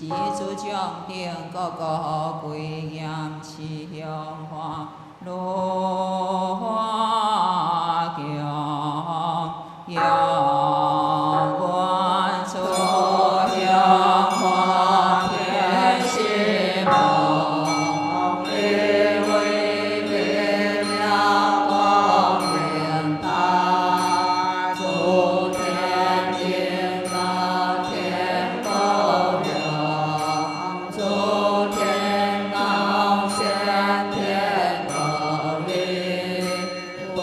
是诸众生个个归严持向化罗华强，仰观所向化天心梦，以为明亮光明大，诸天经那天高阳，诸天高显天高明，我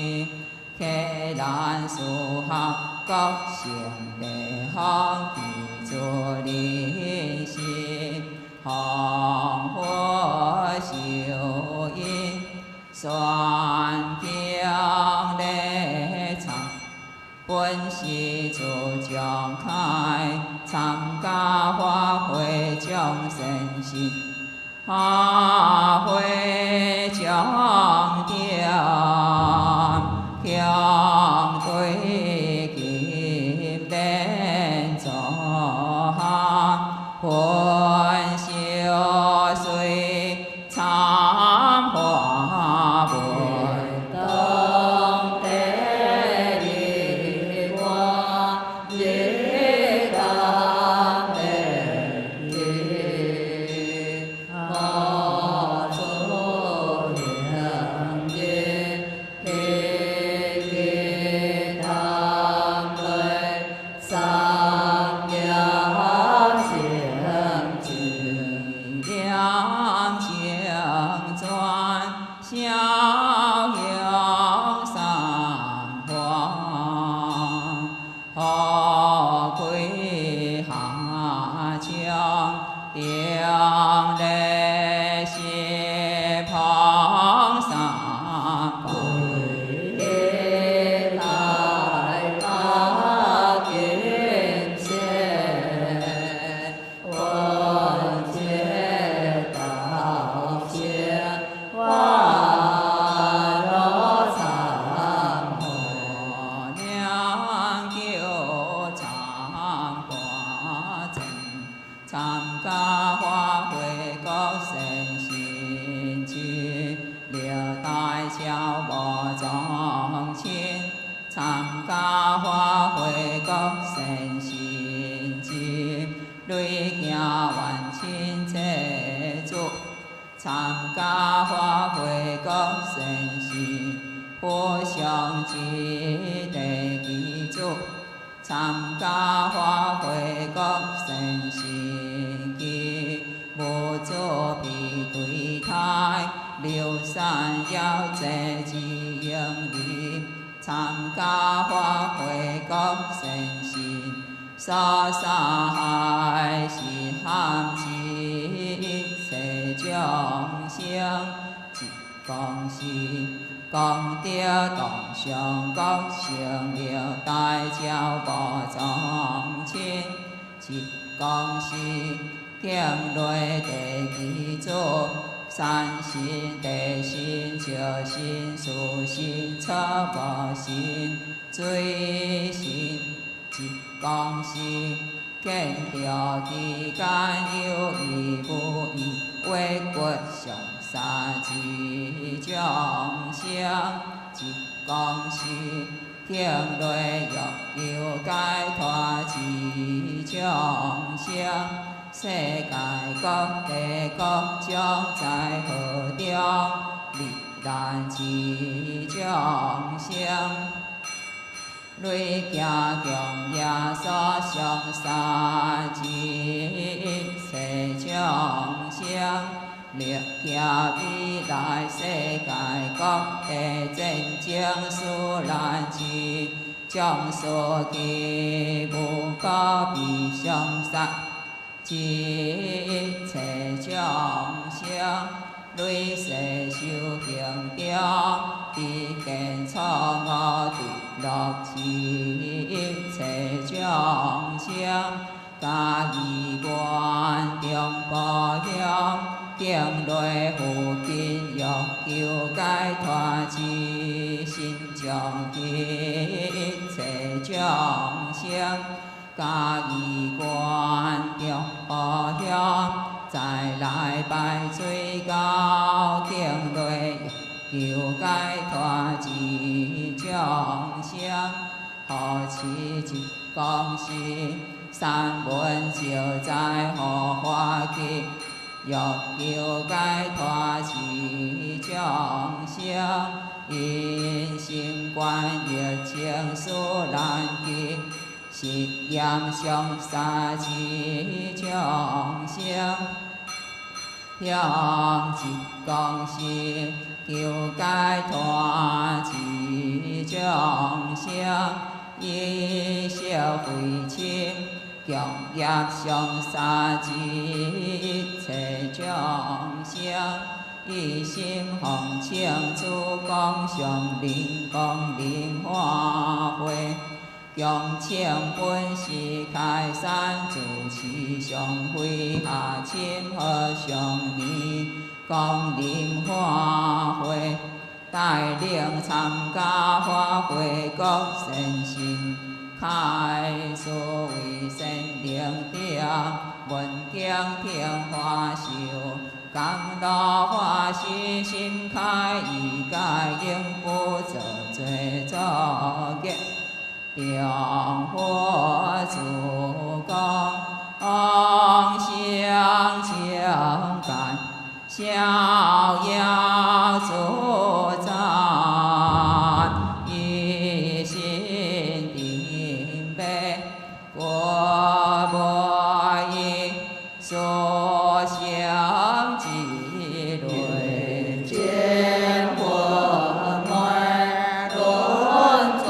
是，溪南树下各成地方，地主人士，红火秀英，宣经礼唱。本是自将开，参加法会众生心，法会将点，向对金莲座，本修随参花本。参加法会各生事，互相之地基础。参加法会各生事机，无作必对台，流散要这之应力。参加法会各生事，沙沙海是含之。众生一公事，功德同上各成了大教保众亲，一公事点落地基础，三心地心照心事心错无心水心，一公事见着之间有义无义。为国上三之众生，一公事听落欲求解脱之众生，世界各地各种在河中，历难之众生。累行供耶稣上三之一切众生，历行未来世界各地真正殊难之众所记无可比相杀之一切众生。累世修行中，必见错误对乐之一切众生，家己愿中保佑，敬礼附近欲求解脱之心中的一切众生，家己愿中保佑。再来拜最高敬礼，求解脱之众生，何此一公事？三文就在何花期？欲求解脱之众生，因心观热情殊难记。是严上杀之众生，向一公事，求解脱之众生，以色慧清，共业相杀之一切众生，以心奉请主讲上灵光灵化会。共请本师开山住持上会下亲和上年光临化会，带领参加法会各善信，开所谓善灵顶，闻经听法受，感到法师心开意解，应不做罪作业。良佛主公，相情感，逍遥自在，一心定悲，我不以所想积累，见佛门顿转。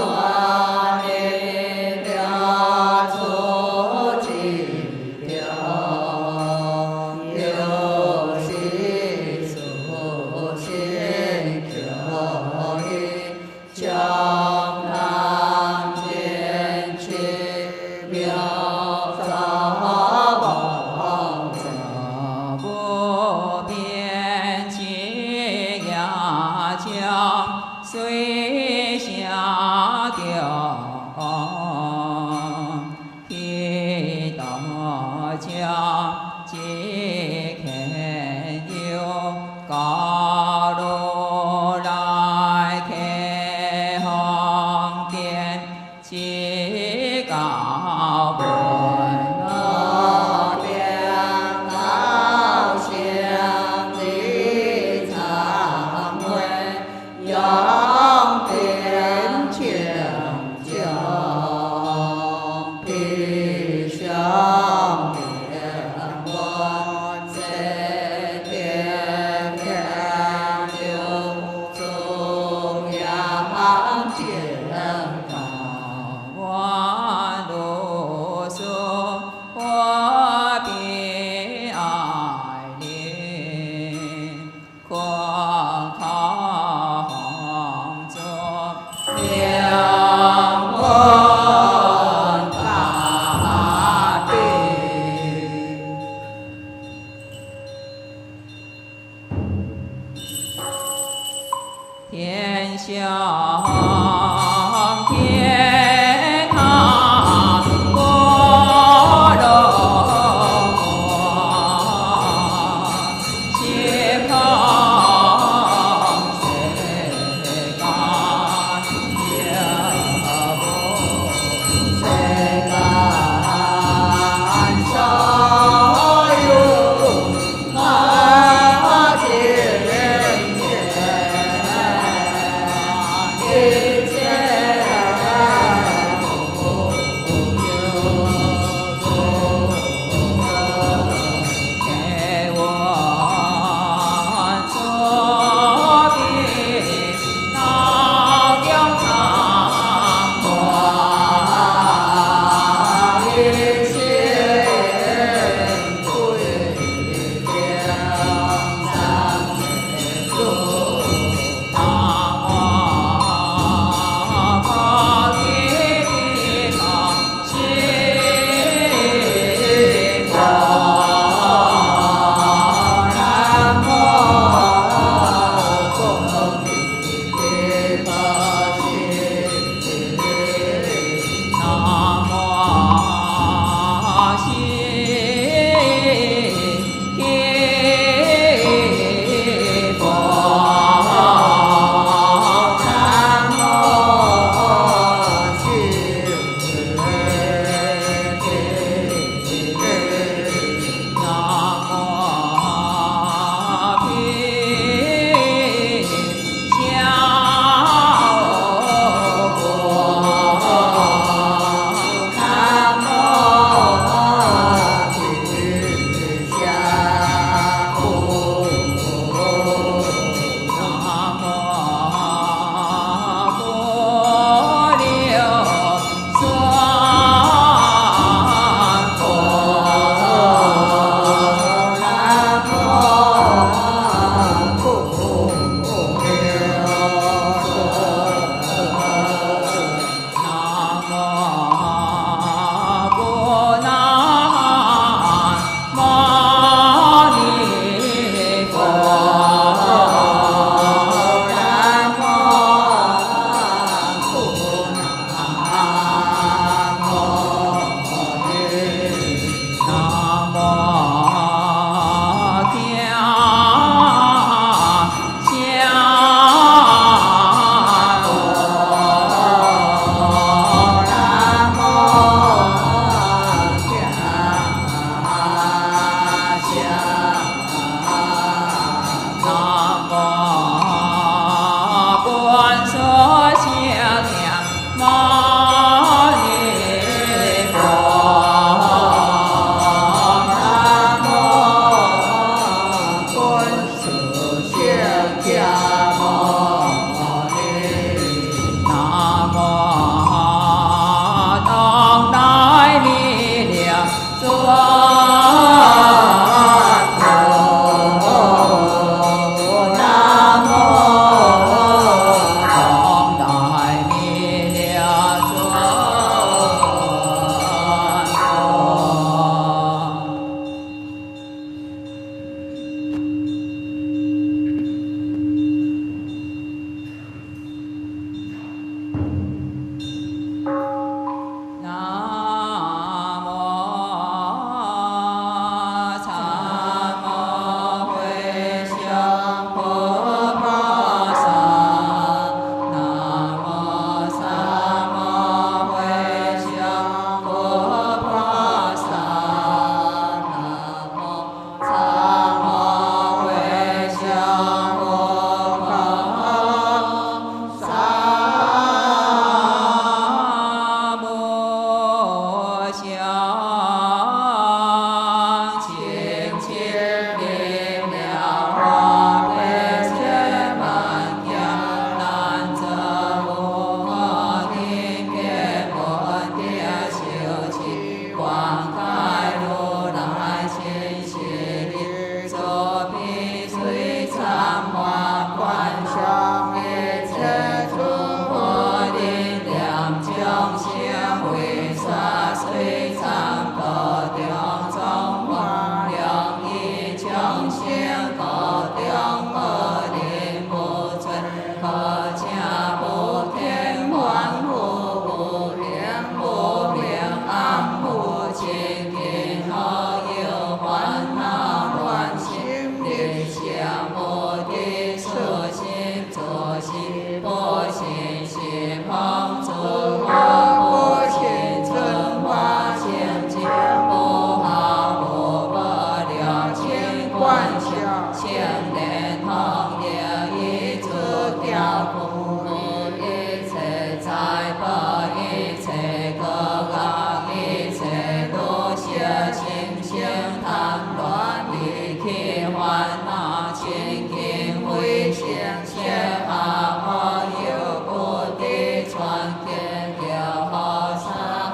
全见救护三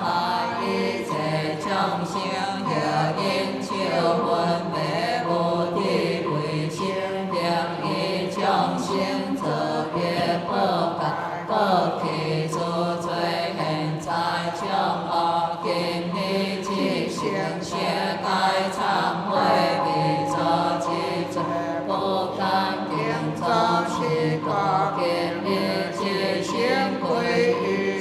害一切众生，叫因手分别无地为生命，以众生作业报解，报其诸罪现在将恶今日即成世界忏悔，未作之罪，不甘定作是故今日即成归于。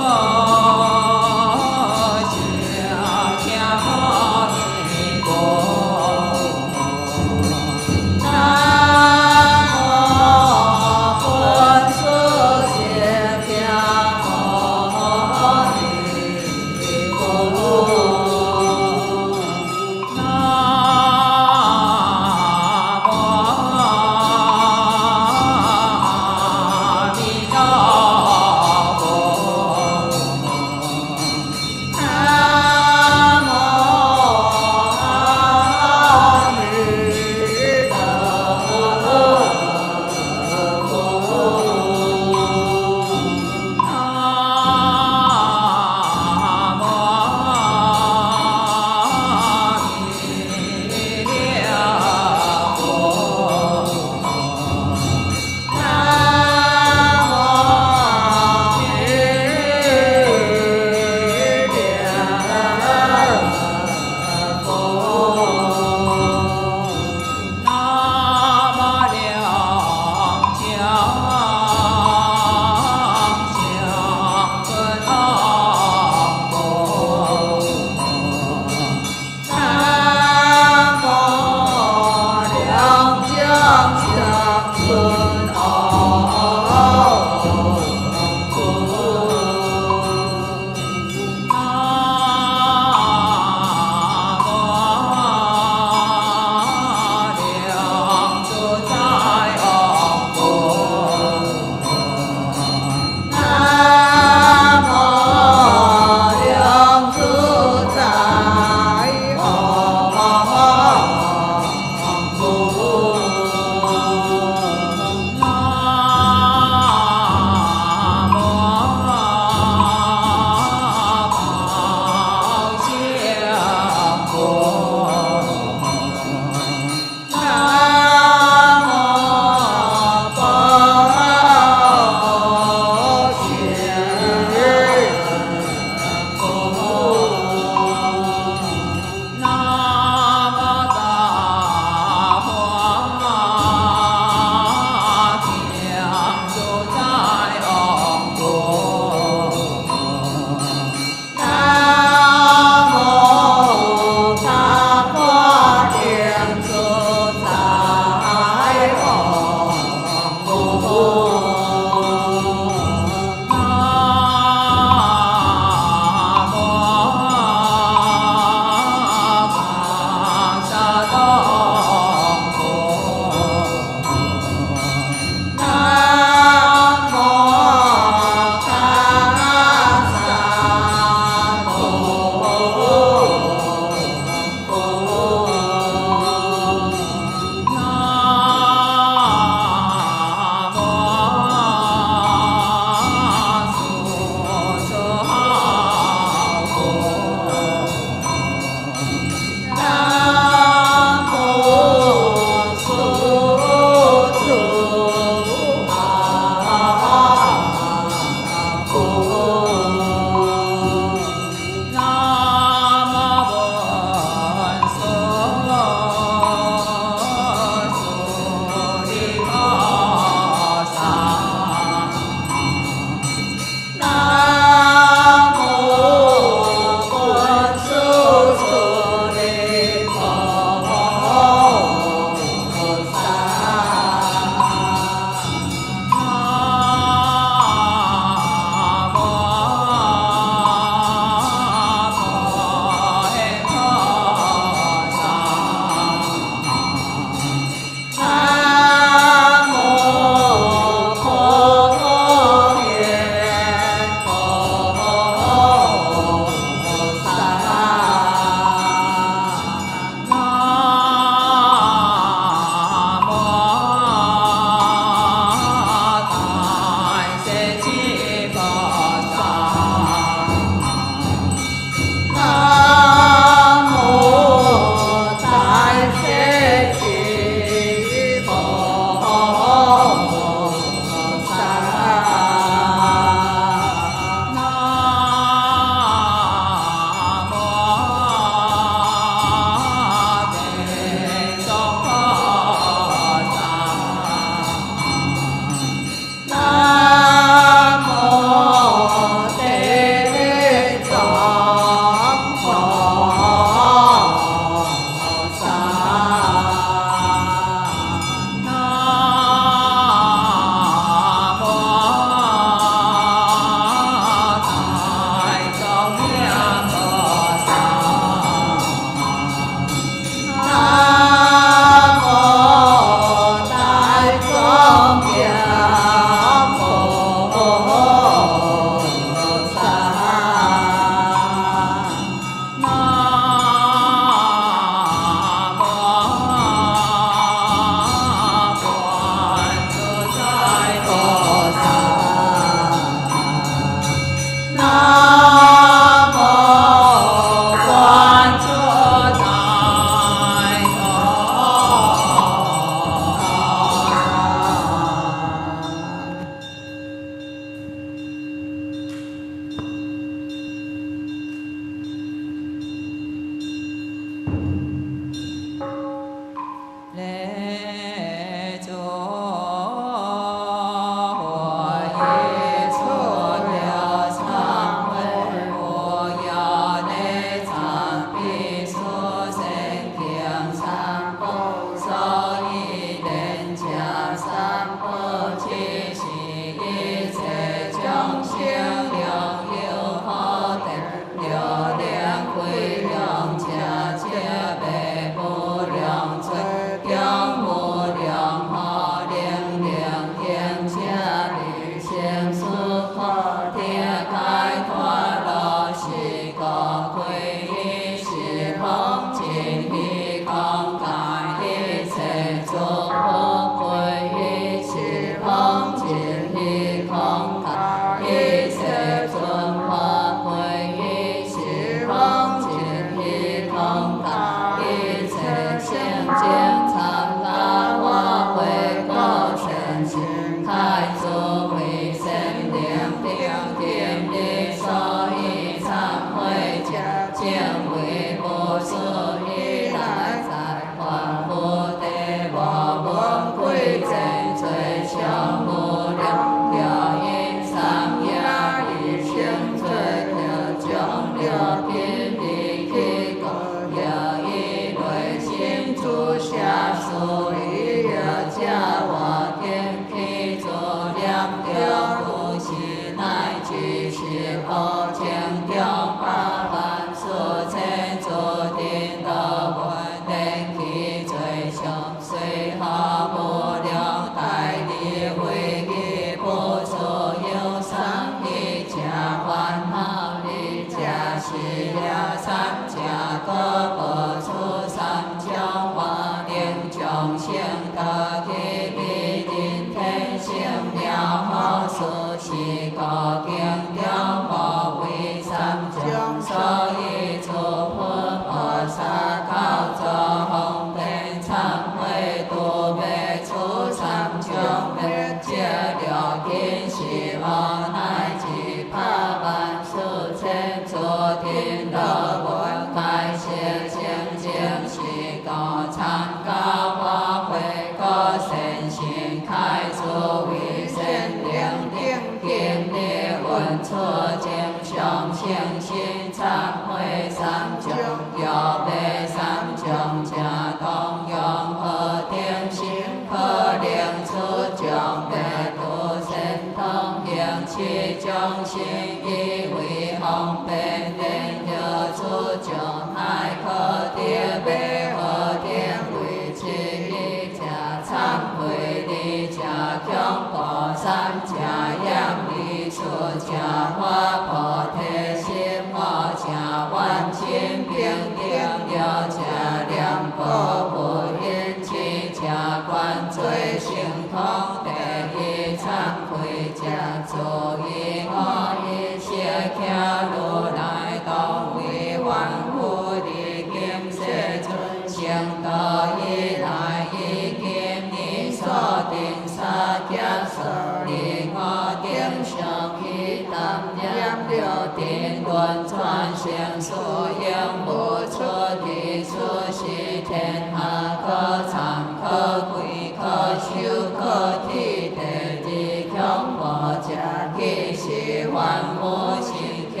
保护因起家官最成通第一忏悔家作业我一切徛如来当为万福的今世尊成道以来已经你所定三劫所立我定上去担念六定论传成所应无出的出世天下可参可归可修可体第二强化家己是万无心求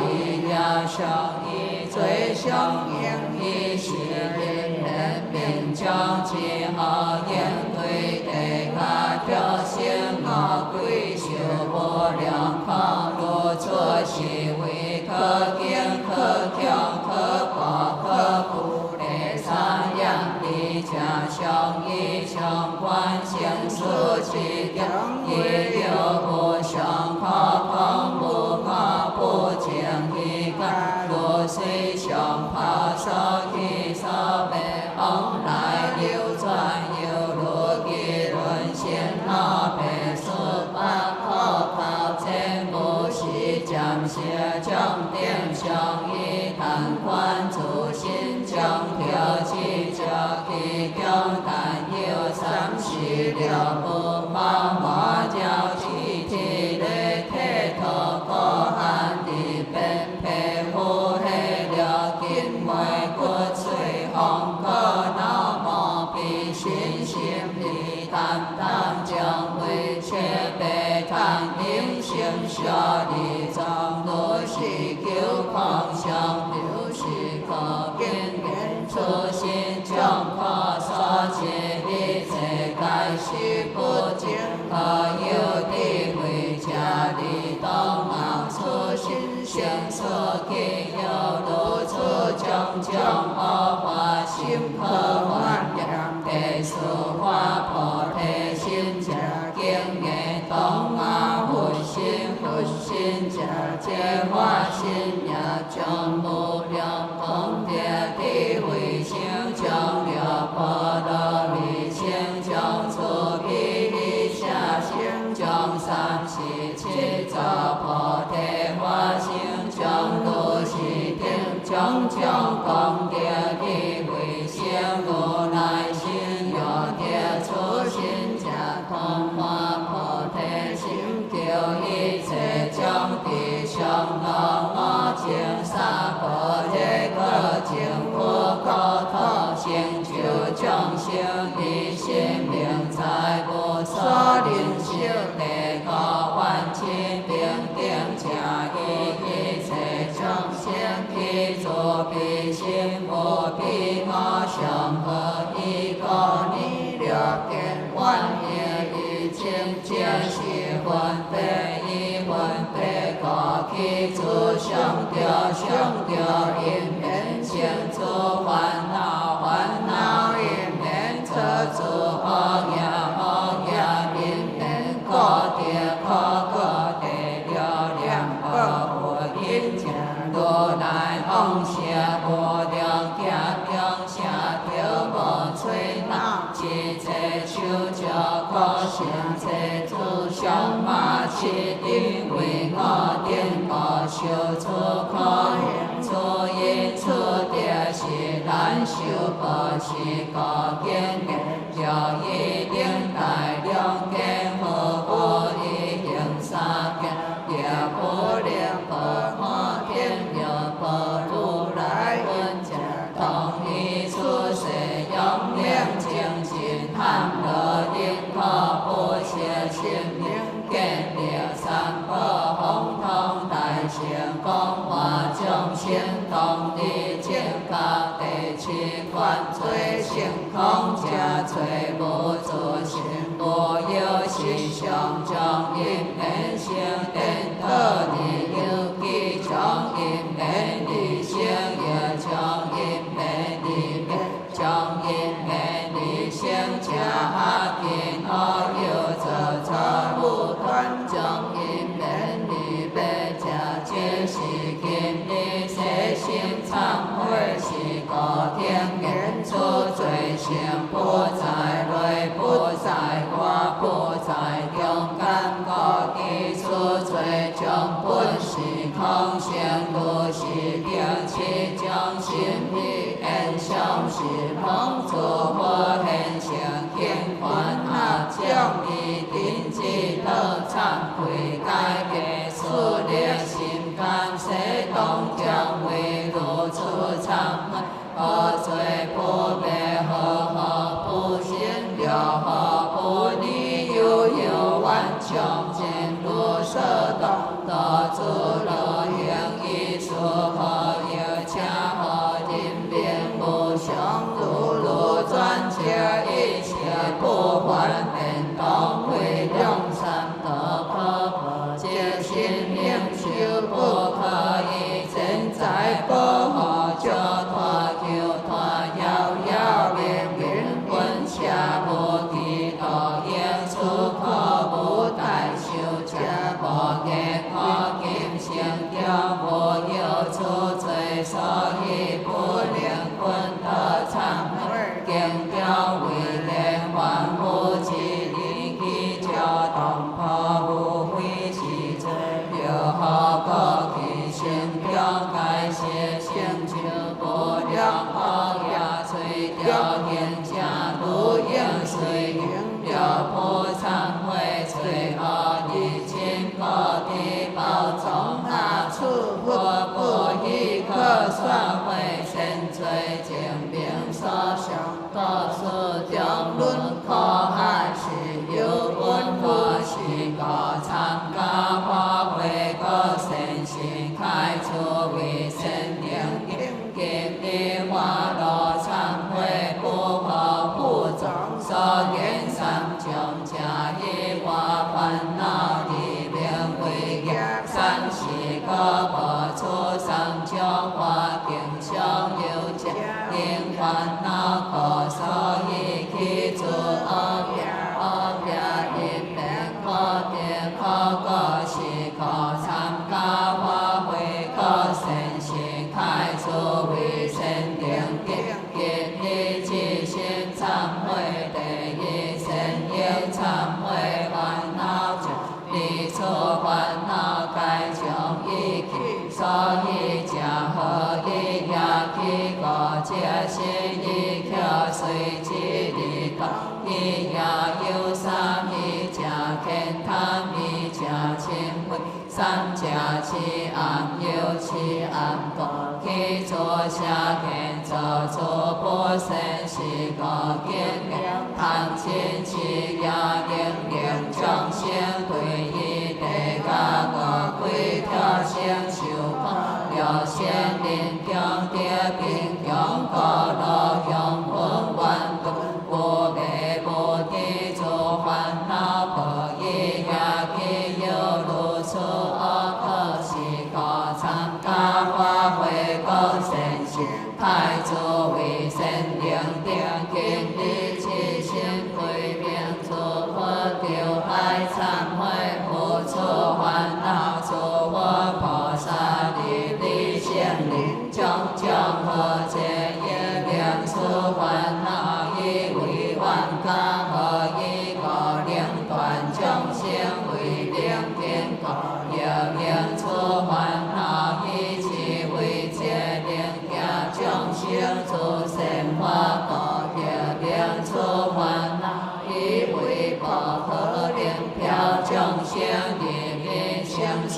以也上以最上应以是因缘并将之后应对地下调心我归修无量康如出世为可敬可强可化可不的三样的家乡以相关性所其定也有不相可空无我不净一干若虽相怕所起所被往来流转有如议论先那被四八可靠全部是暂时将定相依谈观主心将调起家己将但有三十六不马马教起体的体头高汉的本配护黑了金为骨髓红可那么比心心的担当将为切被谈应性下的藏多是求狂相流是可变变出心将可所切的世界是不净可有的回家的东南出心性所给有如出将恶化心可幻想地所化破地心家经验东南佛心家皆化心也将无量功德的慧性将了波罗蜜性将慈悲的下性将三世七造菩提化性将如是定将功德的慧性如来心有的出心家通化菩提心救一切将地上老我净沙婆耶个净佛高头成就将性的心命财不所灵性的高万千定定加一切将性去作彼心无彼我相合一个你了见万业一切皆是分别一分别个去自相调因缘性自烦恼因缘测自恶业因缘各地了两个无因如来往下无量家下条无吹闹七切手脚各现切自相马七定为我定个修出可言出因出地是难修不是个经验了一定大量经和我一行三界也不了不我天了不如来问家同一出世永明精进含乐定可不歇心灵见了三宝红通大成功华众生动力健康第七关最成空家最无助心无有是上将因缘性定特你有记将因缘理性也将因缘理面将因缘理性加定好有则则无端将因缘理被加皆是今日世心忏悔是个天缘出成，不在内，不在外，不在中间，故其出罪将本是空性，故是定七将心意现象是妄自我现成，现烦恼将你定志道忏悔改过，出离心甘洗动将为如此忏悔，何罪不灭，何不信了，何不离悠悠万象见如色动，道诸乐行一说，何有恰何人变无常，如转折一切不还变动，为两三得可皆心明修，不可以现在不可就脱求脱遥遥明明本下无记道应出可无待修者无业可今生了无有出罪，所以不能困得忏悔，经表为连环无其离其教动破无非是罪，又何故其心中改邪成就不良恶业吹掉天下如影随形了不忏悔罪恶的亲各地报中下处我不亦可算会先罪证明所想多数中论可还是有温和是个参加发挥个善心开出为神灵经历花落忏悔不可负重所言三种加一化烦恼里面为业三是个不出三种化定相有加因烦恼可所以去做恶业因缘可定可个是可参加发挥个善心开出为神灵经历自心忏悔第一神应忏悔烦恼者离出烦恼该将一去，所以假合一也去个这是一条随之离道，一也有三一假天贪一假亲慧，三假七暗有七暗道，去做下天做做不生是个见量，贪亲七也令众生对一地家个归条先修空，了先临中địa并用个乐用本万度，不灭不地做烦恼不一也去有如此恶可是可参加发挥个善心，开作为神灵定经历其心归命做佛丢爱忏悔付出烦恼做佛菩萨离现灵种种和解业令出烦恼以为万家和一个令断众生为令天国也令出烦恼以其为解令家众生出生花果也令出烦恼以为不可令飘众生的面相出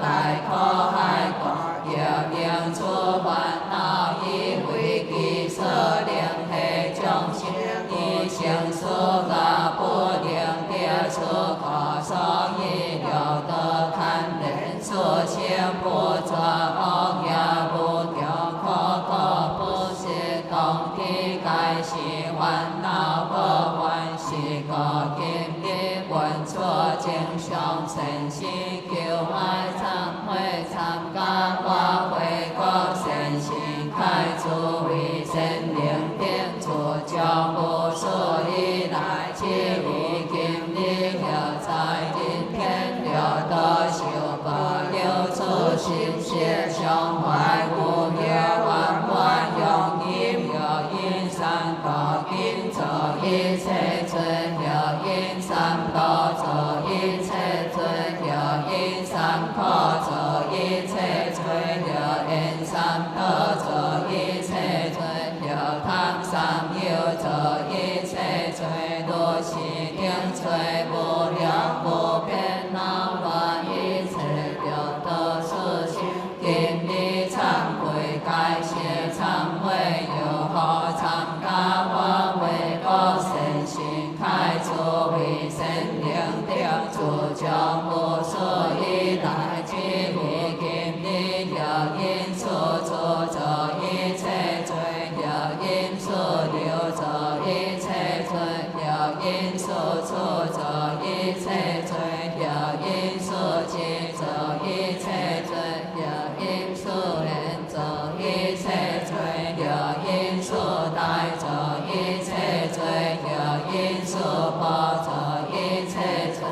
大可海果也令出烦恼以为其所令黑众生以相所个不令别出可所以了得看人所现不作恶也不掉可个不是动地该是烦恼不还是个经历问错经上诚心求爱忏悔参加发挥个善心开出为神灵定做教不所以来其为经历了在今天了得修不有出心血伤怀无业万万用因有因善道了因作一切罪了因三宝作一切罪了因三苦作一切罪了因三得作一切罪了贪三有作一切罪多是定罪无量无边恼乱一切了得事心今日忏悔改邪忏悔有好参加法为个身心开作为神灵定主将无所依赖之力今日了因所作者一切罪了因所留者一切罪了因所作者一切罪了因所结者一切罪了因所连者一切罪了因所带者一切罪了因所报者一切罪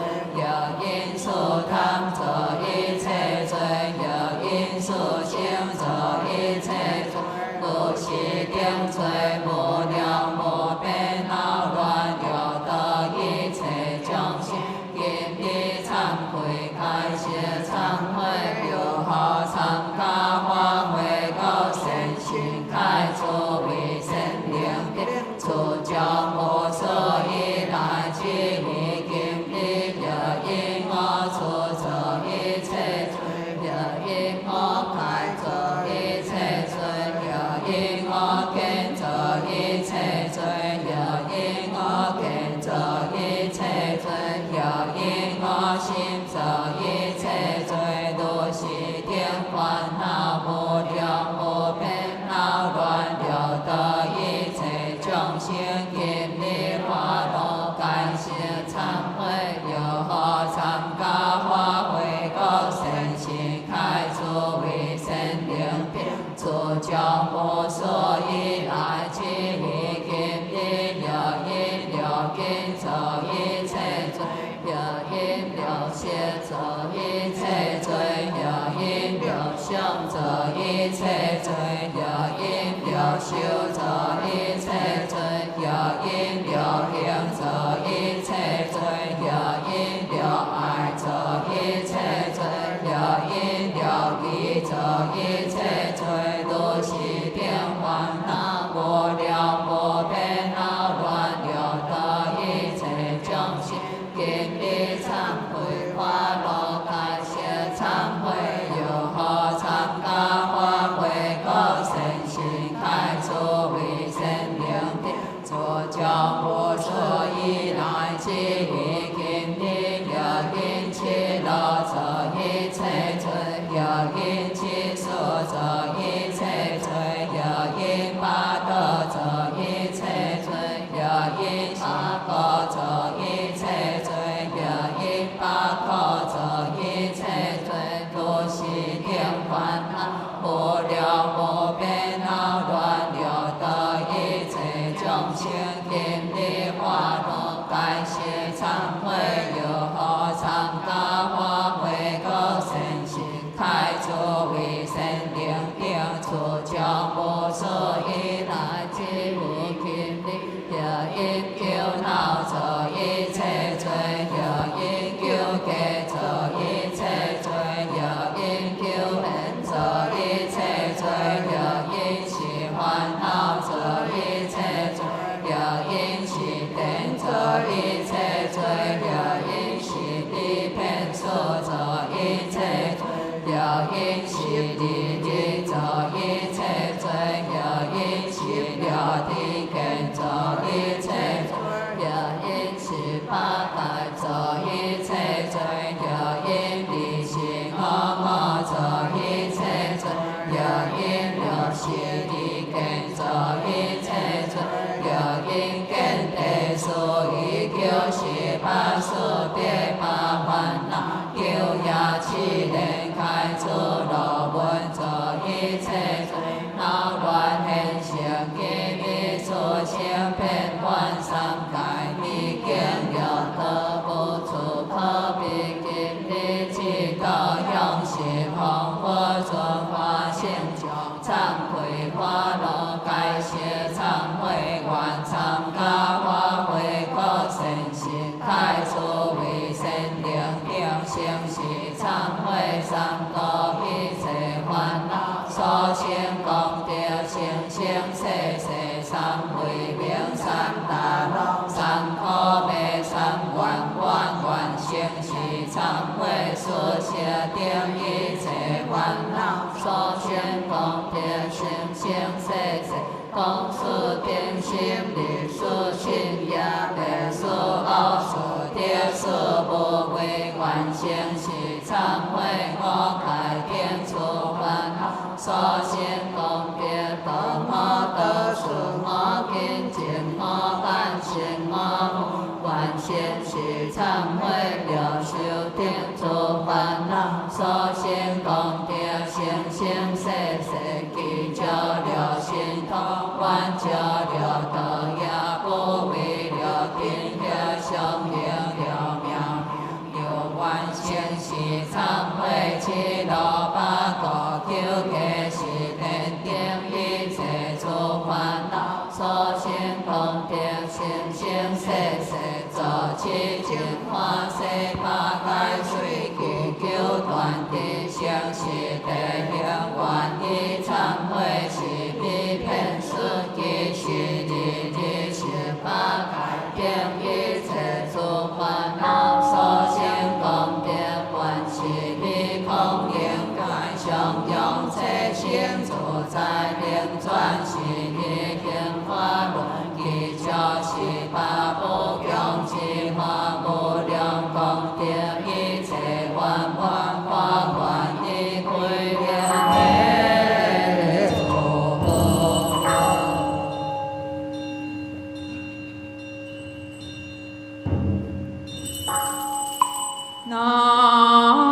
了因所贪者一切罪了因所行者一切罪不是定罪无量无边恼乱有得一切众生今日忏悔开谢忏悔有好参加法会个身心开作为神灵的主教无所依赖之力今日了因我出者一切罪了因我开者一切罪了因我见者一切罪了因我见者一切罪了因我心者一切罪都是定烦恼无量无边恼乱了得一切众生今日化乐感谢忏悔有好参加法会个身心开作为神灵并主教无所依赖之力今日了因了因作一切罪了因了谢作一切罪了因了想作一切罪了因了修作一切罪了因了行作一切罪了因了爱作一切罪了因了义作一切罪都是定烦恼无量无边恼乱了得一切众生今日忏悔法乐感谢忏悔有好参加法会个身心开作为神灵的主教无所依赖之力今日了因其乐者一切罪了因其所者一切罪了因八得者一切罪了因八果者一切罪了因八苦者一切罪都是定烦恼无量无边恼乱了得一切众生今日化乐感谢忏悔有好参加法会个身心开作为神灵定主教无所依赖之力今日了因救恼者一切罪了因救给者一切罪了因救恩者一切罪了因是烦恼者一切罪了因是定者一切罪了因是离偏所者一切罪了因是离离者一切罪了因是了地根者一切罪了因是八盖者一切罪了因离心恶者一切罪了因了是地根者一切罪了因根地所以就是八所别八烦恼救也起连开作乐闻者一切罪恼乱现行今日所行遍观三界已经了得不出可比今日只得用心弘佛尊法性教忏悔法乐感谢忏悔完忏慧命三大龙，三可悲三愿愿愿成是忏悔，所舍定一切烦恼，所现功德生生世世，公事定心力，所信也未所恶，所得所无为，愿成是忏悔，我开定除烦恼，所现功德道我得顺，我精进我感信我愿成是忏悔，了修定除烦恼，所现功德生生世世，祈照了心通，愿照了道也不为了天下相应了妙，了愿成是忏悔，七罗八果求解是天定一切诸烦恼，所现功德生生世世，做七情欢喜八界水，祈求断地生是地行，愿以忏悔是彼遍思记是日日是八界定一切诸烦恼，所现功德愿是彼空应该相用切心自在灵转是日行法轮，祈求是八不共之法无量功德，一切愿愿法愿以归愿为主。南无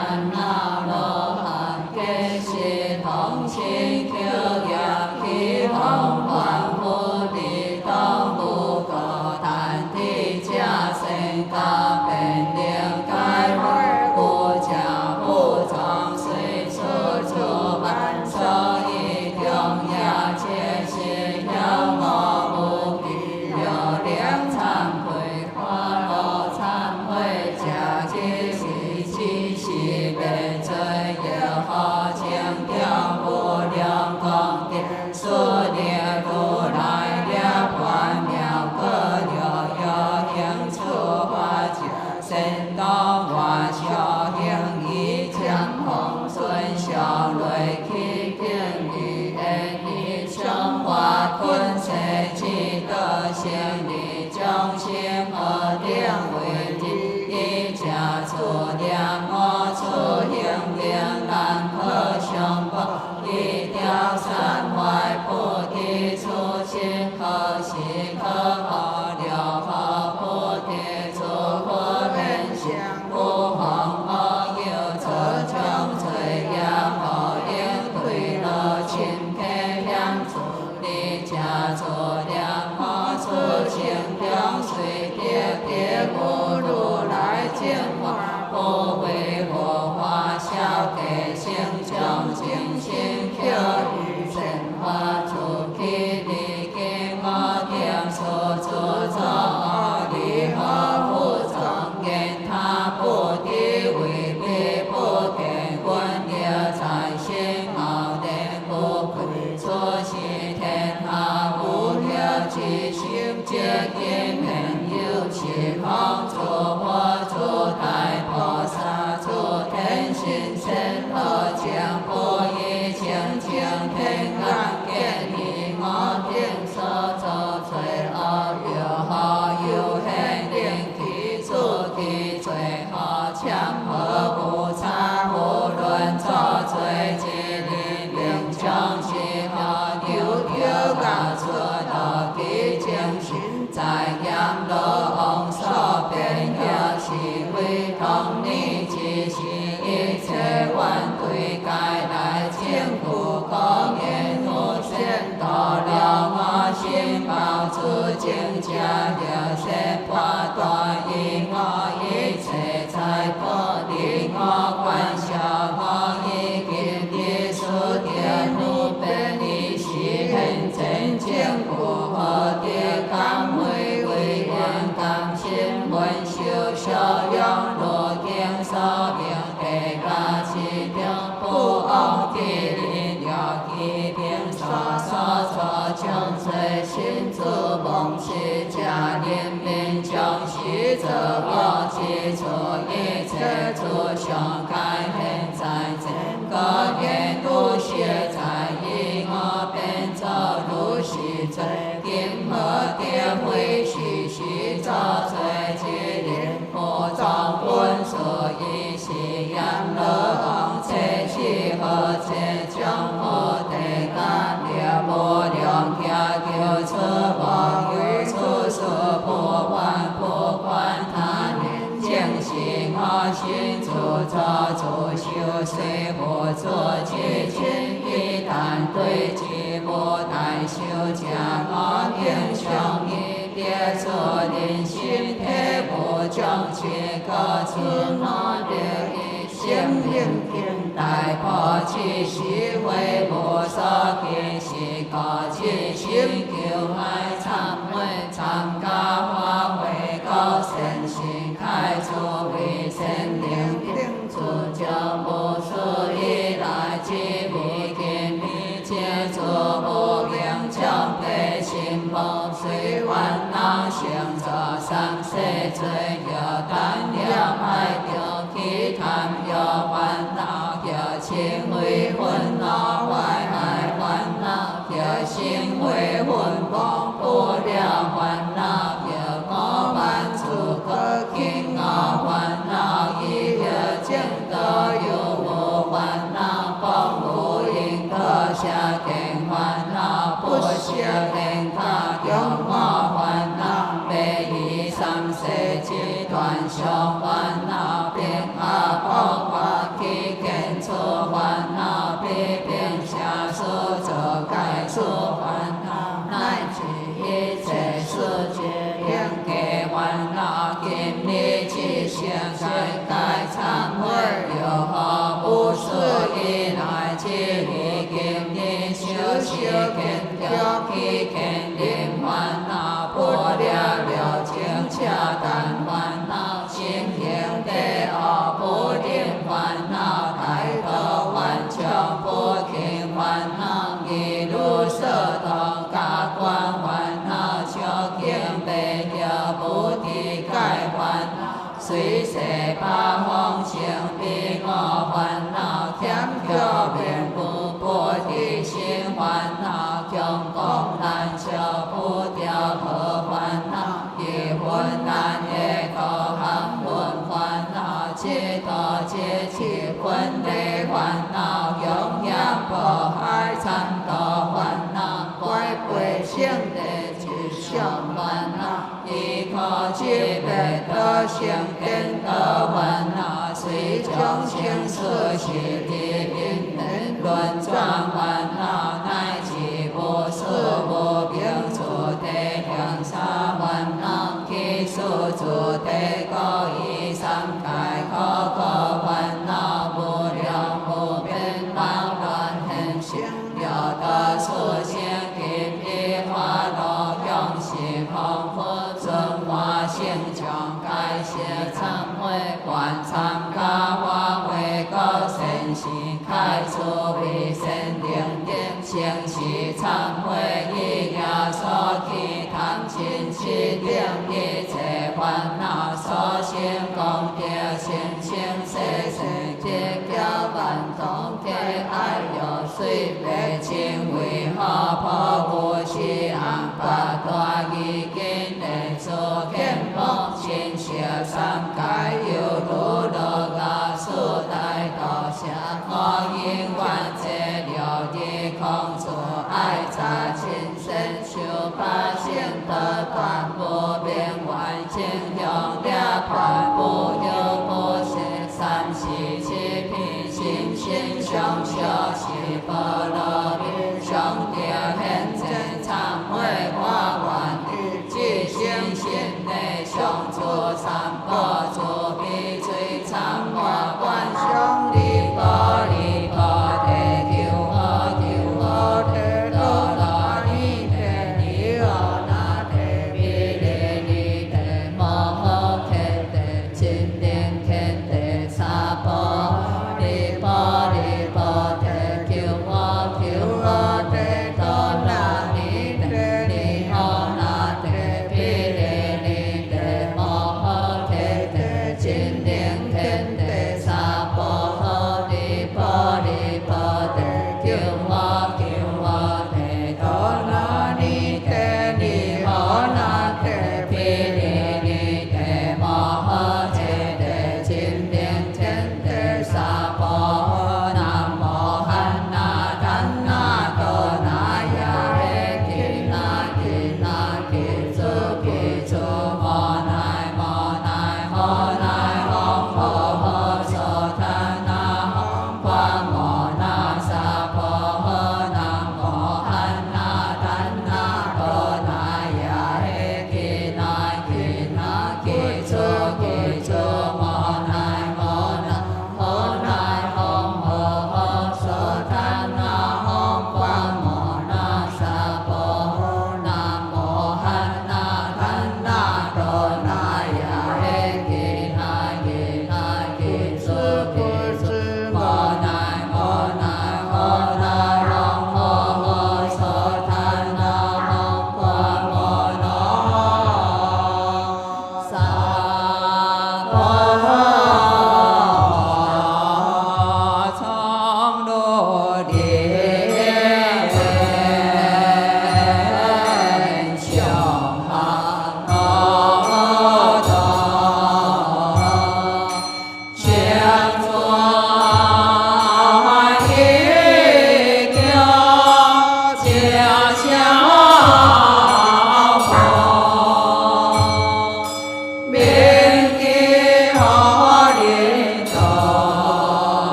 烦恼罗汉，皆是同心求业，起风凡夫地动无过谈地假生大变灵解花故家不常随处处万所以中也皆是有我无记有量忏悔花罗忏悔假即是即是灭罪业好情调无量功德所念如来涅槃妙歌了有应处法界神道外小行以将风顺小雷起定义恩义生活困世之德行力众生何定为之一家出量我出行灵难可相报一条三怀菩提初心可喜可好了好菩提初佛人相不妨好有则将罪业好应退了亲配相处你家作良好出情中随别别无如来净化不为我化小给心中精心求于神化出其力给我点所作作离合不正言他不敌为必不给观也在心傲的不愧错是天下无有其心皆因缘有其方作佛作大菩萨作天心神和将不以清净天眼见你我听所作罪恶有好有恨令其出其罪恶强和不差无论作罪之力令将其好有有感出到其精心在阳罗王所变也是为同你即是一切万对该来净苦公言无限到了我心报出境家了些法大以我一切在破离我观想我已经的数点路被你是很真正不和的感会为愿感心闻修效用罗经所名给家其中不忘地理了其平所所将随心主梦是家人民将习者我基础一切诸相该现在整个缘故学在以我变作如是罪今何点会许许造罪之灵不造温所以是阳乐王切气和切将我得干了无量家救出我有出所破万破关他年净是我心主造主修虽不作其亲一旦对其不待修家我定相依别作灵心配不将其各自我的一心灵定待破其实为无所见是个其心求爱忏悔参加发挥高神心开出为神灵定主将无数以来之无见一切诸无明将被心梦随烦恼行者三世罪有胆量爱有其贪有烦恼有情为烦恼坏爱烦恼有心为烦恼不了烦恼有我万处可听我烦恼一有净德有无烦恼风无因可下定烦恼不下定他用我烦恼被以三世之断伤烦恼变阿婆起心改改忏悔，又何不思以来之意经历修习见着起见灵烦恼，破了了清恰当烦恼，心行第二不定烦恼，大道万象不轻烦恼，一路色道加观烦恼，修行地了不地改烦恼，随世八方成彼我烦恼，欠着面不破地心烦恼，强讲难消不掉何烦恼，一分难的多行分烦恼，七道皆起分离烦恼，永远不海参道烦恼，怪鬼性的志向烦恼，一颗七百德行颠倒烦恼，随众生所习的因缘轮转烦恼，乃至无所无病处的向下烦恼，其数主的高以三界可可烦恼，无量无边忙乱现行，了得所现今一花落用心丰富，尊化性将改写忏悔，观参加发挥各身心，开出为神灵的清晰忏悔，以牙所起贪嗔痴定一切烦恼，所行功德心清世世皆教万众皆爱有随别情，为何破无是安八大义经内所见梦亲切三界有如乐阿苏大道下，我因缘这了的空处爱查亲身修八性得断不变完境用了判不有不是三世七品心性上修习波罗蜜上调现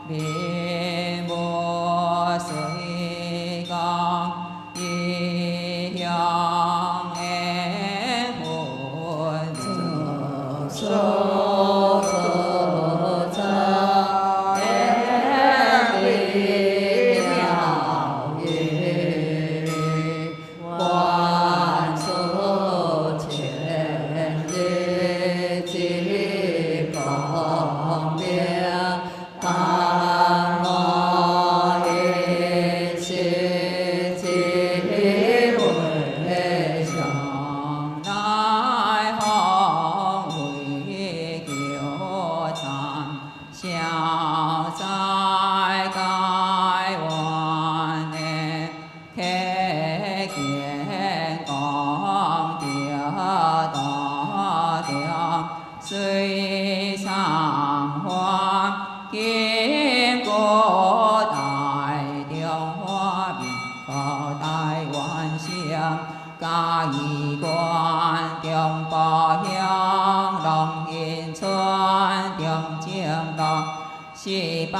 面目水光，异乡的魂走。水上花，金国大中华民国台湾省，嘉义县中部乡龙吟村中正路480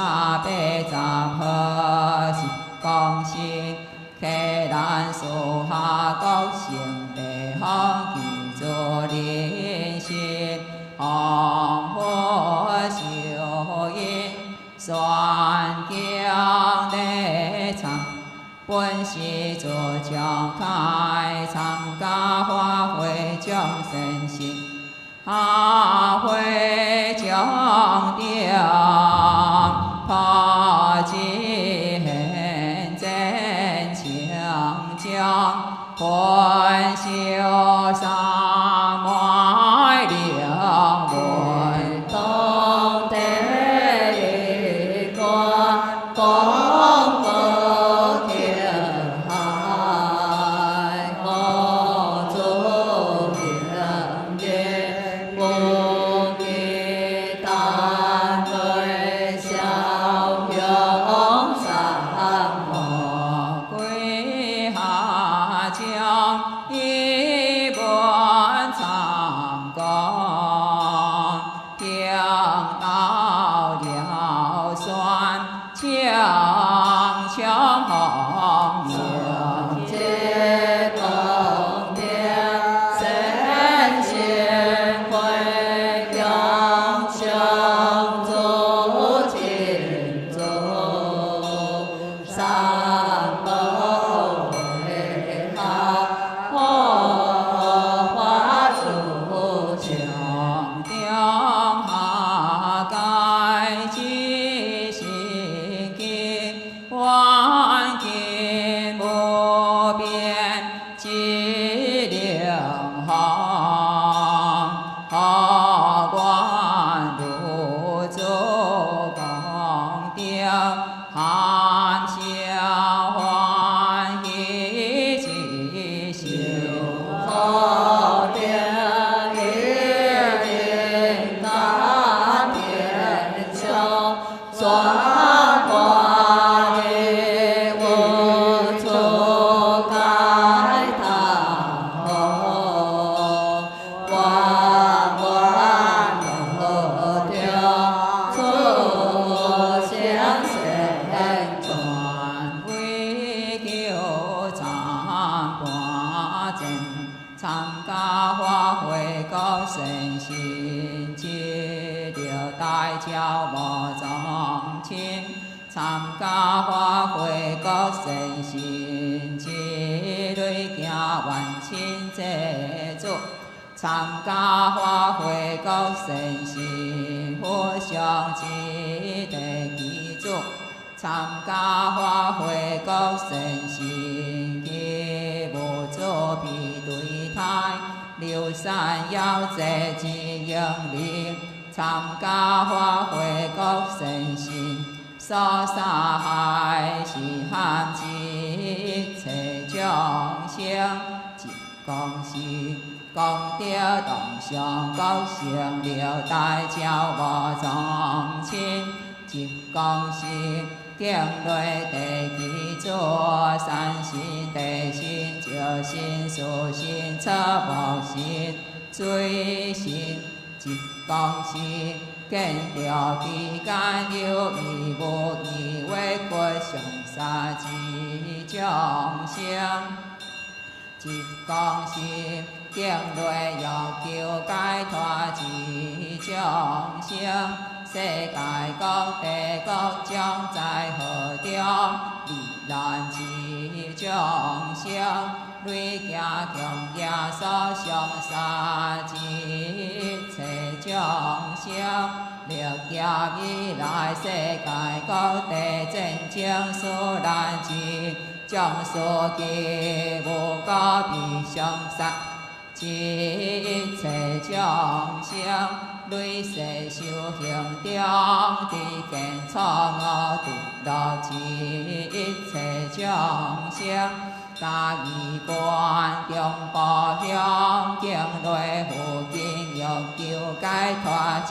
公司，溪南苏下国城地方居住人士。红火烧烟，山景地藏，本是自强开，参加花卉众生心，下会将定，破纸现真强将，本修三昧了。强红颜，接东边，三千回阳相走天走，三宝回海，荷花树墙顶下盖起。万金无边积灵行，好观如祖公定，含笑欢喜吉祥，好定一定甘甜笑，转观。参加花卉国神仙节，着大招无宗亲。参加花卉国神仙节，累行万亲祭祖。参加花卉国神仙，互相一地祈祝。参加花卉国神仙节，无作比对台，流山遥祭之英灵。参加花卉国神仙，所杀害是汉之一切众生，一公是功德同上高成了大招无宗亲，一公是。敬礼地基座，三心地心照心素心测无心水心，一公是见着期间有义无杀之众生，一公心敬礼欲求解脱之众生，世界各地各种在河中罹难之众生，累行强业所上杀之一切众生，历劫以来世界各地战争所难之众所记无高必相杀之一切众生，累世修行中知见错误堕落之一切众生，嘉义观中部乡敬礼附近欲求解脱之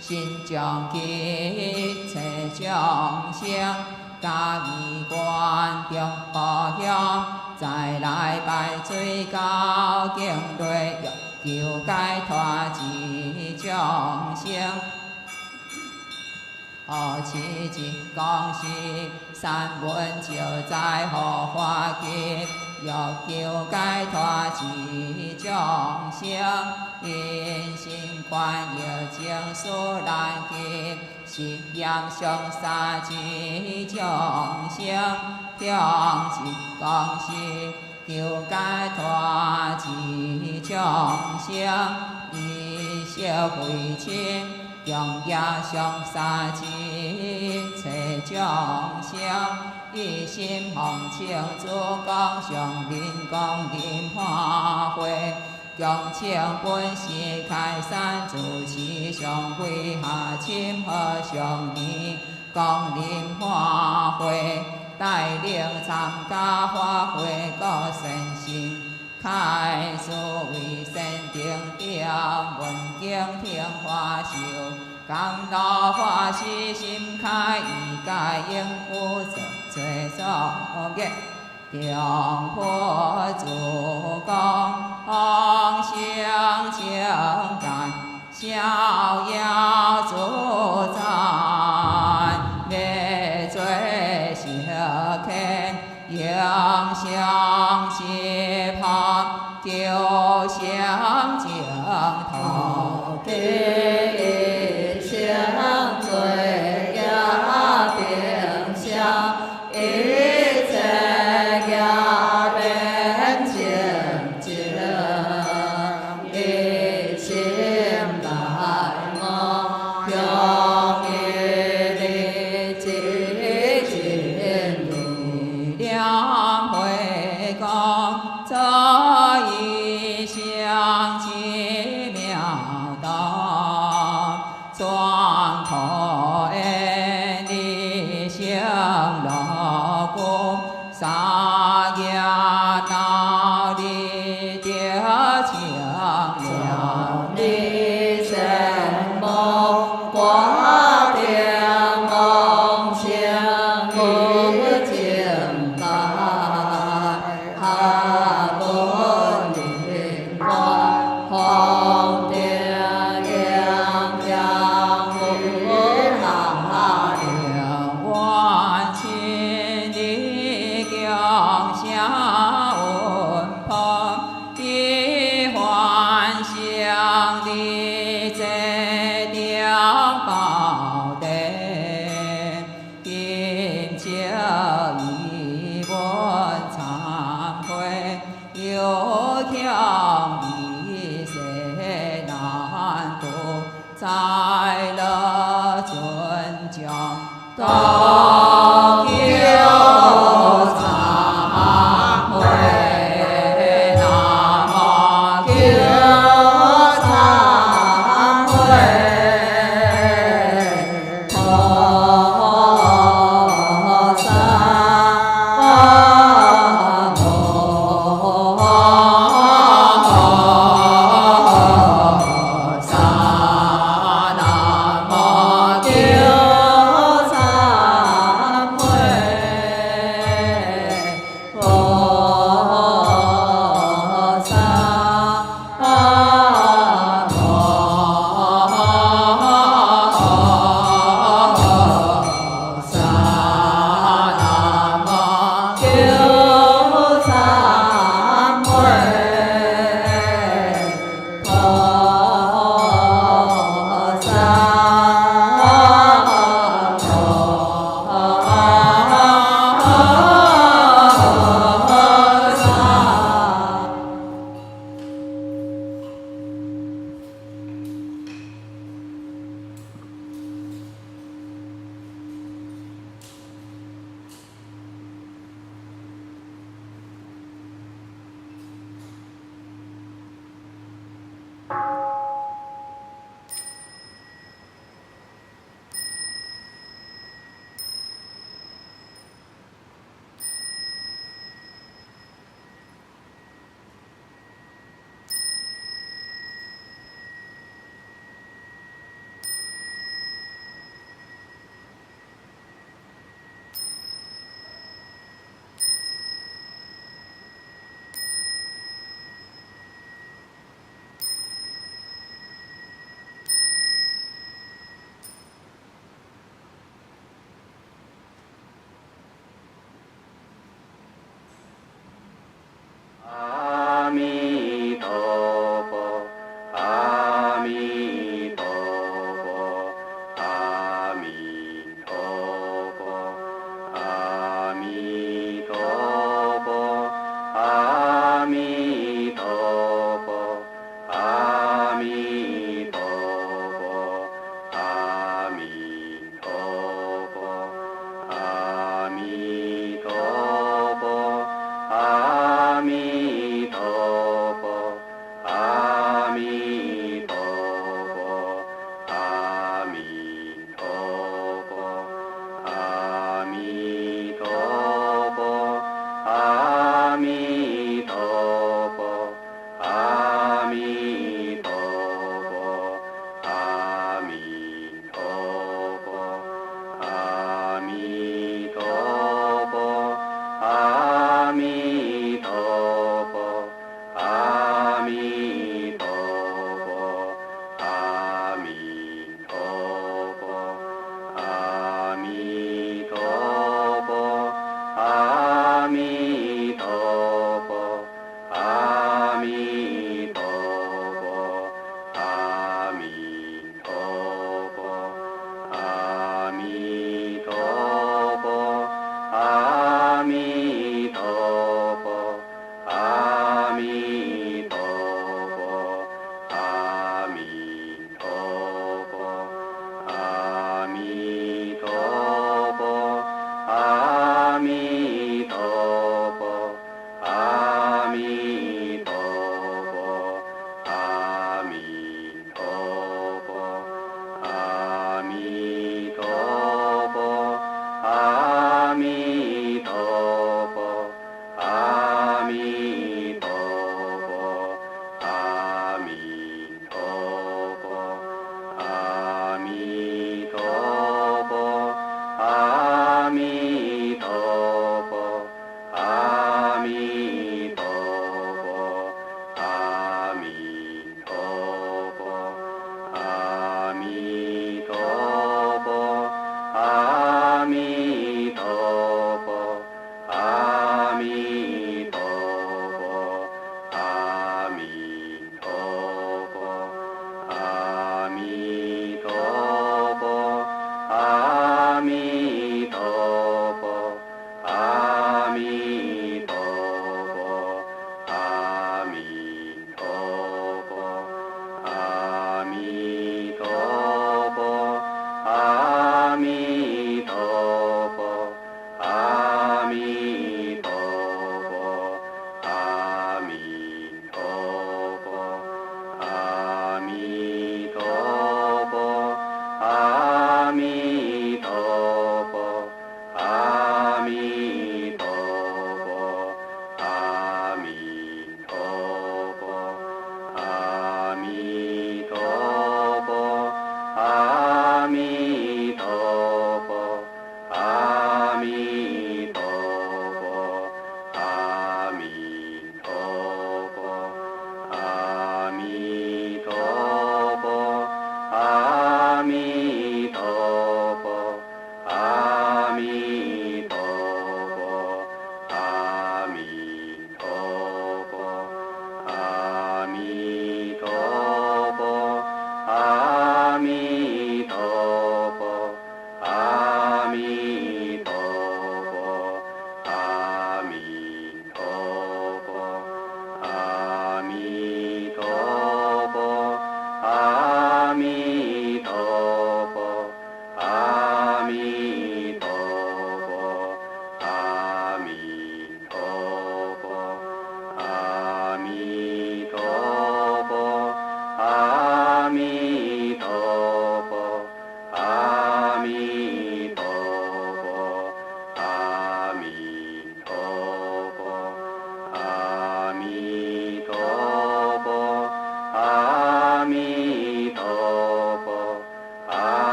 心中之一切众生，嘉义观中部乡再来拜最高敬礼欲求解脱之众生。何其一公是三文就在荷花境，欲求解脱之众生，因心宽有情所难及，是业上杀之众生，向一公是求解脱之众生，以小为亲。用业上杀之一切众生，一心奉请主公上人公人欢会，恭请本师开山主持上会下亲和上人公人欢会，带领参加法会各善心。开示为善定点，闻经听法修，甘露法师心开，意解应负责最所业，中佛主公相情感，逍遥自在，灭罪消遣。应相协旁，就相镜头，一相罪业并相，一切业变清净，一心来我用一力积进入。回光这一相奇妙道，转头恩的相乐故，杀业道理的强了你什么挂点梦想不尽白，哈不灵光红点亮亮无下两万千里江下温鹏，一幻想的这条宝殿，并且一文忏悔，有强一些难度，在了尊将都有忏悔，那么有忏悔。萨南无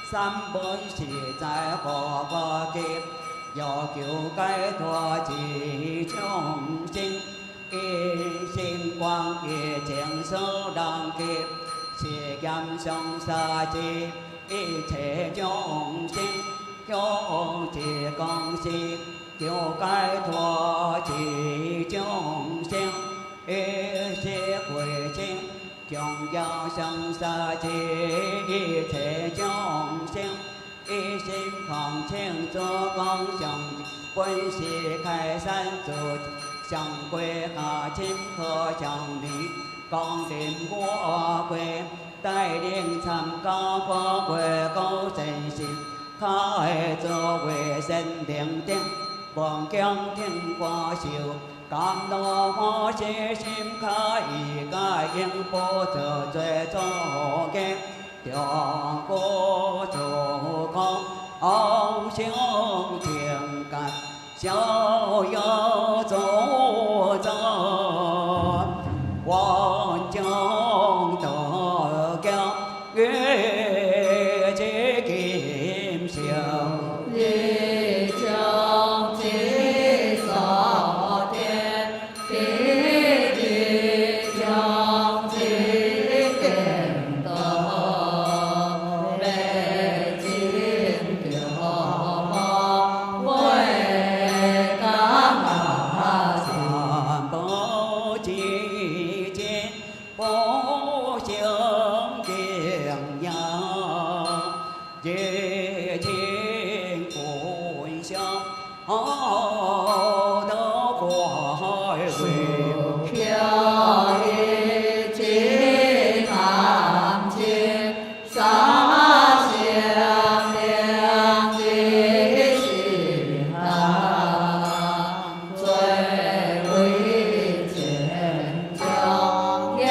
三本是在何个劫？要求解脱之众生，一心光一情所能及，是剑上杀之一切众生，求之公事，求解脱之众生，一切归正，终要生杀之一切众生。一心狂情做光向，本是开山祖，向归下亲可向你，光临我归，带领参加佛归高真心，开作为神灵定，光强听花修。甘露花谢心开，该应不得罪作孽。调过足空，胸情感，逍遥作战，万众得教，越界金修，一将金扫天，一将金电灯。夜情归乡，得快归。飘逸几堂情，洒向两地西塘，醉为千江呀，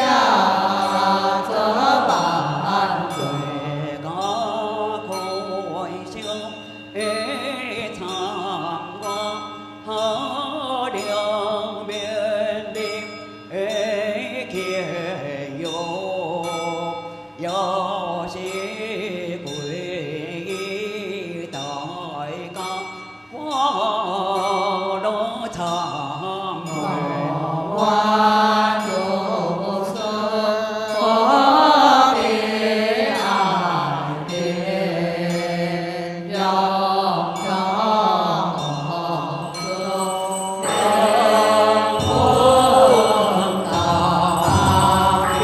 这般归高归乡，长河流面的天有，有些归大江，花落长归。万如是，何必爱别？永永不人不道义。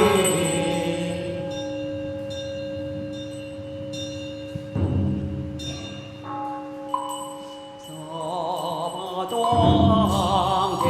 所当家。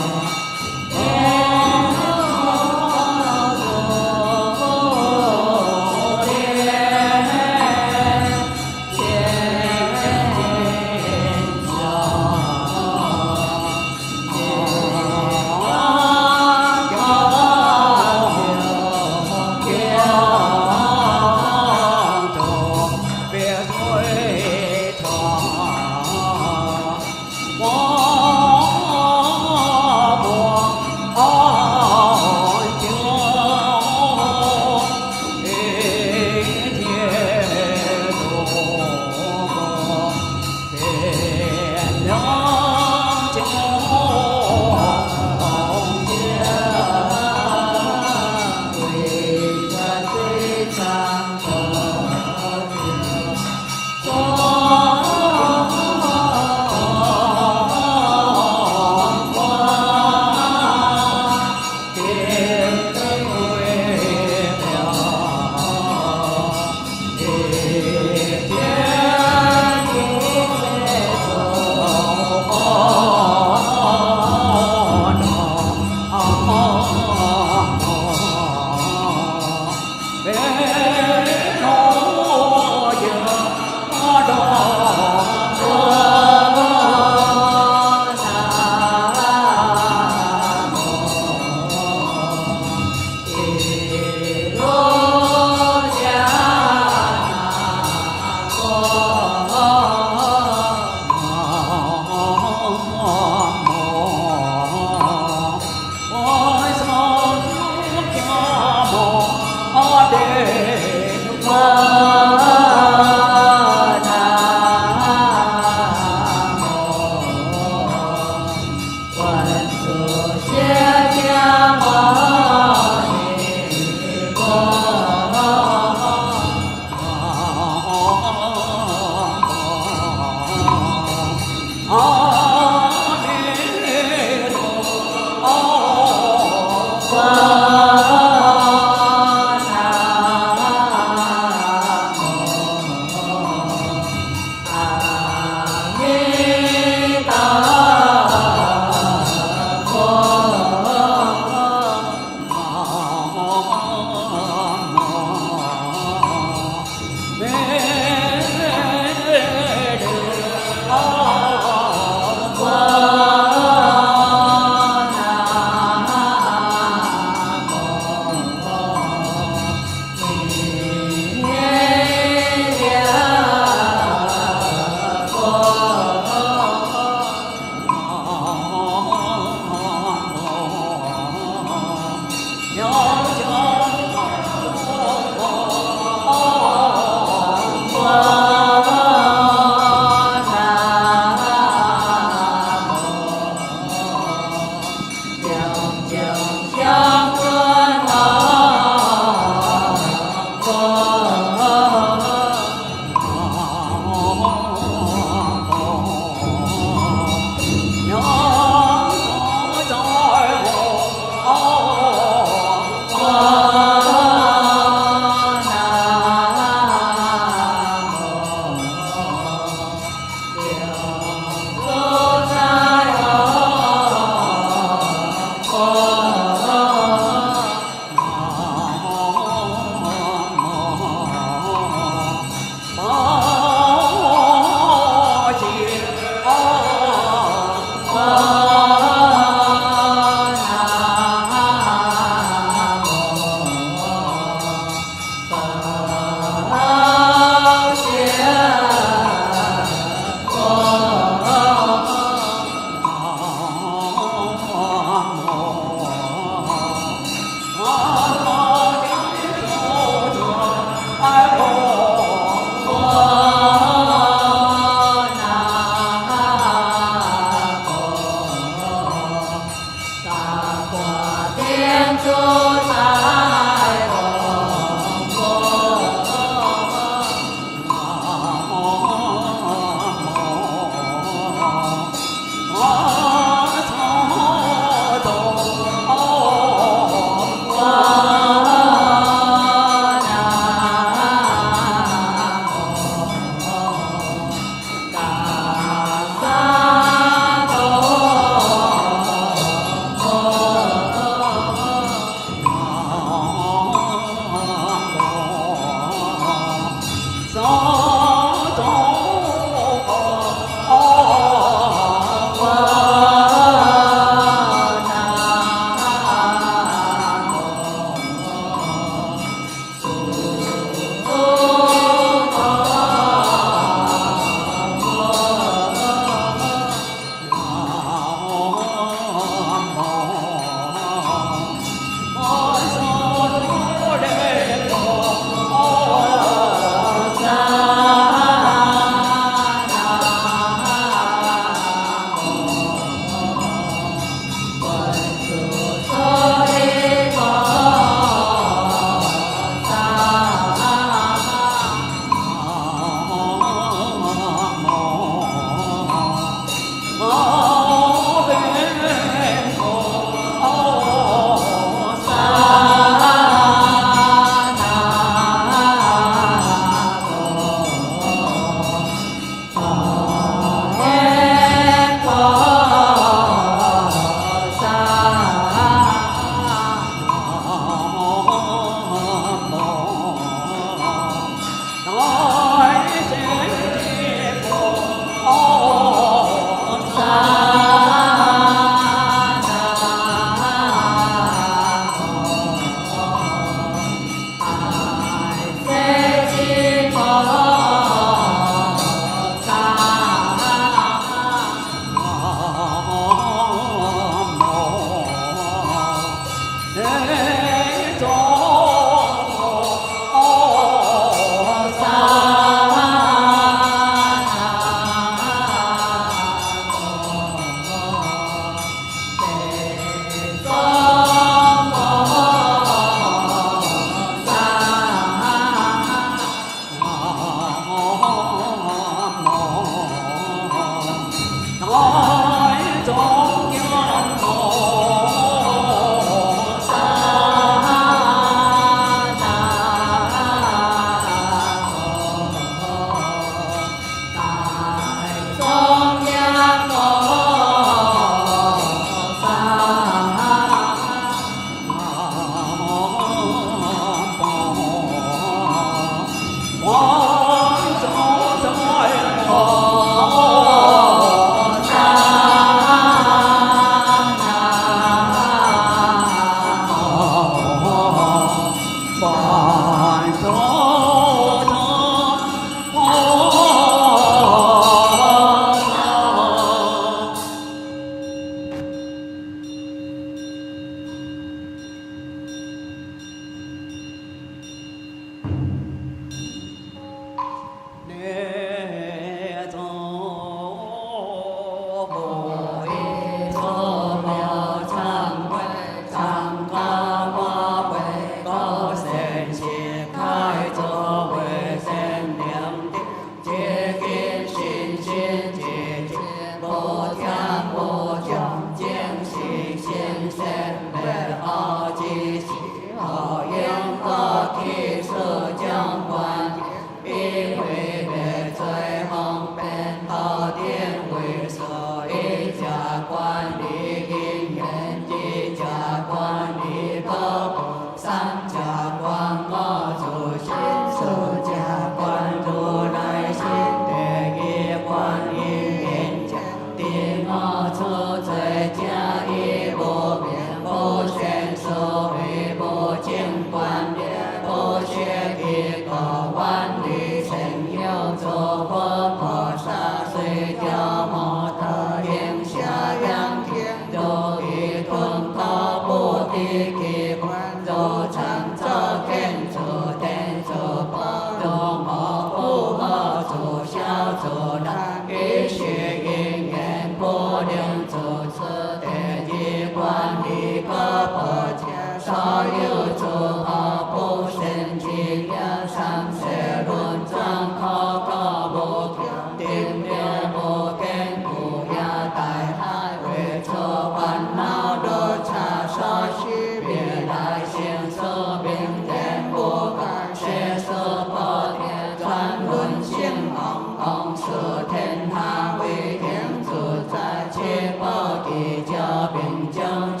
事天下为天主宰，其宝地教并将之，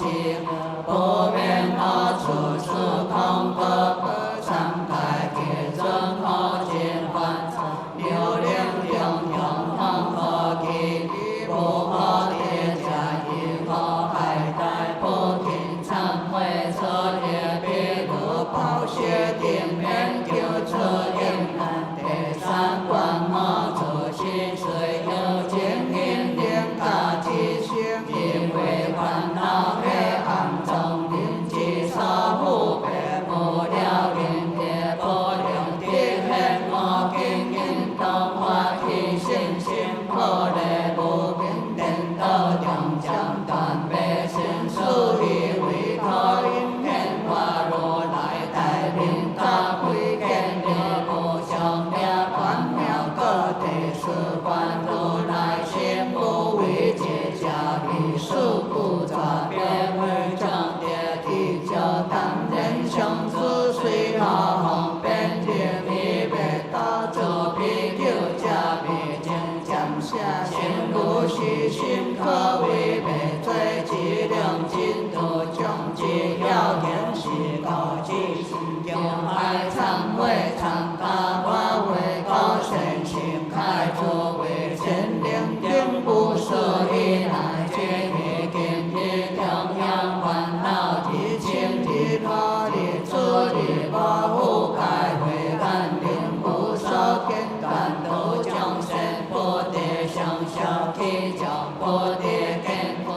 不免我处处空格，常开其尊可见幻，流灵中中方可见，不可跌下一可海带，不听忏悔错业必如暴雪定免救出应难，第三关莫出心水有经验灵大之心，因为烦恼黑暗中灵机所护别不了灵界不灵的黑魔经引导化体信心破裂不平等道中将断背心属于为他因缘化如来带领大会见力不相灭关妙各地事关如来心不为解家必数不抓别为正địa地教当人生之水好方便界必被大周必救家必经降下心如虚心可为被罪极量尽度将其要点是高级心经爱忏悔忏大法为高神心开作为真灵灵不舍以来觉一根的同样烦恼的情的他的主的保护开会感灵不少天感都将神不得向小体将不得根不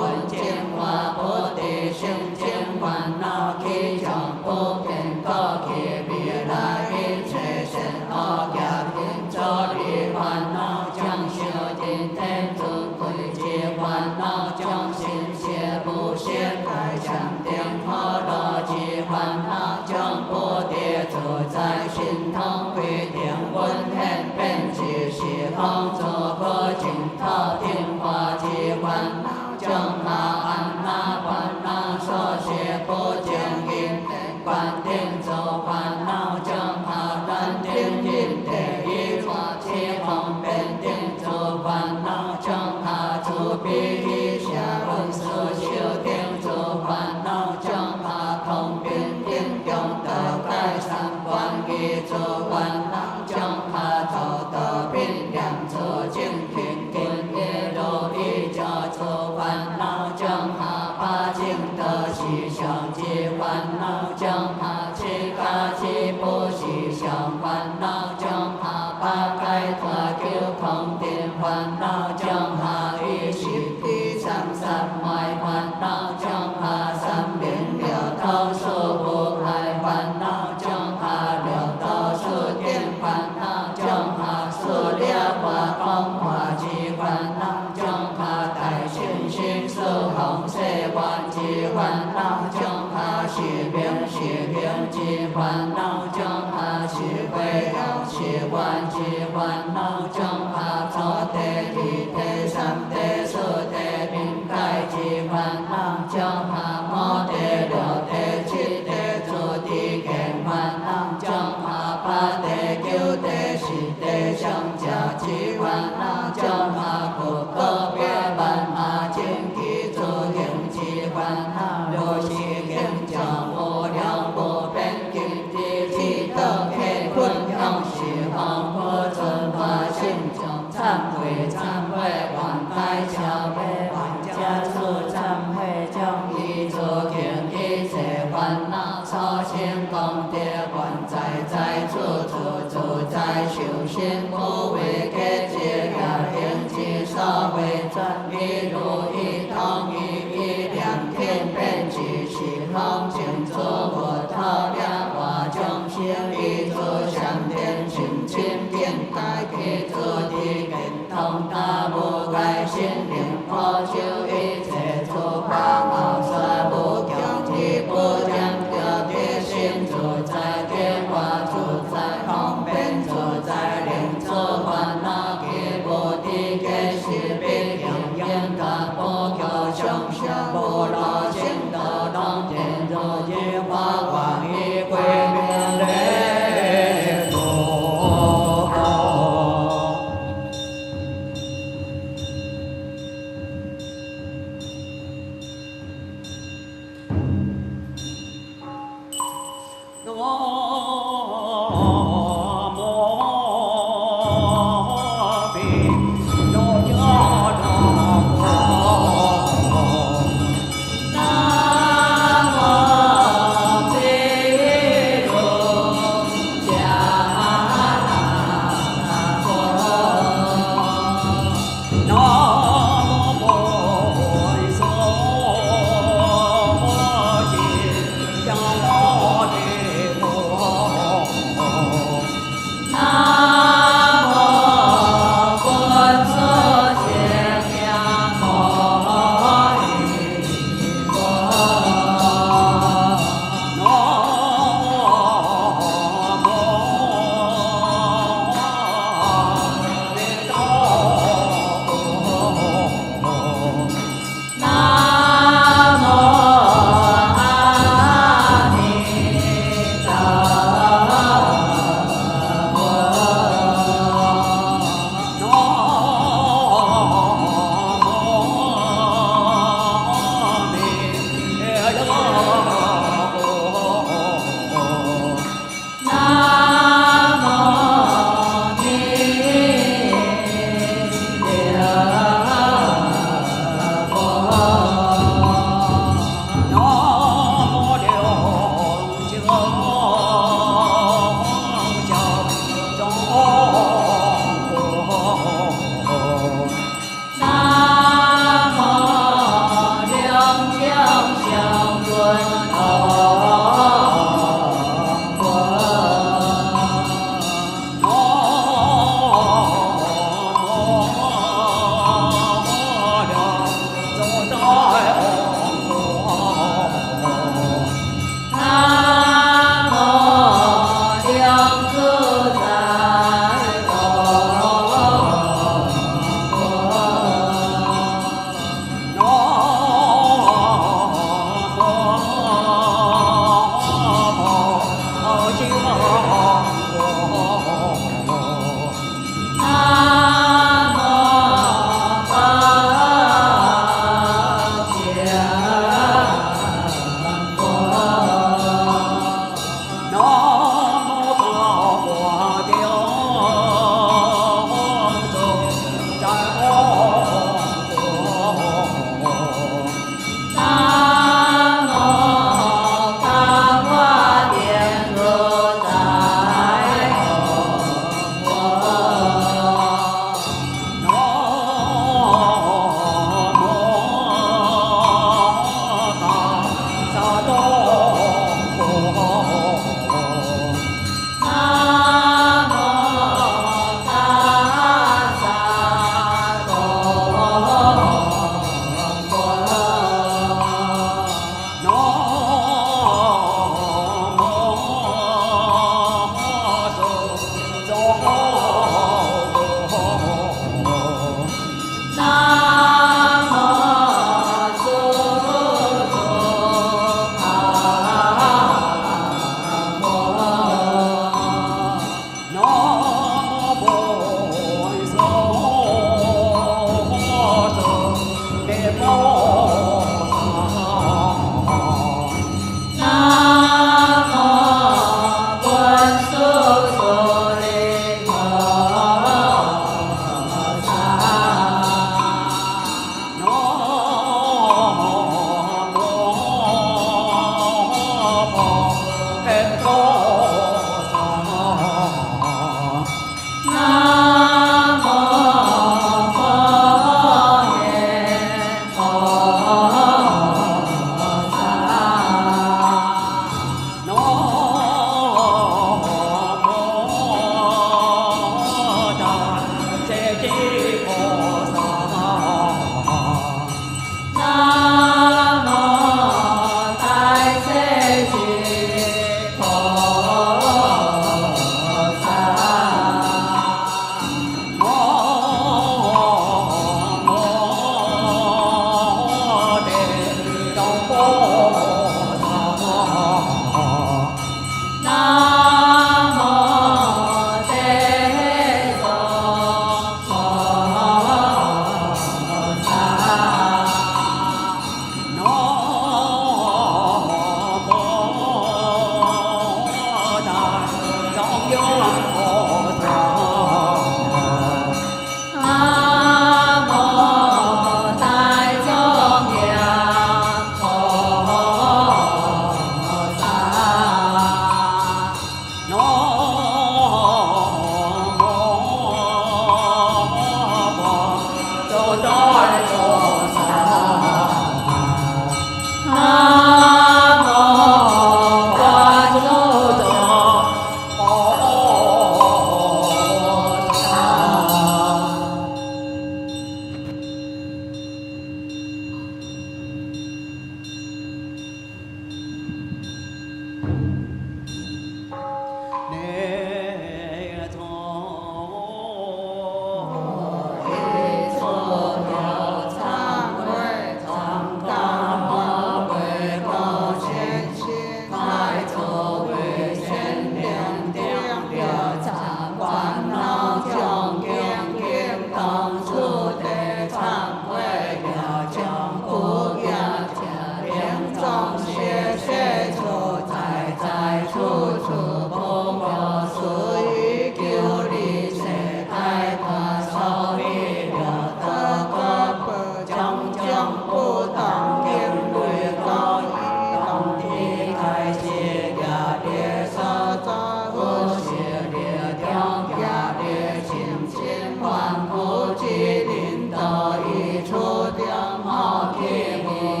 闻见话不得行见烦恼体将不根高起未来一切神恶家庭作的烦恼将修定天主归结烦恼将心邪不邪开强定可乐及烦恼将不得住在心头规定温天变其时空作不尽头听话及烦恼将他安那烦恼所学不将因观定作烦恼将他断定因得一错其方便定作烦恼将他主必一下文所修定作烦恼将他通并定中得改善观一作烦恼将他走得并量作精品定业如一家作烦恼将他把净得西向及烦恼将他七嘎七不西向烦恼将他把解脱救空定烦恼将他一心地上三昧烦恼将他三明了头数不开烦恼将他了头数定烦恼将他数了化空化及烦恼将他带信心数红色观及烦恼将他是明及烦恼将他是会了是观及烦恼将他初地二地三地四地并解及烦恼将他五地六地七地诸地见烦恼将他八地九地十地上加及烦恼将他各个别万马经济诸行及烦恼六世经将无量无边经济其德开困向十方不尊法性将忏悔忏悔万代消灭万家属忏悔将一诸行一切烦恼操心功德观在住在修行不为给解了灵机所为转一如一通一两天变即是空净诸佛头量化众生一诸相天心清净大地诸地根通大无改心灵破修一切诸法无衰不强体不将特别心住在变化住在空变住在灵住烦恼给不地给是必应应的不求生生不老心得当天如一花光一归命雷陀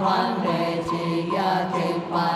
万里之也，天万。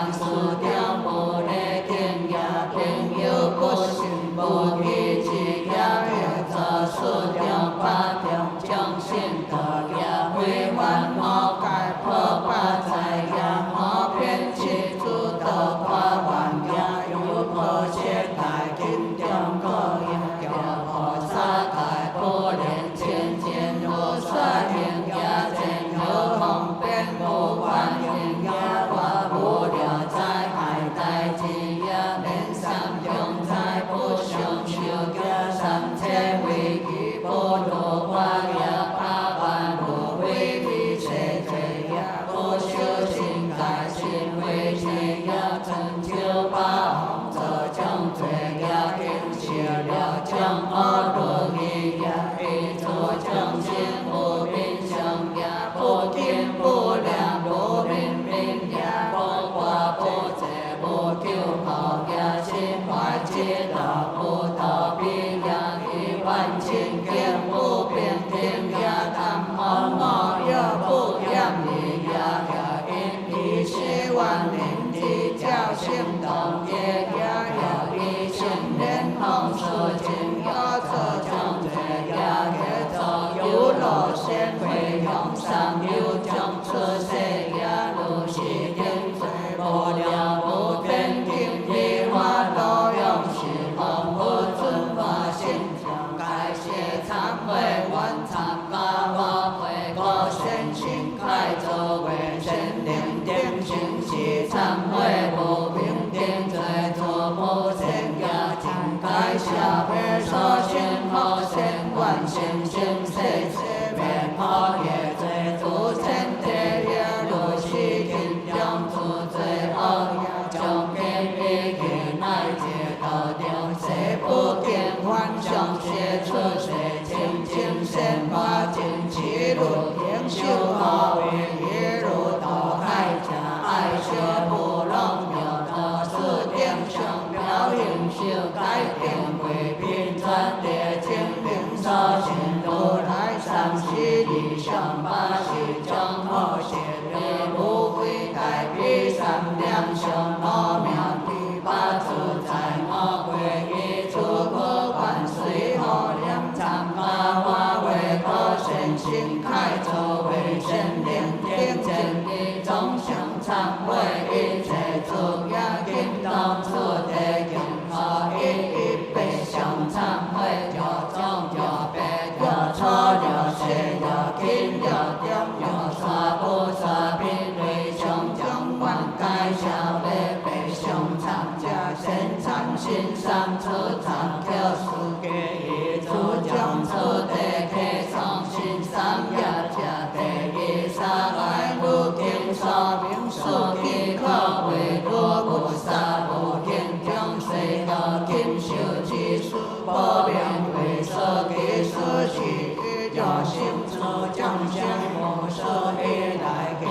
忏悔无明定罪，诸无善业，请解消灭所现好善愿成生世世灭好业罪，诸善地业如是经中诸罪恶业，将见彼己乃至道中，世不见幻象，邪出世清净善法尽其路，应修好为一如道海者，爱学不容有道是定上表应修改变为并传列清明所行如来三世以上八世中后世地无非大悲三两相阿弥第八自在我归依诸佛万岁后两参加化为可善心开作为神灵天真理众生忏悔一切诸业经当初地经可一百相忏悔有种有悲有错有失有轻有重有错不错并类种种万该小悲悲相忏加身忏心上出忏求世界一诸将出地开创新三业加第一三爱如经说明所记可为如菩萨无尽中随道经修之事不变为所记所许有心出将相无所以来给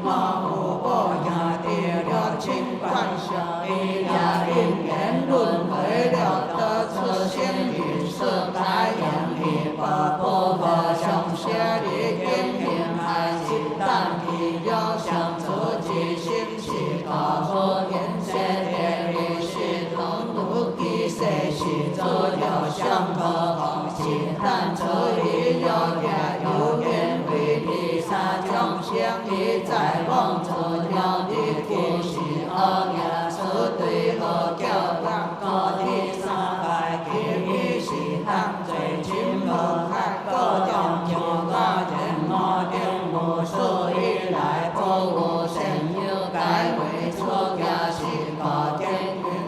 我无我也第六清观想一也因缘轮回了得出心与色改言一不不可相协力因缘爱心但体有相处之心是高不言谢地理是同如其世是诸有相可好是但处于有业有缘为第三众生已在梦中了的故事恶业是对何教养各第三界其一是当罪情无害各种就个人我定无数以来不无善有改为错业是各天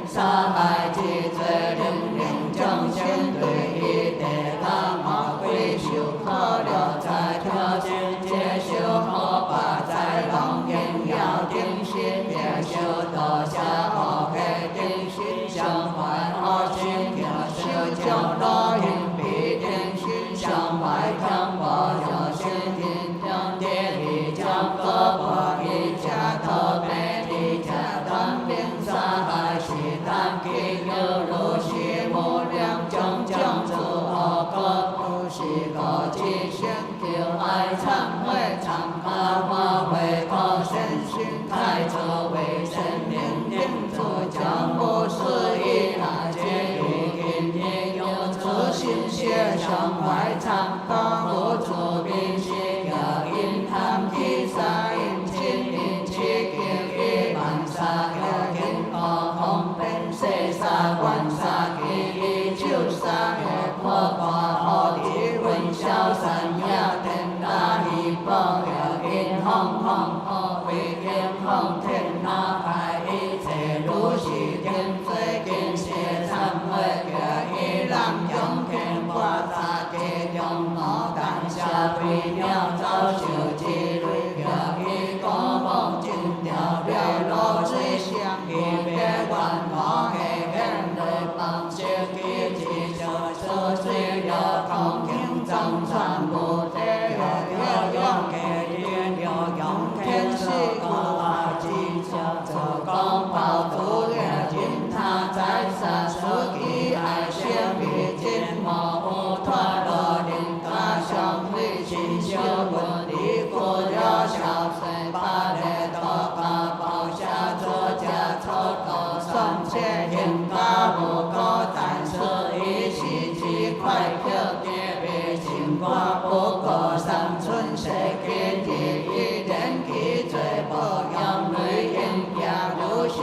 杀害之罪令令众生对一地大魔鬼修可了在条件接修可把在龙眼要定心也修道下好给定心相反好心也修将罗因必定心相反将我有心定将地理将各国一家特别一家单兵杀害是单机有如是无量种种诸恶各不是各自性就爱忏悔忏加化为可身心开作为神明定主将无事以来皆于今日有此心血上怀忏加无主宾心有因贪其杀因亲因其境以万杀有因可空本世杀观杀其一就杀有破法后地混淆三业天大一报有因空空后为因空天哪害一切如是天罪见邪忏悔有一浪涌天化大地中脑胆下飞鸟遭受之类有一个梦境掉了落水相一别万魔黑黑的帮助一起就说虽了空听藏传不得有用给人有用天是故而记着做公报主也听他在杀手机爱先比金毛不脱落灵感相对进修文理过了小水把的多个报下作家抽头送切应该无够但是一时之快乐别别经过不过三寸谁给第一人给最不用女人也如是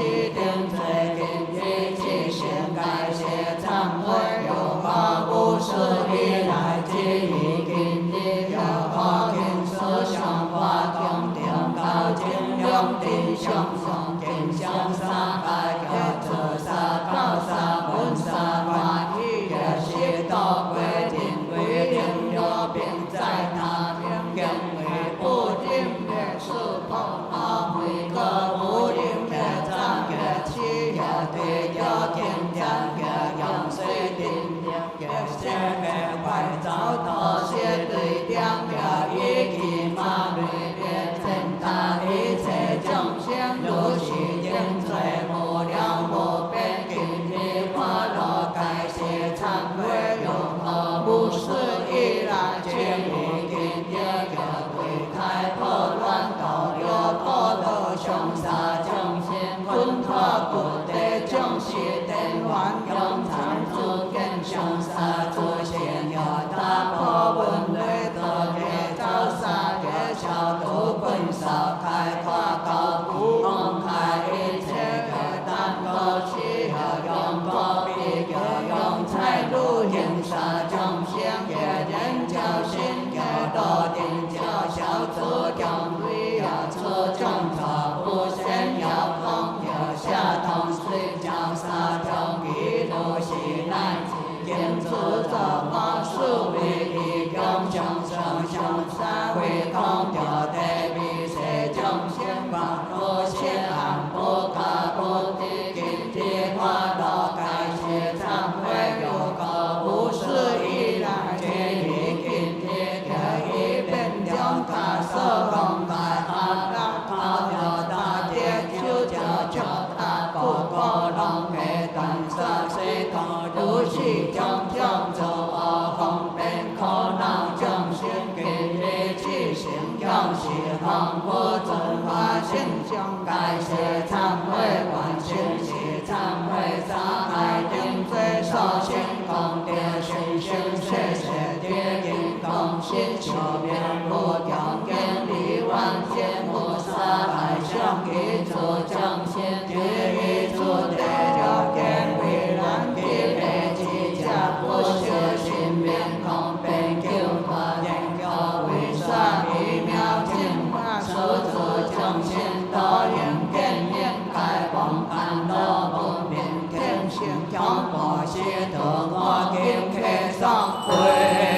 可故地将士电还用参诸见上沙诸贤有大破文雷得给招沙给小度本少开化高古红开一切个单个气有用个比有用财路应沙将先给人教心给多定教小主将对要出将草不先要空有下通水教沙将一路西来应出走马术为一用将上向山为空调地比谁将先把路先安不可不地今天花到该些忏悔有个无事以来皆以今天可以变将他手空开阿拉他要大跌就叫他不可能给单杀谁可如是将将走而空变可能将先给日去行将是行不准化现象该是忏悔完全是忏悔杀害定罪受先空的心性谢谢的因空心求变不将根离万劫无杀害相一主将先第一主的条件为然地雷之家不修心变空变救法研究为杀一秒进化手主将先导引根应该广看到不变天性强迫系得我经开上会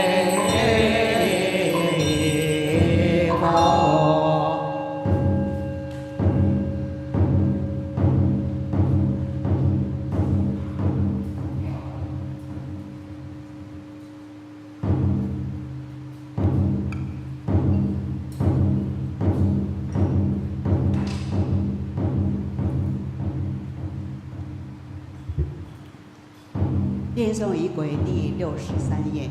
念诵仪轨第63页。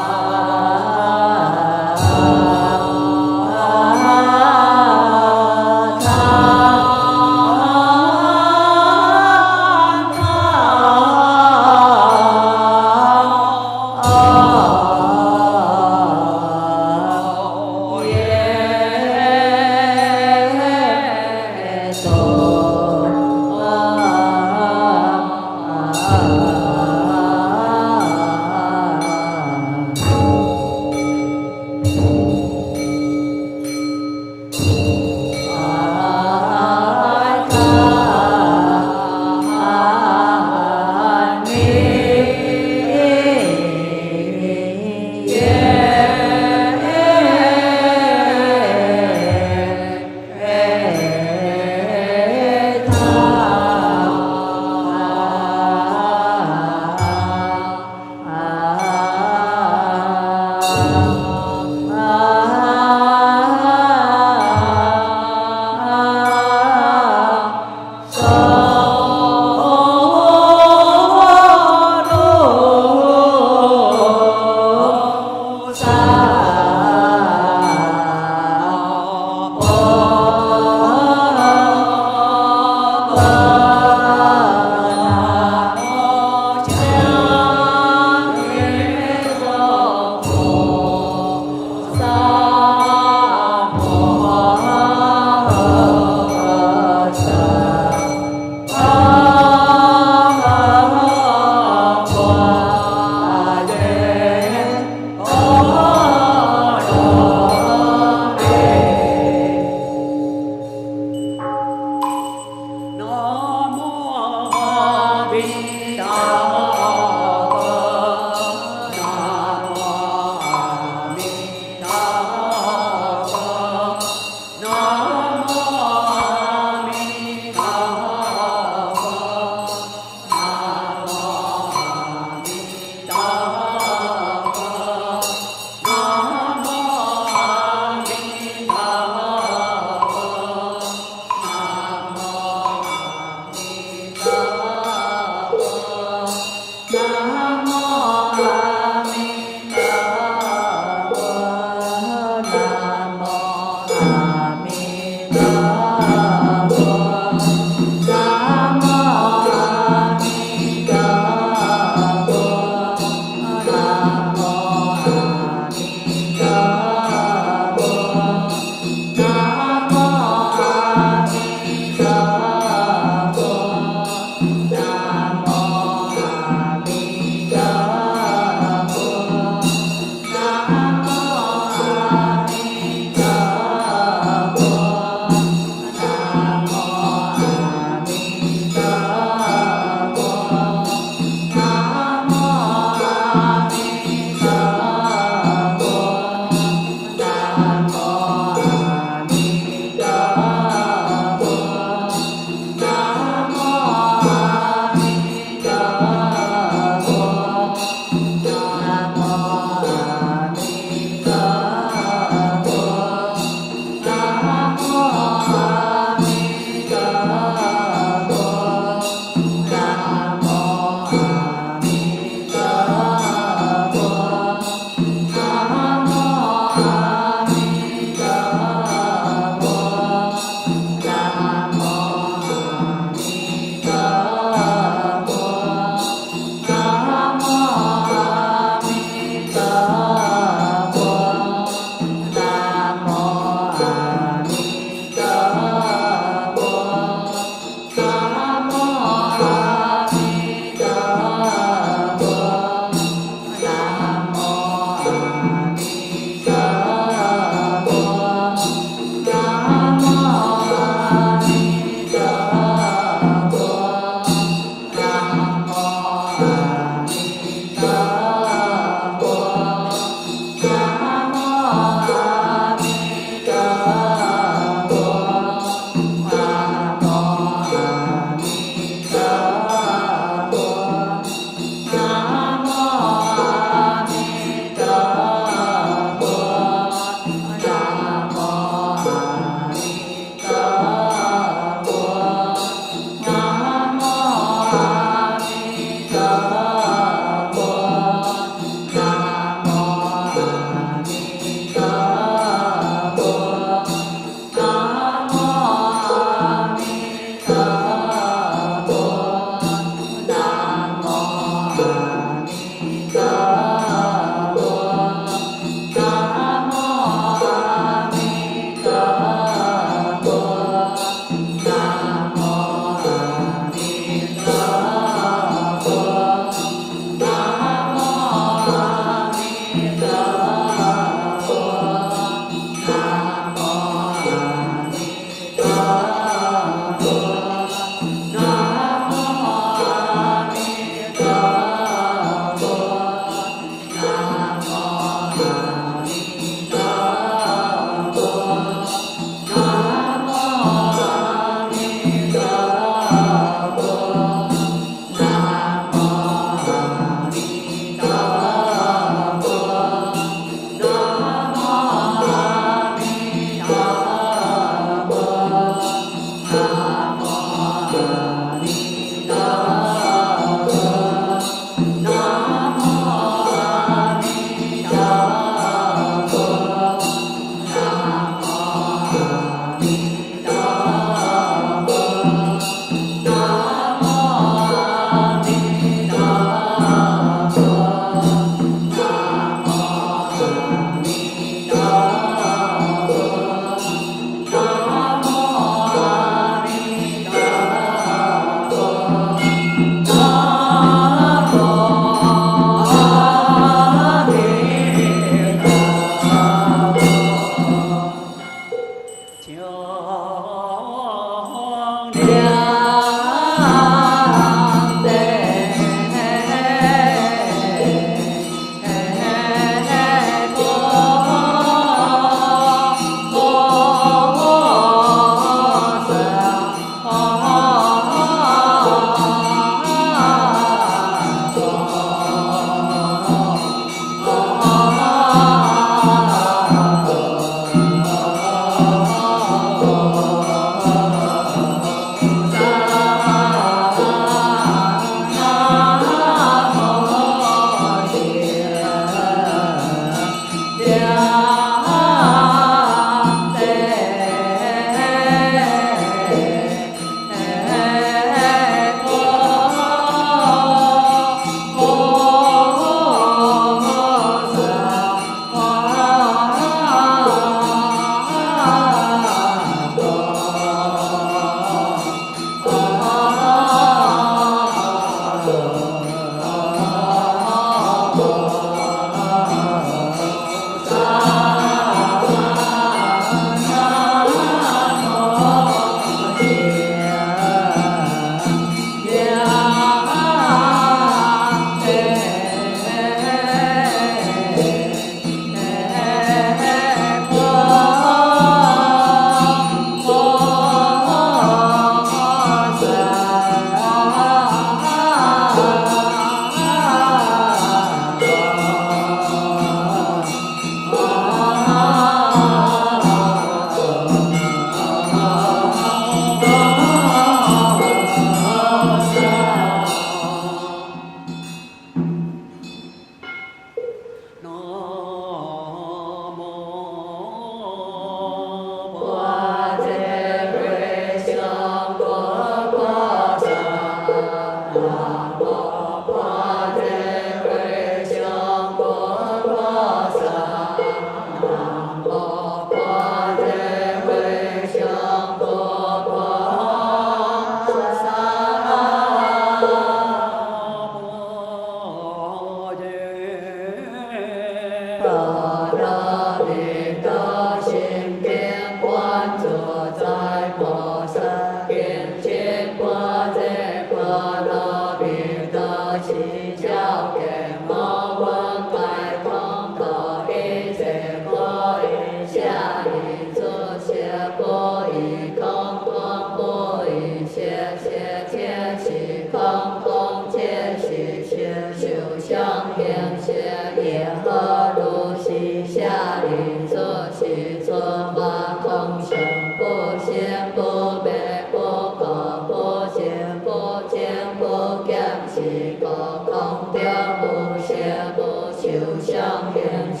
无空着，无色无受想行识，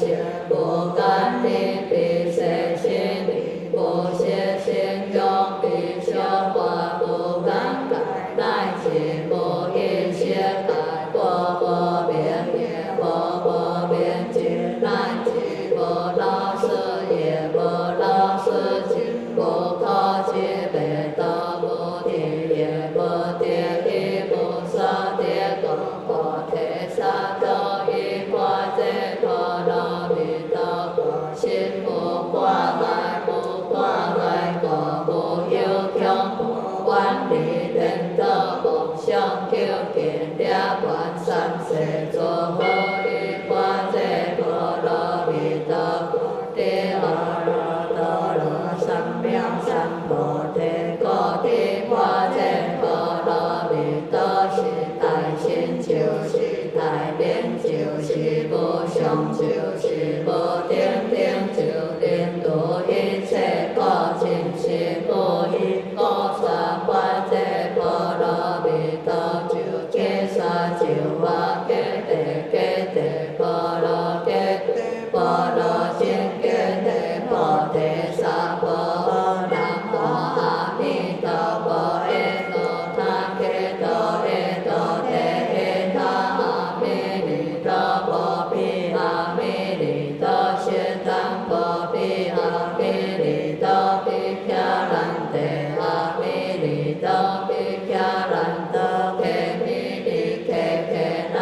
无间离彼世心离，无色心用彼相法，无间界乃至无因色界，无明也，无明尽，乃至无老死也，无老死尽，无可知未得，无地也，无地亦无所得果，菩提萨埵依般遮波罗蜜多故，心无挂碍，无挂碍故，无有强，无远离颠倒，妄想究竟了观三世诸佛依般遮波罗蜜多故，地阿耨多罗三藐三菩提，故地般遮波罗蜜多是大成就是大面就是无上就是无顶顶就令度一切果尽是无一故三般遮波罗蜜多就皆萨就阿揭谛揭谛波罗揭谛波罗僧揭谛菩提萨婆诃。南无阿弥陀佛，耶多他揭多耶多提耶他阿弥利多婆毗阿弥利多悉檀婆毗阿弥利多毗迦兰帝阿弥利多毗迦兰多揭弥利揭揭那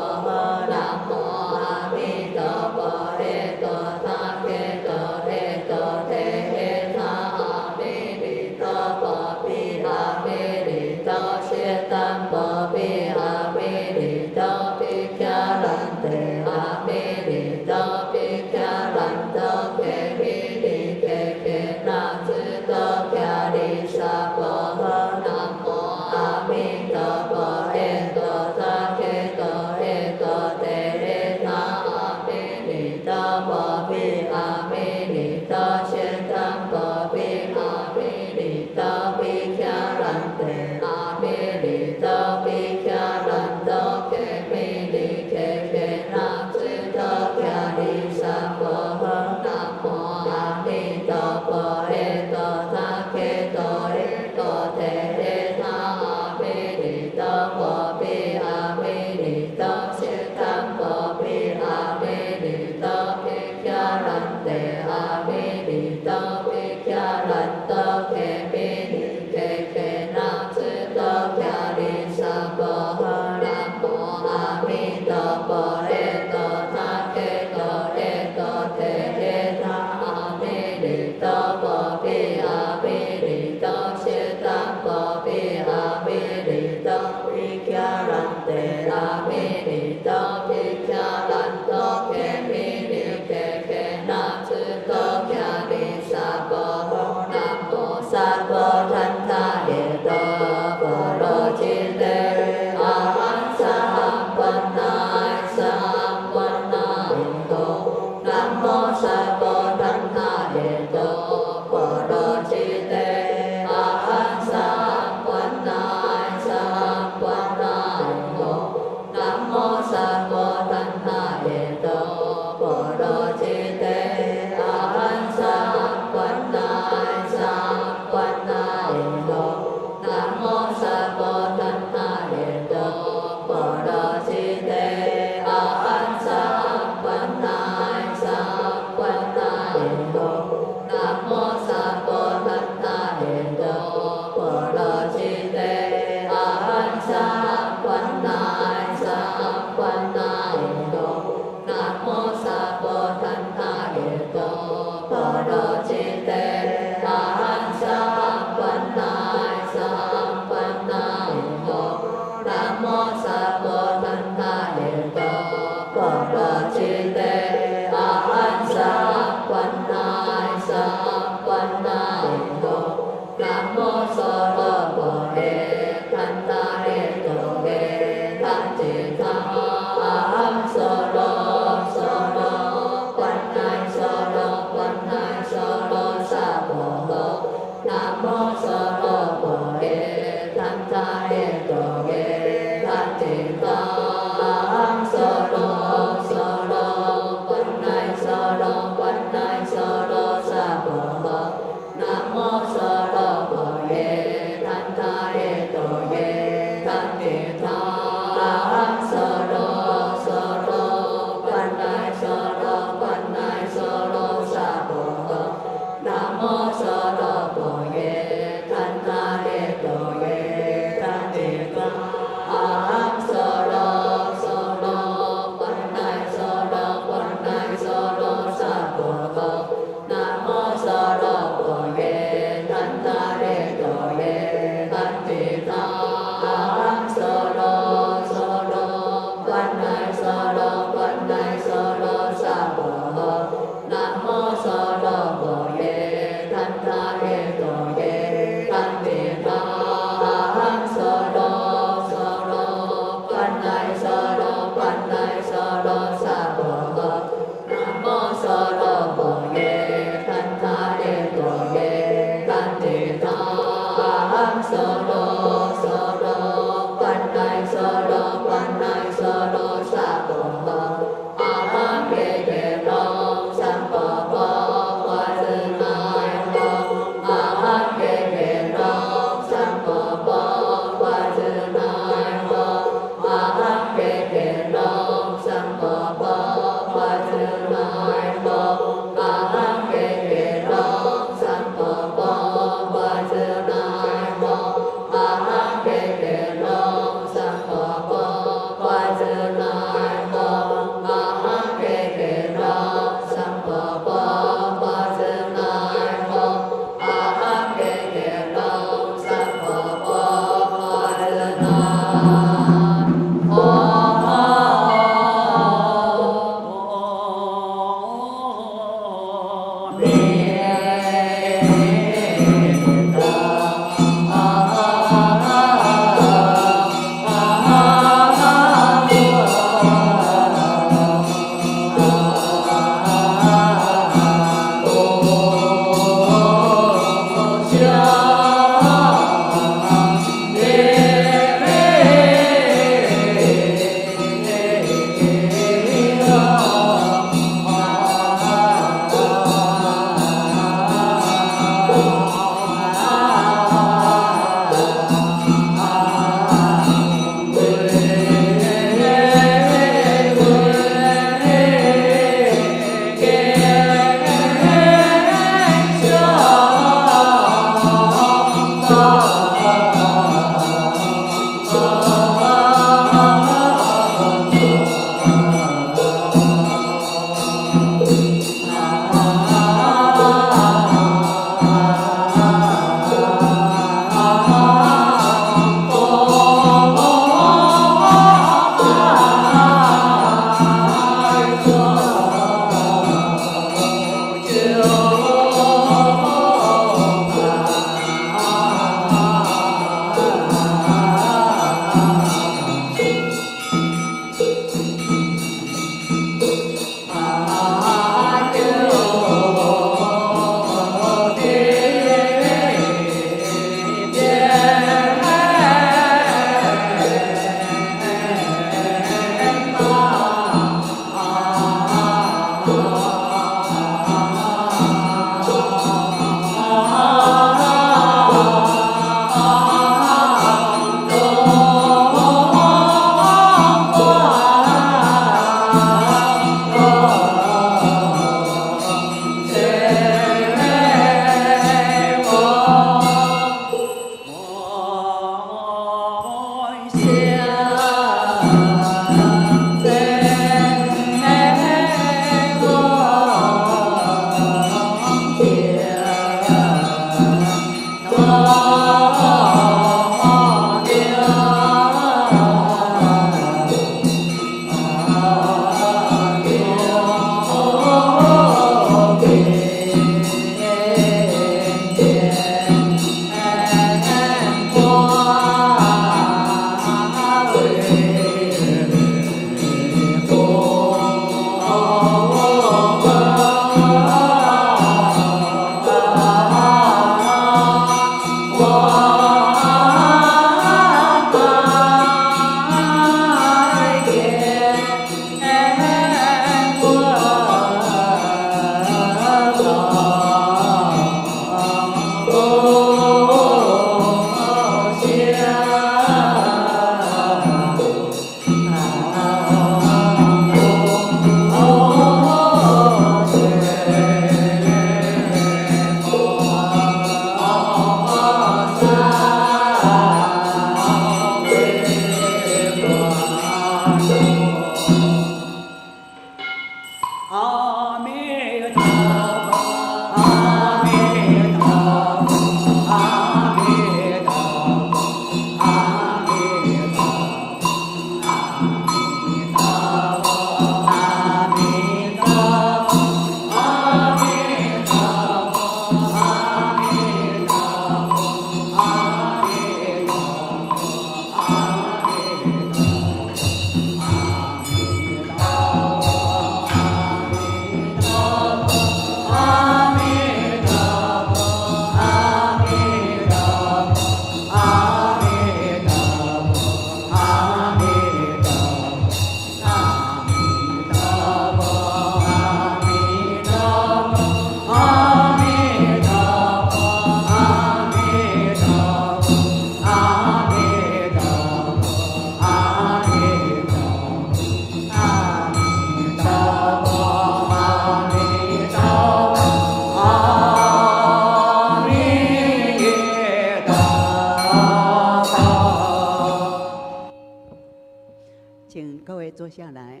坐下来。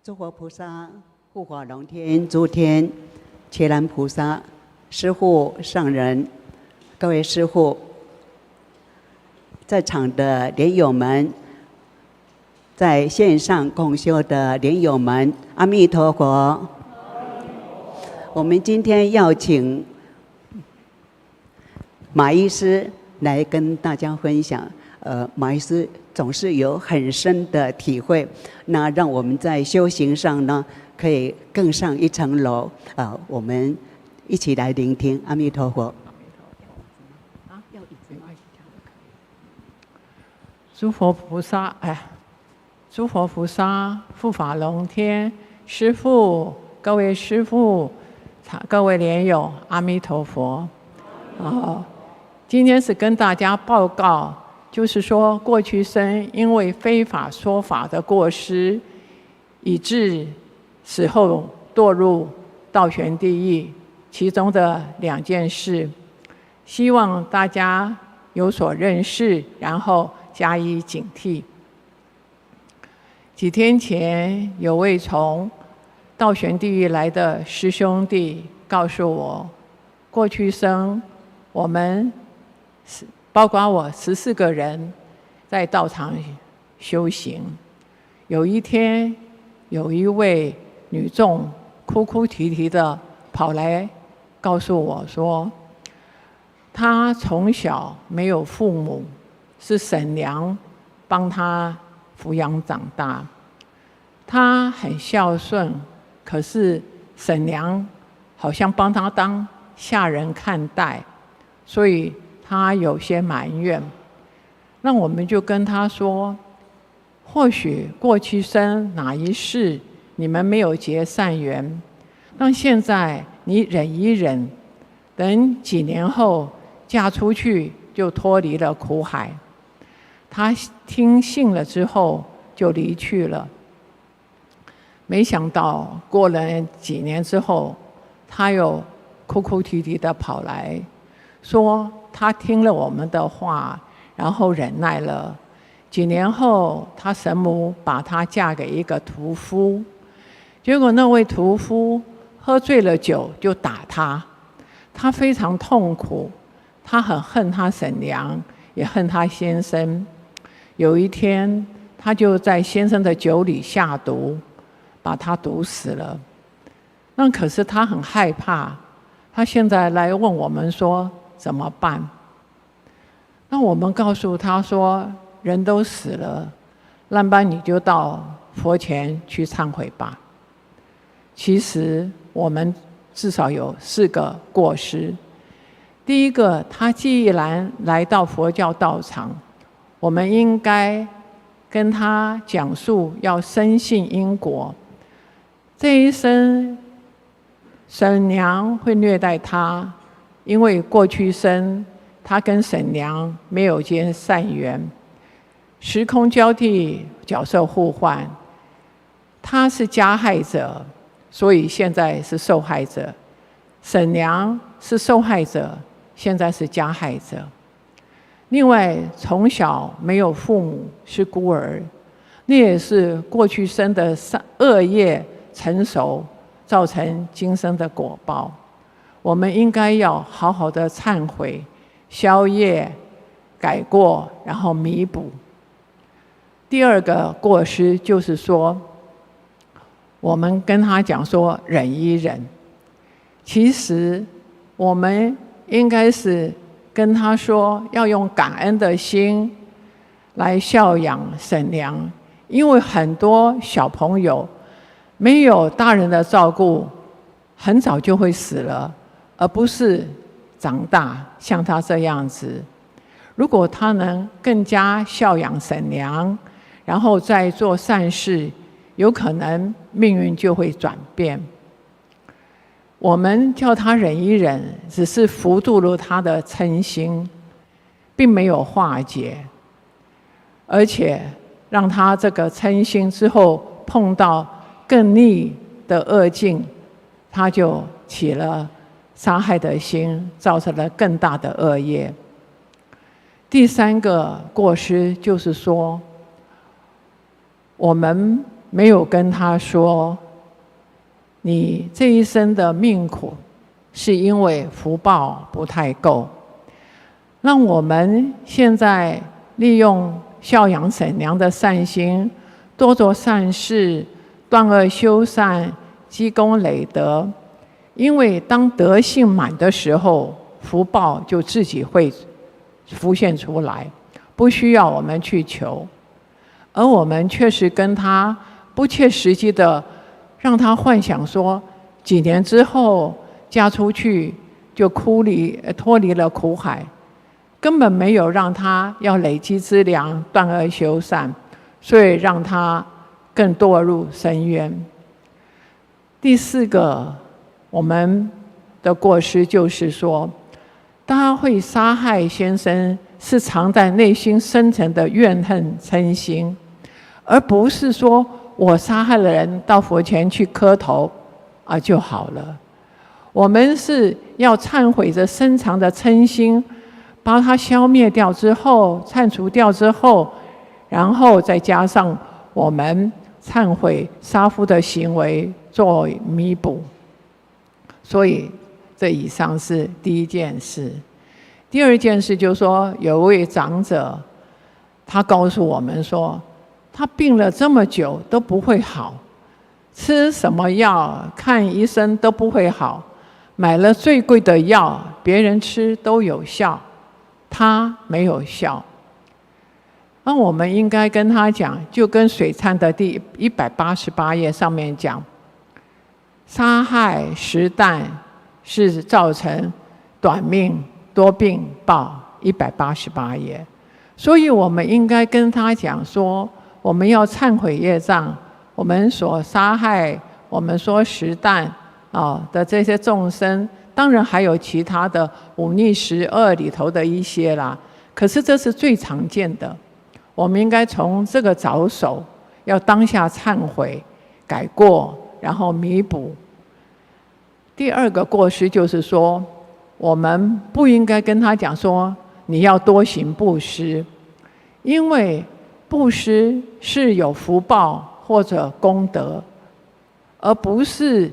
诸佛菩萨、护法龙天、诸天、伽蓝菩萨、师父上人，各位师父，在场的莲友们，在线上共修的莲友们，阿弥陀佛。我们今天要请马医师来跟大家分享。马医师总是有很深的体会，那让我们在修行上呢，可以更上一层楼。我们一起来聆听。阿弥陀佛。要椅子吗？诸佛菩萨，诸佛菩萨、护法龙天、师父、各位师父、各位莲友，阿弥陀佛。今天是跟大家报告，就是说过去生因为非法说法的过失，以致死后堕入倒悬地狱，其中的2件事，希望大家有所认识，然后加以警惕。几天前，有位从倒悬地狱来的师兄弟告诉我，过去生我们包括我14个人在道场修行。有一天，有一位女众哭哭啼啼的跑来告诉我说，她从小没有父母，是婶娘帮她抚养长大。她很孝顺，可是婶娘好像帮她当下人看待，所以她有些埋怨。那我们就跟她说，或许过去生哪一世你们没有结善缘，那现在你忍一忍，等几年后嫁出去就脱离了苦海。她听信了之后就离去了。没想到过了几年之后，她又哭哭啼啼的跑来说，她听了我们的话，然后忍耐了。几年后，她神母把她嫁给一个屠夫，结果那位屠夫喝醉了酒就打她，她非常痛苦，她很恨她婶娘，也恨她先生。有一天，她就在先生的酒里下毒，把他毒死了。那可是她很害怕，她现在来问我们说怎么办？那我们告诉她说，人都死了，那么你就到佛前去忏悔吧。其实我们至少有4个过失。第一个，他既然来到佛教道场，我们应该跟他讲述要深信因果。这一生婶娘会虐待他，因为过去生他跟婶娘没有结善缘，时空交替，角色互换，他是加害者，所以现在是受害者；婶娘是受害者，现在是加害者。另外，从小没有父母，是孤儿，那也是过去生的恶业成熟，造成今生的果报。我们应该要好好的忏悔、消业、改过，然后弥补。第二个过失就是说，我们跟他讲说忍一忍，其实我们应该是跟他说要用感恩的心来孝养婶娘，因为很多小朋友没有大人的照顾，很早就会死了，而不是长大像他这样子。如果他能更加孝养婶娘，然后再做善事，有可能命运就会转变。我们叫他忍一忍，只是幅度了他的嗔心，并没有化解，而且让他这个嗔心之后碰到更逆的恶境，他就起了杀害的心，造成了更大的恶业。第三个过失就是说，我们没有跟他说，你这一生的命苦，是因为福报不太够。让我们现在利用孝养婶娘的善心，多做善事，断恶修善，积功累德。因为当德性满的时候，福报就自己会浮现出来，不需要我们去求。而我们却是跟他不切实际的，让他幻想说，几年之后嫁出去就脱离了苦海，根本没有让他要累积资粮，断恶修善，所以让他更堕入深渊。第四个，我们的过失就是说，他会杀害先生，是藏在内心深层的怨恨嗔心，而不是说我杀害了人，到佛前去磕头就好了。我们是要忏悔着深藏的嗔心，把它消灭掉之后，铲除掉之后，然后再加上我们忏悔杀夫的行为做弥补。所以这以上是第一件事。第二件事就是说，有位长者，他告诉我们说，他病了这么久都不会好，吃什么药看医生都不会好，买了最贵的药，别人吃都有效，他没有效。那我们应该跟他讲，就跟水忏的第188页上面讲，杀害食啖是造成短命多病报，188页。所以我们应该跟他讲说，我们要忏悔业障，我们所杀害，我们说食啖的这些众生，当然还有其他的忤逆十恶里头的一些啦，可是这是最常见的。我们应该从这个着手，要当下忏悔、改过，然后弥补。第二个过失就是说，我们不应该跟他讲说，你要多行布施，因为布施是有福报或者功德，而不是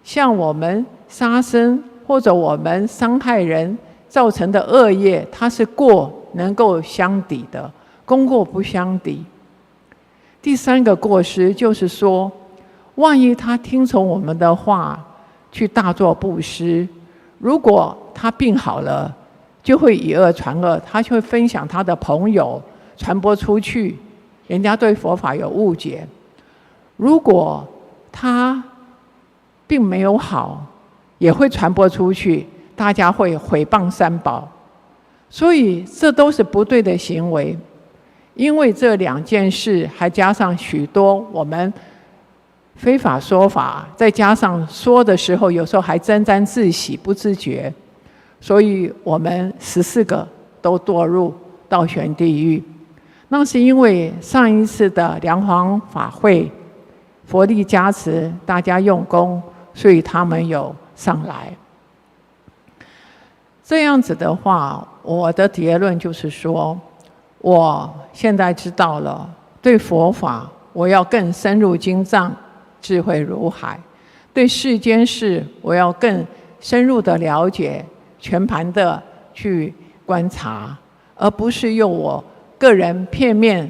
像我们杀生或者我们伤害人造成的恶业，它是过能够相抵的，功过不相抵。第三个过失就是说，万一他听从我们的话去大做布施，如果他病好了，就会以恶传恶，他就会分享他的朋友，传播出去，人家对佛法有误解。如果他并没有好，也会传播出去，大家会毁谤三宝，所以这都是不对的行为。因为这两件事，还加上许多我们非法说法，再加上说的时候，有时候还沾沾自喜，不自觉，所以我们14个都堕入倒悬地狱。那是因为上一次的梁皇法会，佛力加持，大家用功，所以他们有上来。这样子的话，我的结论就是说，我现在知道了，对佛法我要更深入经藏，智慧如海；对世间事，我要更深入的了解，全盘的去观察，而不是用我个人片面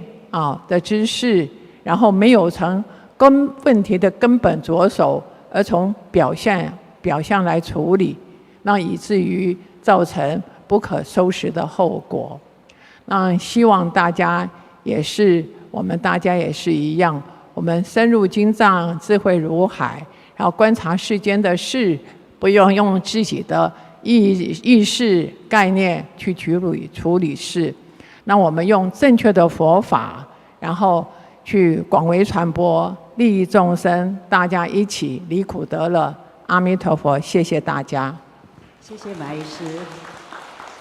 的知识，然后没有从问题的根本着手，而从表象来处理，那以至于造成不可收拾的后果。那希望大家也是，我们大家也是一样，我们深入经藏，智慧如海，然后观察世间的事，不用用自己的意识概念去处理事。那我们用正确的佛法，然后去广为传播，利益众生，大家一起离苦得乐。阿弥陀佛，谢谢大家。谢谢马医师，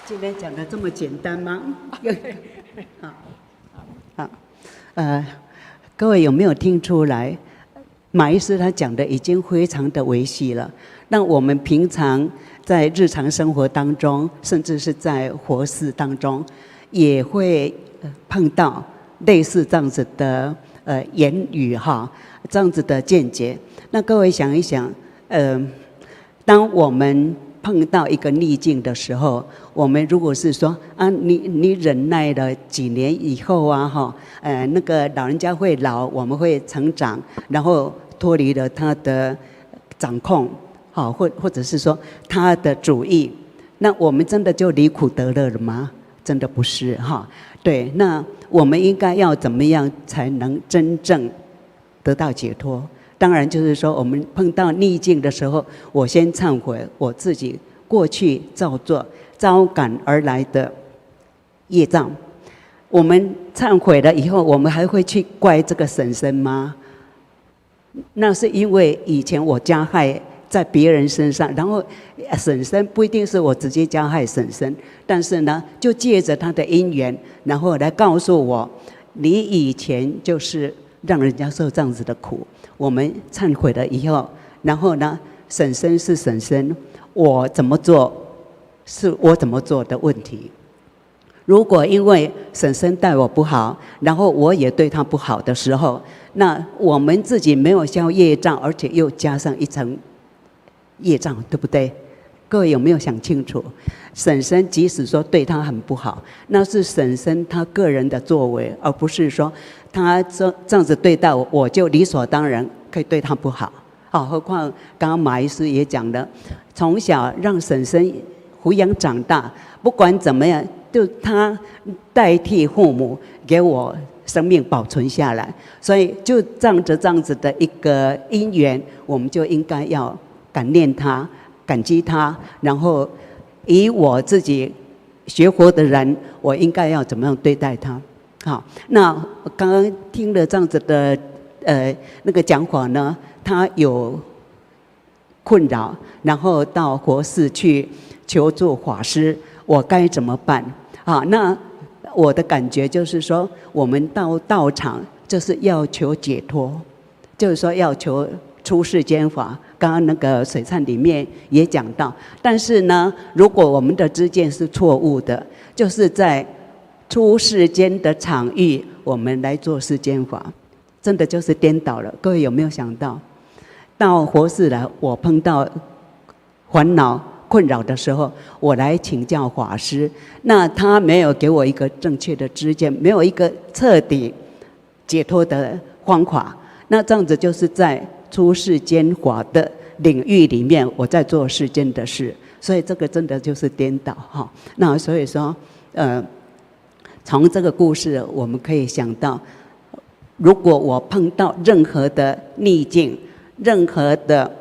今天讲的这么简单吗？好，各位有没有听出来？马医师他讲的已经非常的微细了。那我们平常在日常生活当中，甚至是在活事当中，也会碰到类似这样子的言语哈，这样子的见解。那各位想一想，当我们碰到一个逆境的时候，我们如果是说啊，你忍耐了几年以后啊，哈，那个老人家会老，我们会成长，然后脱离了他的掌控，好，或者是说他的主意，那我们真的就离苦得乐了吗？真的不是哈。对，那我们应该要怎么样才能真正得到解脱？当然就是说，我们碰到逆境的时候，我先忏悔我自己过去造作、招感而来的业障。我们忏悔了以后，我们还会去怪这个婶婶吗？那是因为以前我加害在别人身上，然后婶婶不一定是我直接加害婶婶，但是呢，就借着他的因缘，然后来告诉我，你以前就是让人家受这样子的苦。我们忏悔了以后，然后呢，婶婶是婶婶，我怎么做是我怎么做的问题。如果因为婶婶待我不好，然后我也对她不好的时候，那我们自己没有消业障，而且又加上一层业障，对不对？各位有没有想清楚？婶婶即使说对她很不好，那是婶婶她个人的作为，而不是说她这样子对待我，我就理所当然可以对她不好。好，何况刚刚马医师也讲了，从小让婶婶抚养长大，不管怎么样，就她代替父母给我生命保存下来，所以就仗着这样子的一个因缘，我们就应该要感念她。感激他，然后以我自己学佛的人，我应该要怎么样对待他？好，那刚刚听了这样子的那个讲法呢，他有困扰，然后到佛寺去求助法师，我该怎么办？啊，那我的感觉就是说，我们到道场就是要求解脱，就是说要求出世间法。刚刚那个水忏里面也讲到，但是呢，如果我们的知见是错误的，就是在出世间的场域，我们来做世间法，真的就是颠倒了。各位有没有想到，到佛寺来，我碰到烦恼困扰的时候，我来请教法师，那他没有给我一个正确的知见，没有一个彻底解脱的方法，那这样子就是在出世间法的领域里面，我在做世间的事，所以这个真的就是颠倒哈。那所以说，从这个故事我们可以想到，如果我碰到任何的逆境、任何的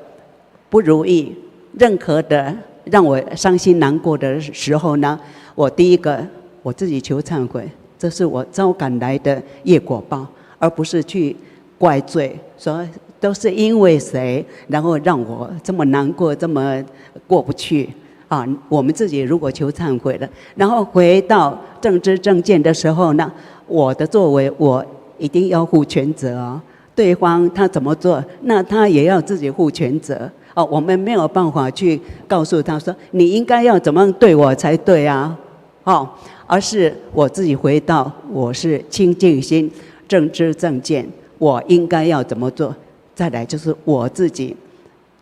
不如意、任何的让我伤心难过的时候呢，我第一个我自己求忏悔，这是我招感来的业果报，而不是去怪罪说都是因为谁，然后让我这么难过，这么过不去啊！我们自己如果求忏悔了，然后回到正知正见的时候呢，我的作为我一定要负全责哦。对方他怎么做，那他也要自己负全责哦。我们没有办法去告诉他说你应该要怎么样对我才对啊，哦，而是我自己回到我是清净心、正知正见，我应该要怎么做。再来就是我自己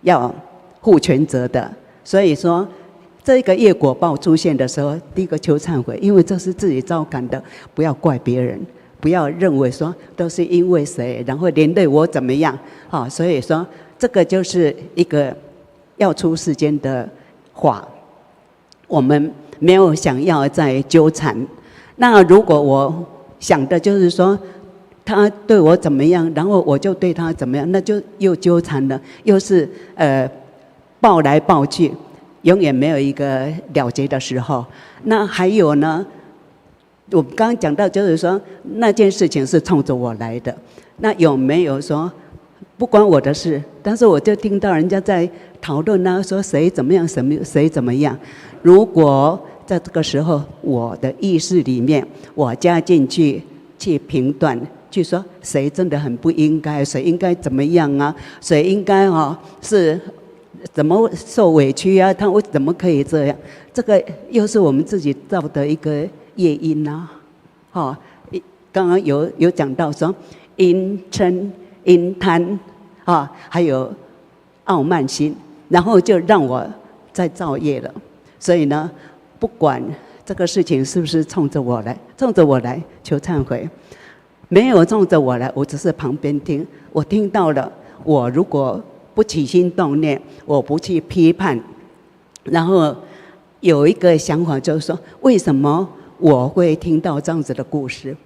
要负全责的，所以说这个业果报出现的时候，第一个求忏悔，因为这是自己招感的，不要怪别人，不要认为说都是因为谁，然后连累我怎么样，好，所以说这个就是一个要出世间的法，我们没有想要再纠缠。那如果我想的就是说，他对我怎么样，然后我就对他怎么样，那就又纠缠了，又是抱来抱去，永远没有一个了结的时候。那还有呢，我刚刚讲到就是说那件事情是冲着我来的，那有没有说不关我的事，但是我就听到人家在讨论啊，说谁怎么样，谁怎么样。如果在这个时候我的意识里面我加进去评断去说谁真的很不应该，谁应该怎么样啊？谁应该是怎么受委屈啊？他怎么可以这样？这个又是我们自己造的一个业因啊！刚刚有讲到说因嗔、因贪还有傲慢心，然后就让我在造业了。所以呢，不管这个事情是不是冲着我来求忏悔，没有冲着我来，我只是旁边听，我听到了，我如果不起心动念，我不去批判，然后有一个想法就是说，为什么我会听到这样子的故事？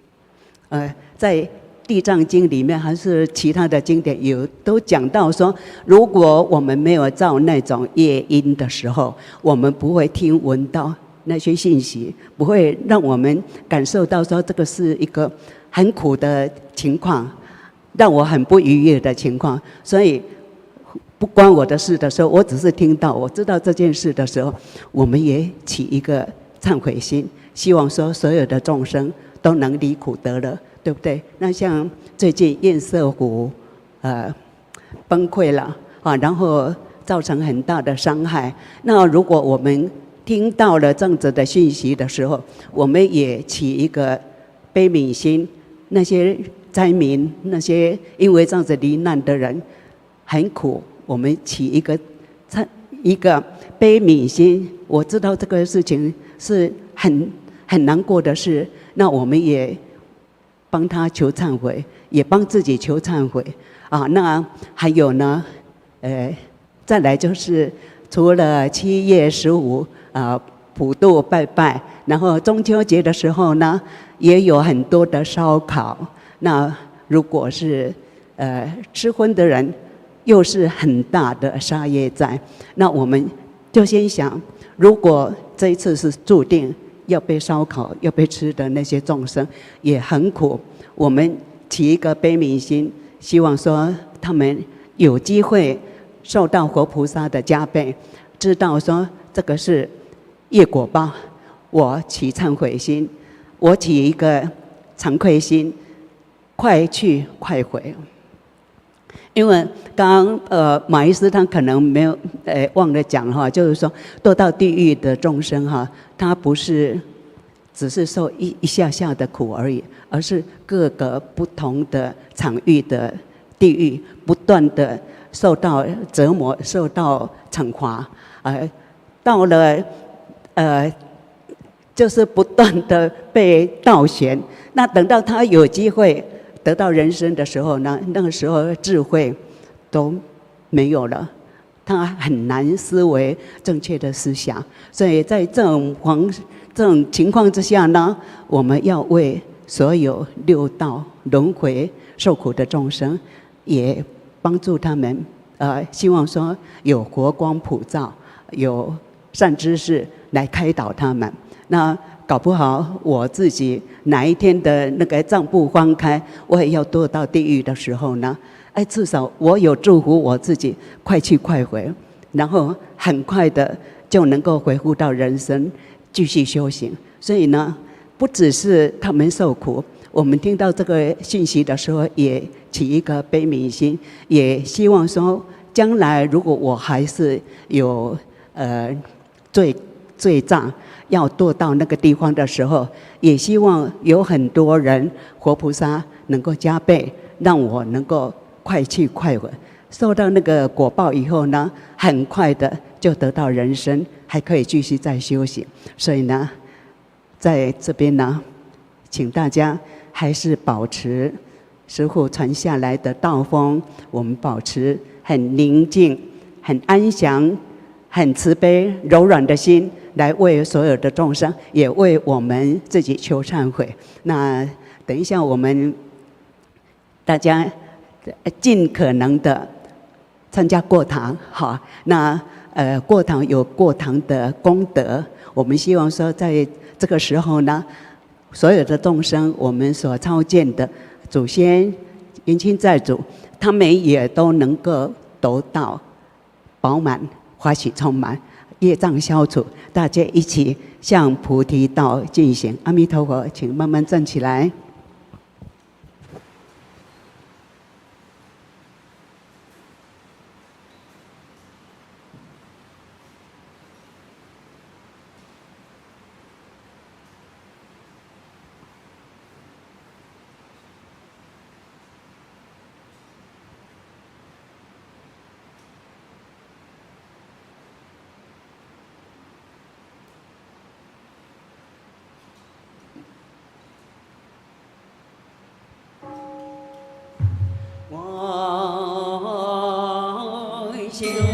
在《地藏经》里面还是其他的经典都讲到说，如果我们没有造那种业因的时候，我们不会听闻到那些信息，不会让我们感受到说这个是一个很苦的情况，让我很不愉悦的情况。所以不关我的事的时候，我只是听到，我知道这件事的时候，我们也起一个忏悔心，希望说所有的众生都能离苦得乐，对不对？那像最近堰塞湖崩溃了然后造成很大的伤害。那如果我们听到了这样子的讯息的时候，我们也起一个悲悯心，那些灾民，那些因为这样子罹难的人很苦，我们起一个悲悯心。我知道这个事情是很难过的事，那我们也帮他求忏悔，也帮自己求忏悔那还有呢，再来就是除了7月15普渡拜拜，然后中秋节的时候呢，也有很多的烧烤。那如果是吃荤的人，又是很大的杀业在。那我们就先想，如果这一次是注定要被烧烤、要被吃的那些众生也很苦，我们起一个悲悯心，希望说他们有机会受到活菩萨的加倍，知道说这个是业果报，我起忏悔心，我起一个惭愧心，快去快回。因为刚刚马医师他可能没有忘了讲就是说堕到地狱的众生他不是只是受一下下的苦而已，而是各个不同的场域的地狱不断的受到折磨、受到惩罚，到了就是不断的被倒悬。那等到他有机会得到人生的时候呢，那个时候智慧都没有了，他很难思维正确的思想。所以在这种情况之下呢，我们要为所有六道轮回受苦的众生，也帮助他们希望说有佛光普照，有善知识来开导他们。那搞不好我自己哪一天的那个账簿翻开，我也要堕到地狱的时候呢，至少我有祝福我自己快去快回，然后很快的就能够恢复到人生，继续修行。所以呢，不只是他们受苦，我们听到这个信息的时候，也起一个悲悯心，也希望说，将来如果我还是有罪障要堕到那个地方的时候，也希望有很多人活菩萨能够加倍，让我能够快去快回。受到那个果报以后呢，很快的就得到人生，还可以继续再修行。所以呢，在这边呢，请大家还是保持师父传下来的道风，我们保持很宁静、很安详、很慈悲、柔软的心，来为所有的众生，也为我们自己求忏悔。那等一下我们大家尽可能的参加过堂，好，那过堂有过堂的功德，我们希望说在这个时候呢，所有的众生，我们所超见的祖先、冤亲债主，他们也都能够得到饱满、欢喜充满，业障消除，大家一起向菩提道进行。阿弥陀佛，请慢慢站起来。哦，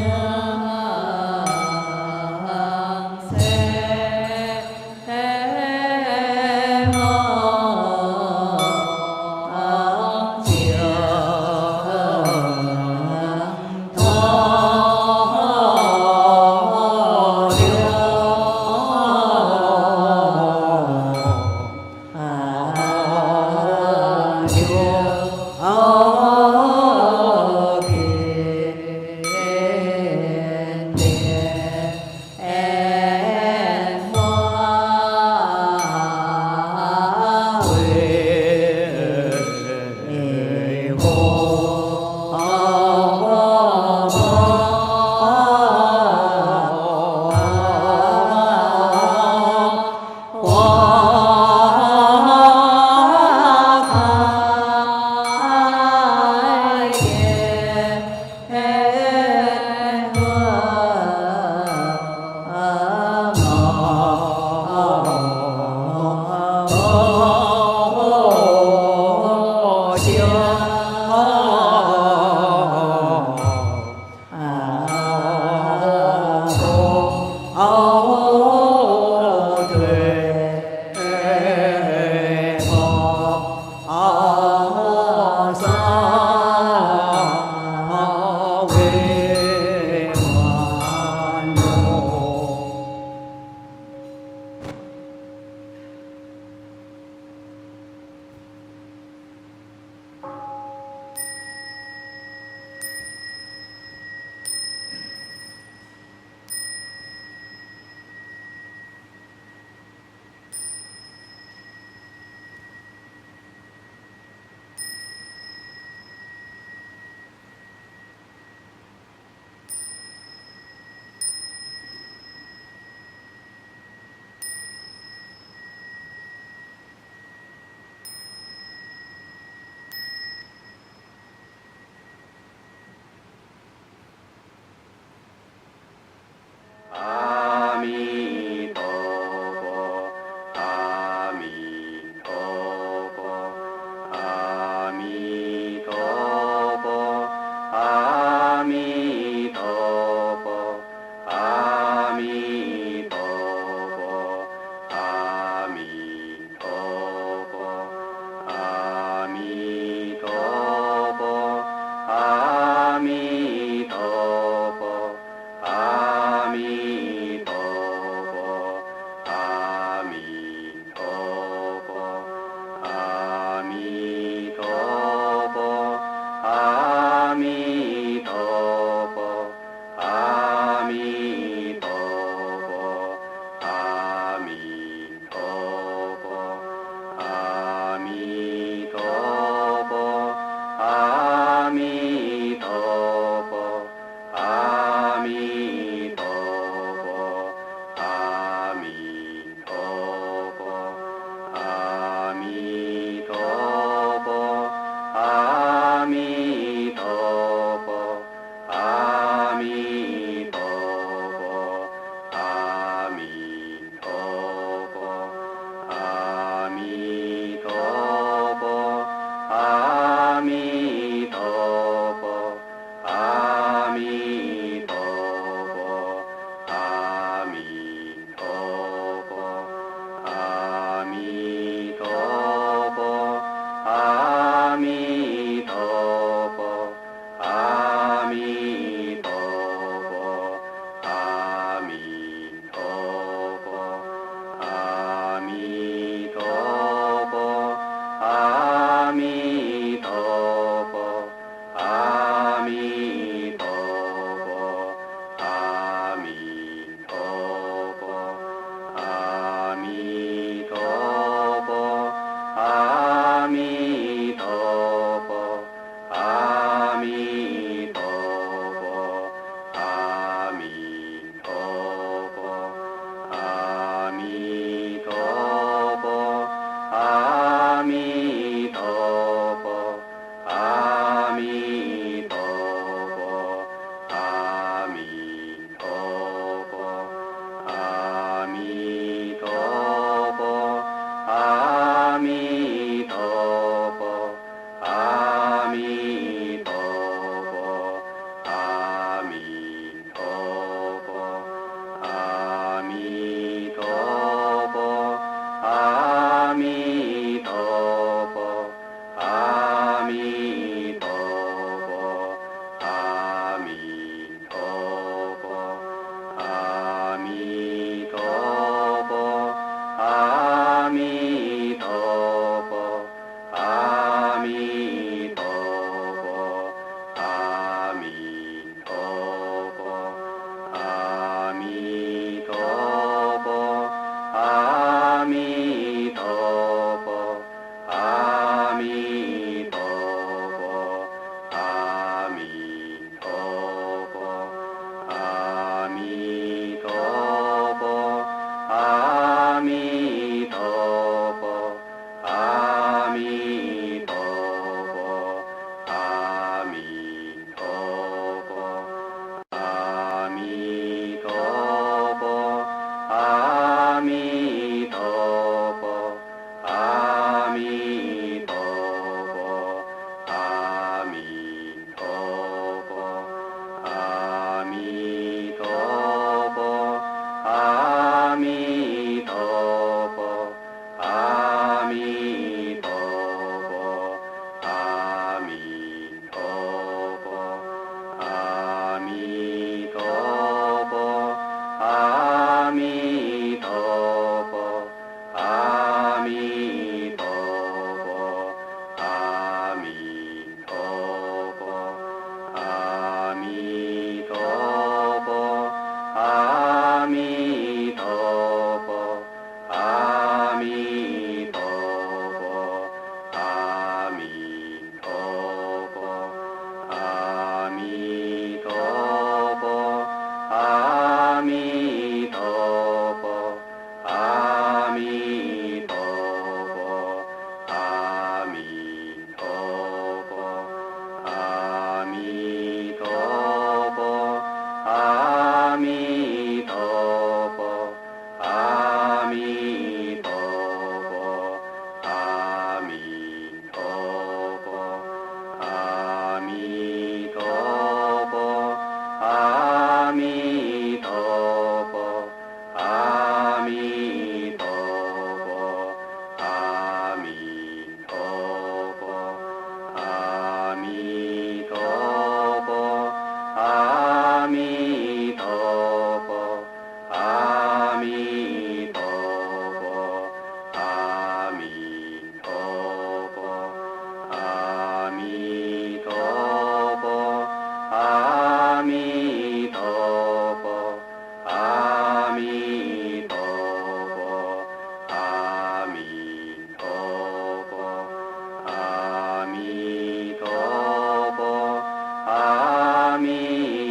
阿弥陀佛，阿弥陀佛，阿弥陀佛，阿弥陀佛，阿弥陀佛，阿弥陀佛，阿弥陀佛，阿弥陀佛，阿弥。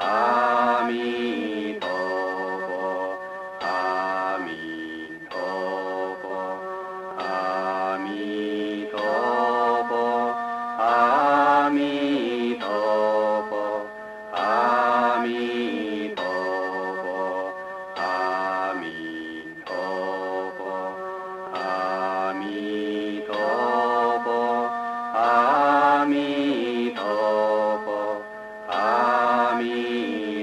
阿弥陀佛，阿弥陀佛，阿弥陀佛，阿弥陀佛，阿弥陀佛，阿弥陀佛，阿弥陀佛，阿弥陀佛，阿弥。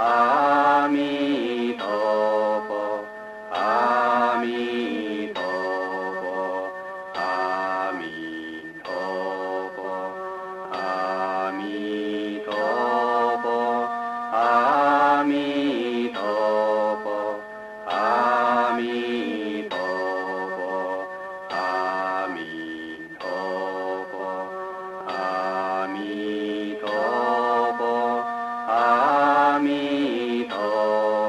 阿弥陀佛，阿弥陀佛，阿弥陀佛，阿弥陀佛，阿弥陀佛，阿弥陀佛，阿弥陀佛，阿弥陀佛，阿弥陀佛。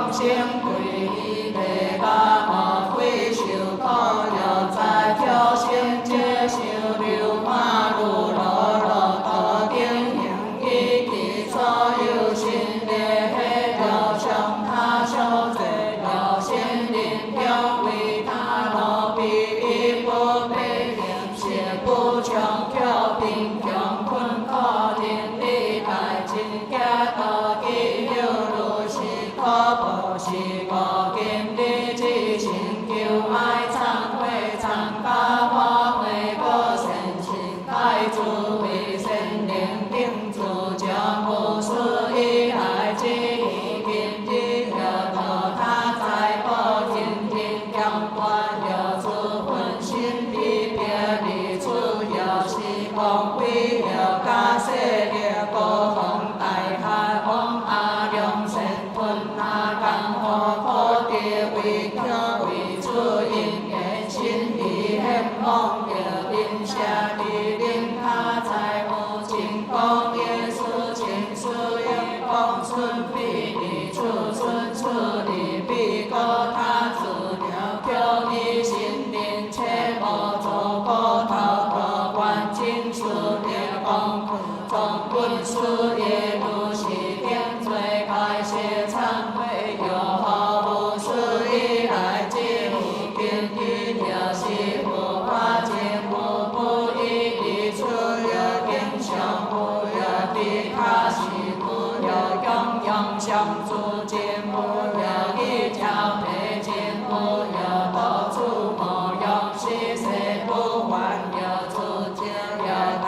众生归依地家无愧受苦了，在挑生接受流马路路路途经行以及所有心力迄了上他所做了心灵中为他路比伊不被人是不强求贫穷困苦人力大真假道义有如是可报是无尽力之成就爱忏悔参加花卉果善心太主为善灵定自将无私以来之意见之了道他在保天天将观了自分心必别离出了是光辉了加势了高峰大海往阿良善分阿甘好可地为巧为主因缘心理希望了灵下的灵他在无情光耶稣情书也光顺必离处顺处离必高他自了叫你心灵切莫做过头过关进出的光总本书也如是定罪开些忏悔有好无事以来之意见的了是无法见无不依的出有定上无有的他是不有样样相助见无有一条配见无有到处无用是谁不还有自己有大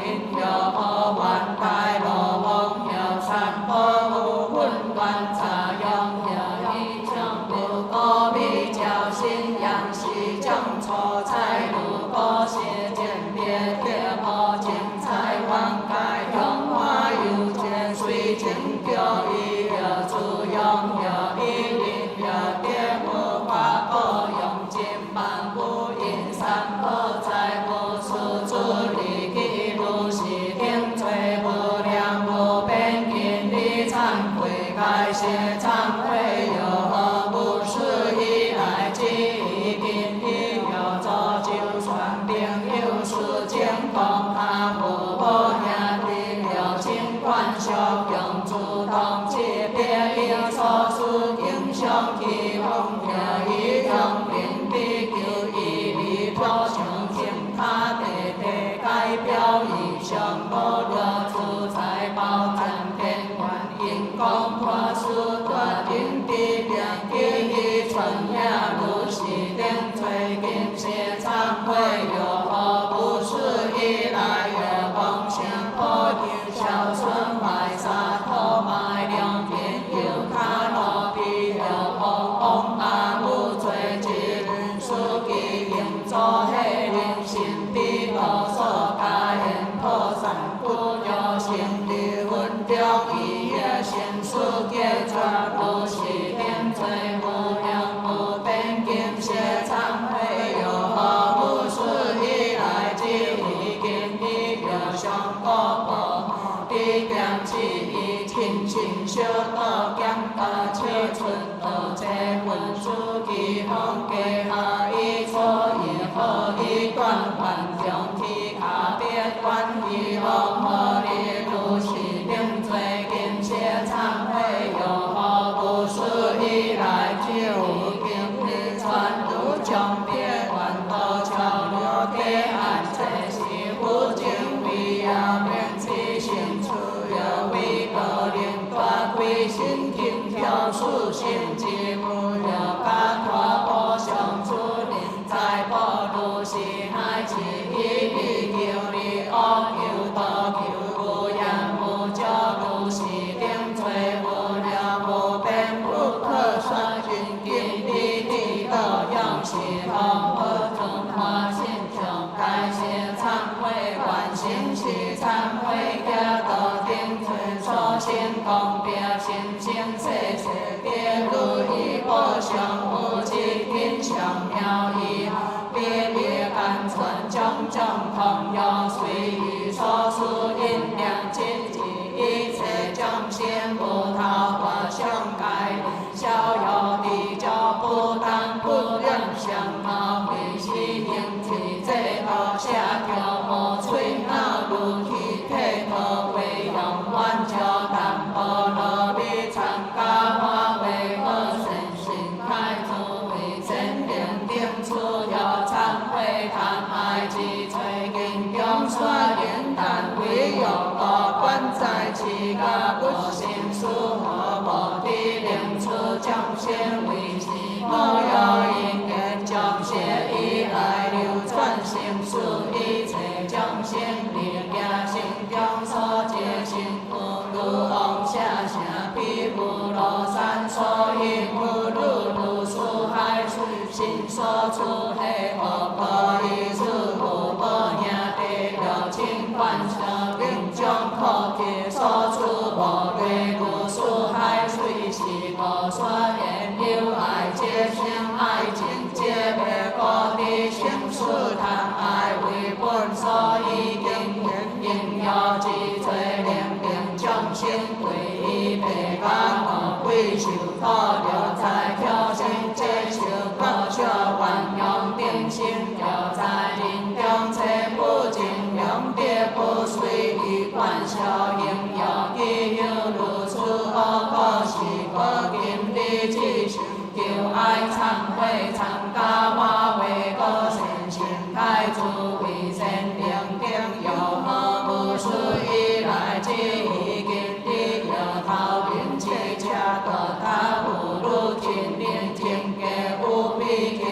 因有无还大罗王有三波无混乱杂用有一将不过比较信仰是将错菜如果是见别的无精彩还该用花有见水情叫伊有自用有一灵有点无法可用尽万不因三不在无事主离去如是定罪无量无边因你忏悔该些忏悔有何不是以来之意因你有做就算朋友事情讲他无无兄弟了尽管效用主动接别有所事影响其风有一种灵必求以离脱相信他地地改表以上无落主财宝占天官因公破事大定地变记忆传呀如是定罪经些忏悔有何不是以来有梦想破有孝顺怀沙托卖良田有卡罗比有红红阿母罪之人书记应作黑灵心必无所加言破散不有心的文中以也先书结转如是定罪无量无边经些忏悔有何不是以来之意见你有上过报地点之意亲情小道减到切寸道这文书记方给下一错以后一段还将其他别关于红和列如是定罪经些忏悔有何不是以来之意经日传如将别关道桥流地岸这是不经为呀免其行出有为个人大归心听条属性之不有干化不相出灵在保如是乃至一力求力恶求道求无言无教如是定罪无量无边不可说尽经地地道样是红和中华心中该些忏悔观心是忏悔家道定罪所先公表心情世世别如意不相无极天相妙意别别甘传种种同样随遇所属因良尽己一切众生无他化相改小持甲不心思和无地令出将先为是，我有因缘将邪以来流传生死，一切将先力行心中所结心不如往下下毗婆罗山所应不如苏海水心所处黑婆婆以是无波兄弟六亲观舍并将可贴所处无对无苏海水是无所言有爱皆生爱情皆灭故地生死贪爱为本所以经应有之罪灵并将心归依白干我归受苦了在挑心接受高笑万用定心了在人中切不尽两地不随意观笑应有基有如此恶果是我今日之成就爱忏悔参加我为个善心开诸为善良定有何无事以来之已经的有头面切恰得他不如天连经给无比求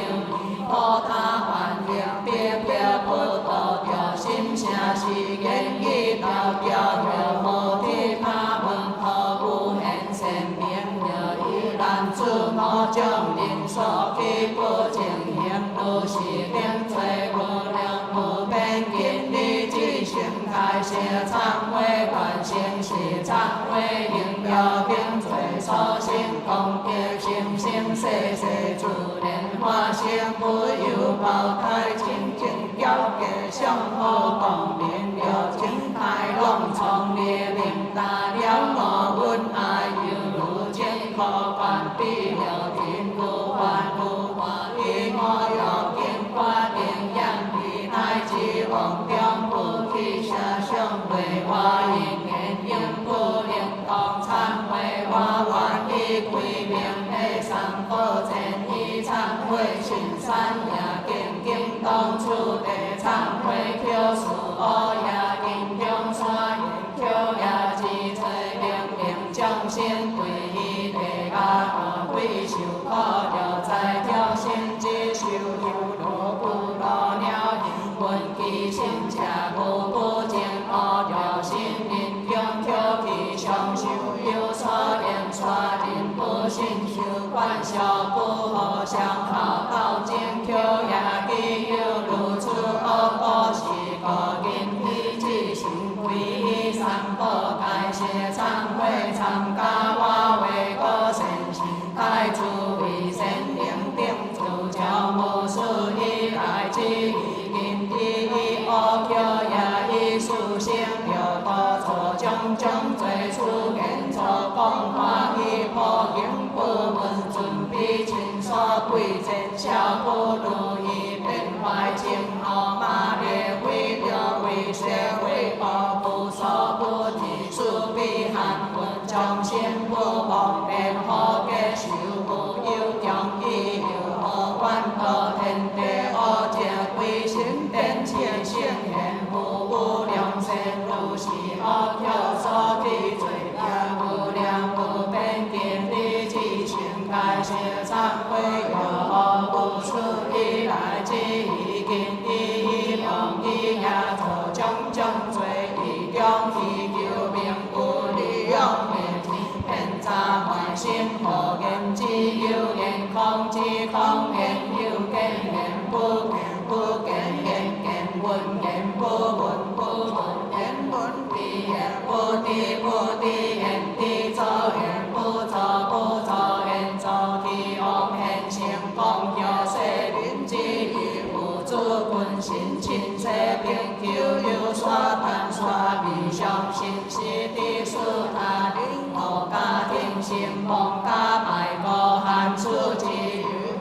破他还原别别不得掉心下是言语道掉了无地他们可无限善名了依然自我将灵所去不净行路是定罪无量无边今日之心开谢忏悔观心是忏悔应有定罪所行功德心生世世自然化生不由报胎清净了解相好光明了清太long从列明大了我温爱有如今可观必了天不还不还以我有见挂定眼皮乃至王中不去下相为我因缘应不灵光忏悔我愿意归命的三宝前以忏悔心山也经经当初的忏悔求事恶也经中山求也自罪灵灵将心归依地家我归受苦了在挑心之受有罗不罗了因闻其心恰无不净恶了心灵中求其上修有所言说人不信受观笑不好相好道经求也既有如此恶果是个因依之行归依三宝开谢忏悔参加我为个善心开诸为善灵定主教无事以来之已经第一恶求也以殊胜了多错种种罪出现错讲话以破应不闻准备亲所贵贱小不如意变坏情好马列为了为社会保护所不提出必含混将先不忘变好嘅受苦有将义有何关可天地恶者归心变切性缘不无良善如是恶求所提罪也无量无边见地之情开谢忏悔有何无事以来之已经第一梦以也错种种罪以中以救命不利用灭天骗诈坏心何言之有言空之空言有见言不见不见言见闻言不闻不闻言闻必言不敌不敌言敌作言不作不作言作敌恶言成功有世人之义无主君心亲世并求有所谈所必相信是的是他领我家庭心梦家拜过汉书之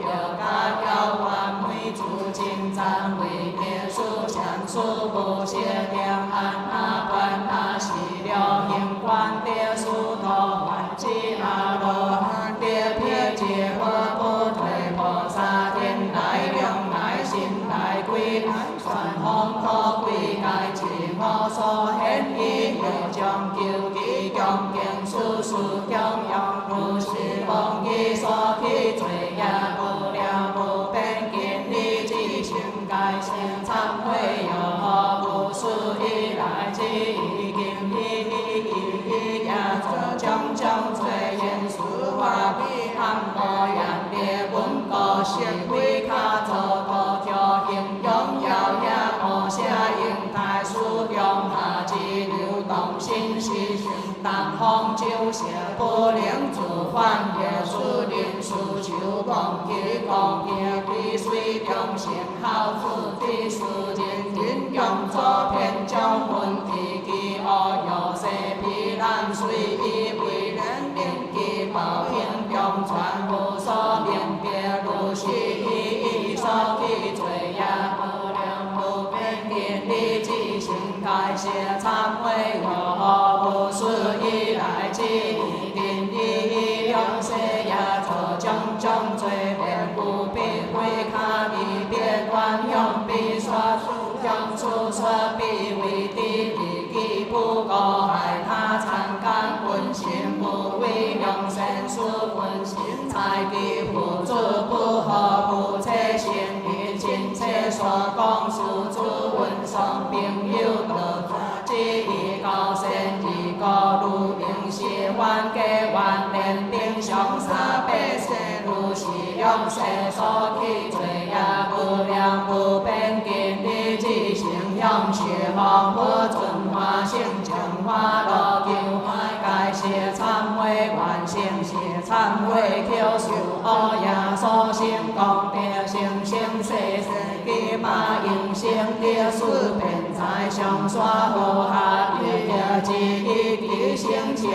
有家要完美主经赞为别书相书不写点安那观那喜了应观的书头还之阿罗汉的撇解我不退菩萨天来量来心来归来传风可归来自我所显义有将救急恭敬事事供养，不是忘记所起罪业，不了不变见你之心改成忏悔哟，不是以来之已经已也将罪言事话比含无言的本告是非卡做高叫形容遥也无写应台使用下之流动信息当风就写不能自反也是人事求忘记讲也必须中心好自己是人用作骗将问题其恶有些必然随意为人定其保平中全部所明别如是意所起罪业不良不变见你之心改写忏悔我不是以来之一定以用些也做种罪便不必会卡你别管用必说用处说必为地理既不过害他参感本心不为用身书本心才其付诸不合不切心意亲切所讲事主文送朋友得之意高深以高如应是还给万年并上三百世如是用世所起罪业不良不变见你之心用是方不存化性净化乐求该写忏悔完成写忏悔求受恶业所行功德成生世世基马应生的事变在上刷好下遇的之一其性情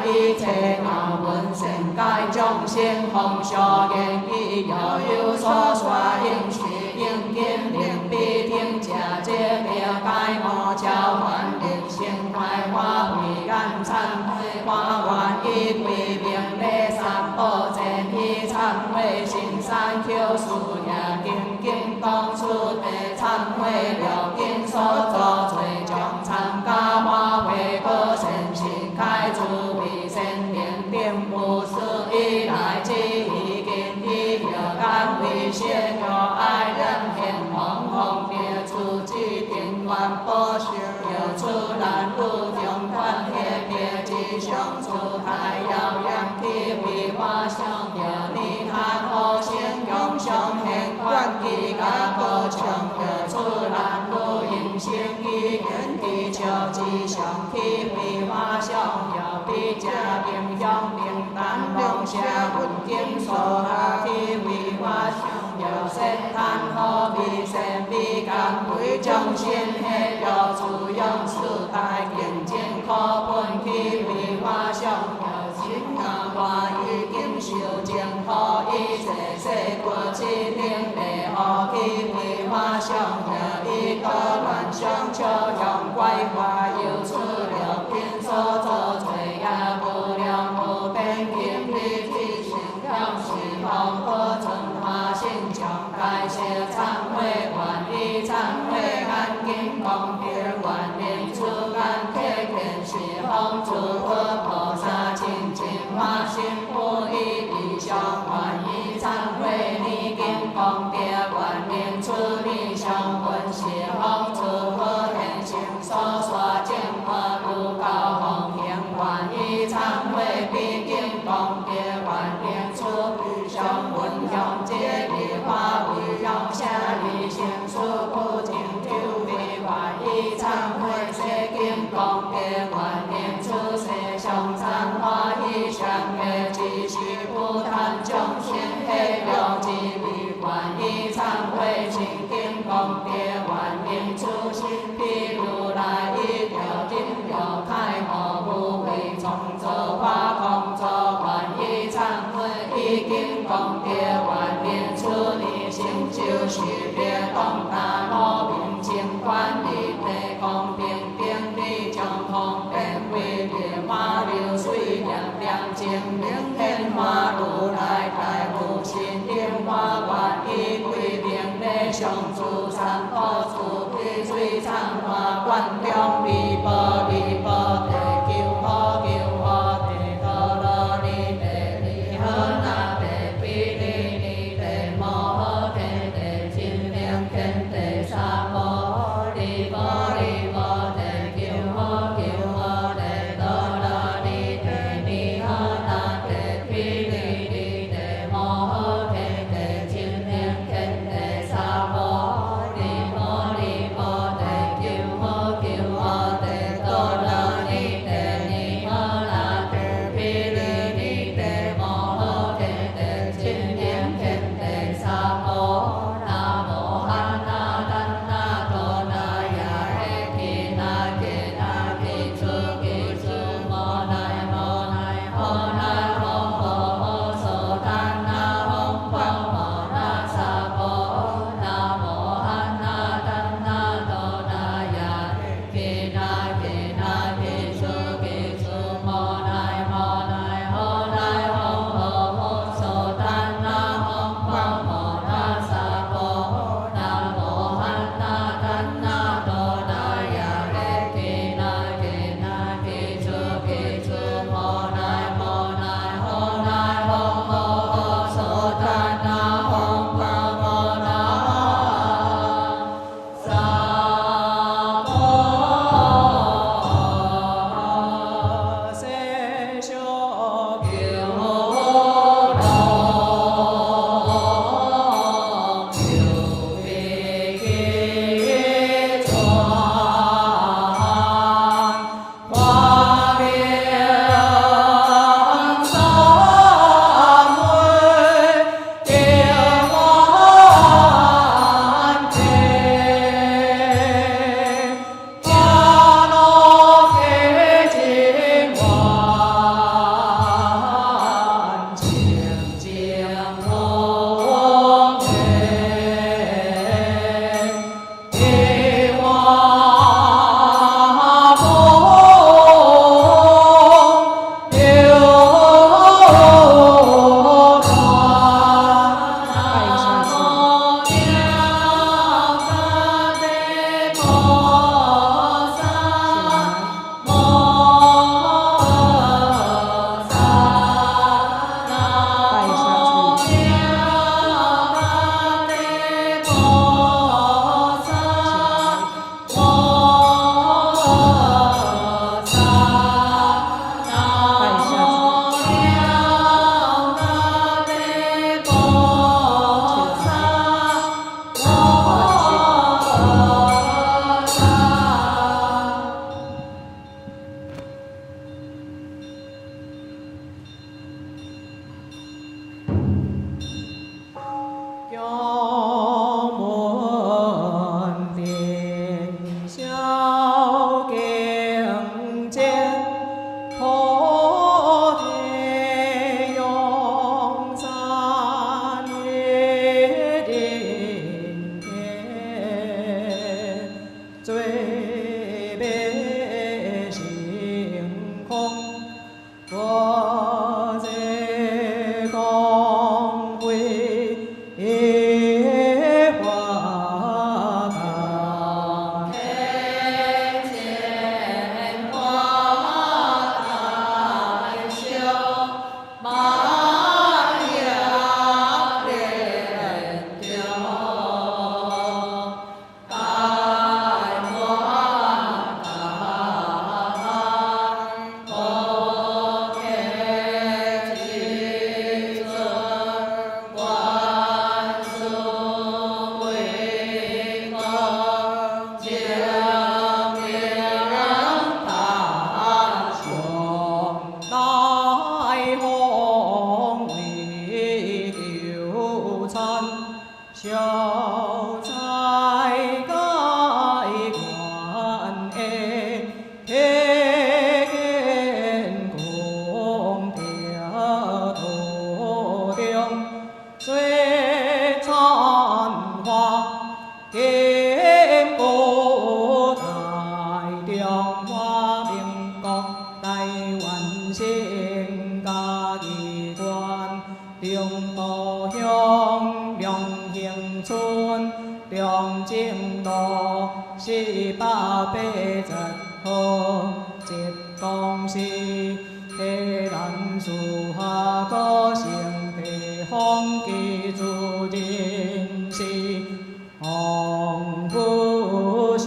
一切我本身该众生奉所言以有所说应是应见令必听假借了该我交还人生快花为甘忏悔花完以归命的三宝前以忏悔心善求事也经经当初的忏悔了经所作罪将参加花卉个身心开诸为身念定不是以来之已经已有甘为先有爱人天皇皇的出之定愿保守有出难路中观天别之相处太遥远体会花香有你看好心用上现观其家歌唱有出难路应生意愿地球之上体会花香有比家平乡平淡梦下文经所下体会花香有身叹好比身比甘为众生黑有处用世代见证可本体会花香有心啊花已经受证可以世世过之令地好体会花香有一个乱相求用怪花有出了天所作罪也不了不变见你之心要是好可存化心将该写忏悔愿意忏悔安经功德愿念出甘铁天是方诸佛菩萨亲近发心不依理想愿意忏悔你经功德愿念出理想本是方诸佛天性所说净化如高风行愿意忏悔毕竟功德愿念出上文用这里花为用下里行书不净就为愿意忏悔世经功德愿念出世上忏花以上的只是不贪众生黑了之为愿意忏悔清经功德愿念出心譬如来一条金条开我不为从作花空作愿意忏悔已经功德愿念出你成就是别动大路明清观理地公平平地将空变为烈花流水凉凉清明天花如来大无心莲花愿意归命的上主三宝慈悲水忏花观中弥波弥波地求好求中，我这光辉花开，天前花开秀，满了莲丢，百花开，不见其尊，观世为公，将名大雄，大红为流传，秀才改观的天公调途中，水参花金国大中华民国台湾省嘉义县中道乡良兴村中正路480号，一公司溪南树下个成地方居住人士，黄富寿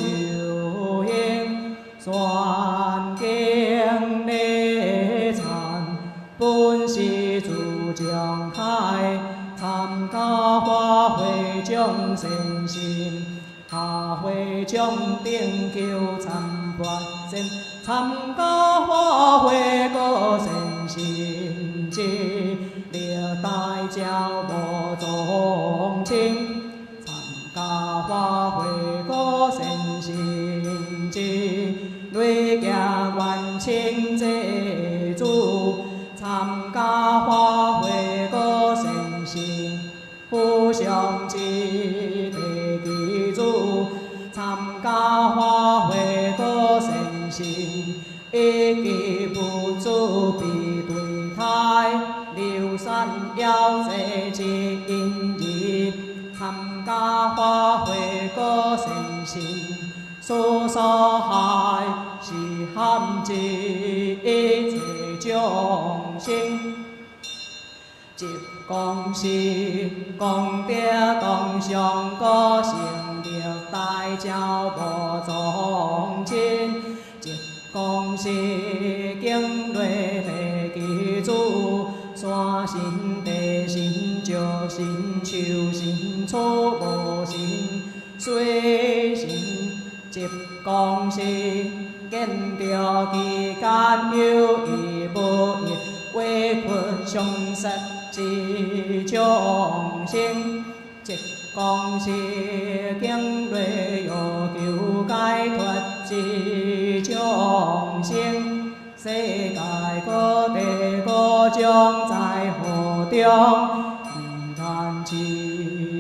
兴，山景内产，本是自江海，参加花卉奖先心。下会将顶求参决战，参加花卉个先心志，历代朝无宗亲。参加花卉个先心志，累行万千祭祖。参加花卉个先心，互相之地基主。参加花卉个先心，一记不足必对待，流散了这一因义。参加花卉个先心，所杀害是含之一切众生。一公是功德共上个成就大朝无宗亲，一公是经类地基主，山神地神石神树神草木神水神，一公是见着其间有义不义，为佛上实。是众生，一公是经类有求解脱之众生，世界各地各种在河中，唔贪是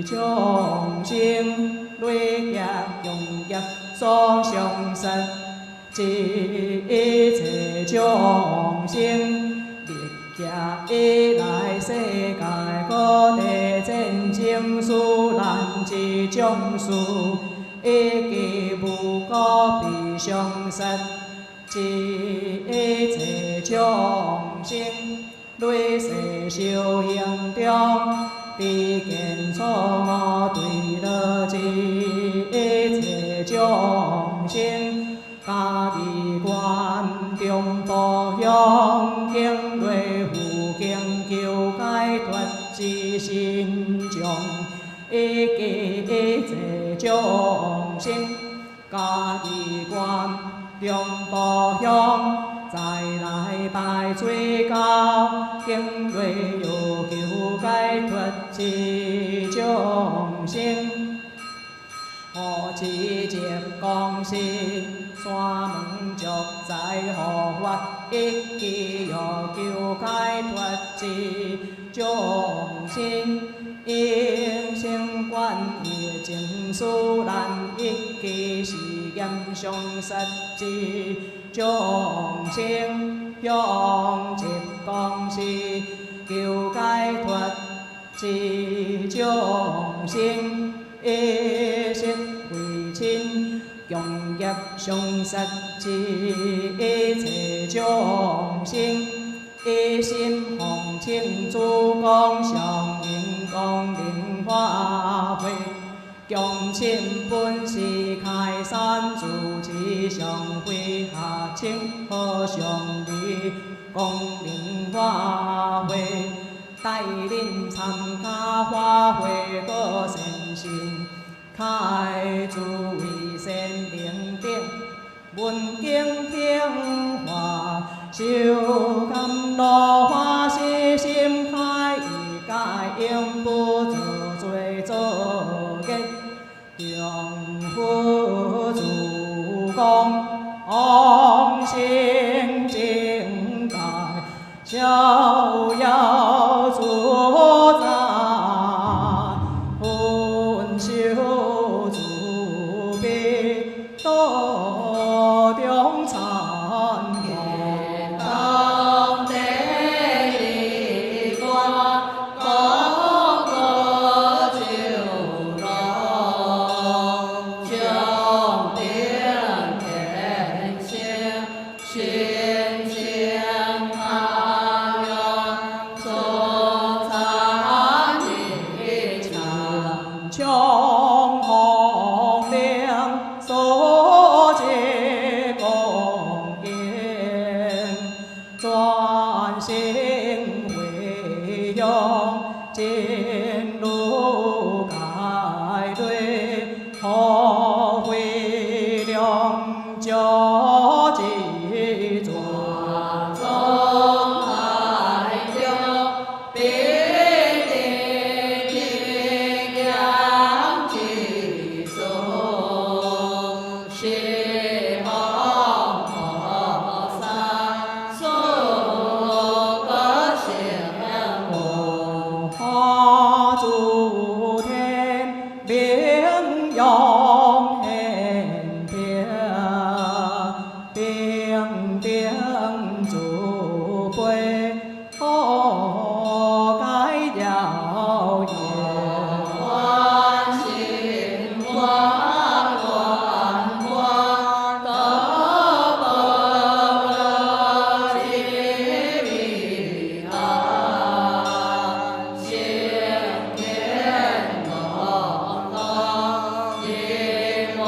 众生，累业用业所相实，一切众生。以来世界各地战争死难之种事，一记无过必相实，一切众生累世修行中，知见错误对乐之一切众生。嘉义县中部乡经类附经求解脱之心中，一切众生。嘉义县中部乡再来拜最高，经类有求解脱之众生。何之接公事，山门足在何法，一记有求解脱之众生。应生观业情殊难，一记是严上实之众生。向集公事，求解脱之众生，一息为亲，共业相杀之一切众生，一心奉请主公上人光临法会。共请本师开山主持上会下请好上礼光临法会，带领参加法会各善心，开诸位善灵顶，闻经听话，修甘露花悉心开，一解应不做罪做孽。用佛主公，往生净界，逍遥自在，分修慈悲，道中参见。当地一观，个个就容，将定天性，心性他用，所参一场，穷红亮所结公言，专心会用进入改对，好会量交集转。中海流，必定天阳之中，是梦菩萨所个显我。花诸天名扬显天，定定诸辈何解了言？观心观观观，得般若智理安，行天龙龙，一观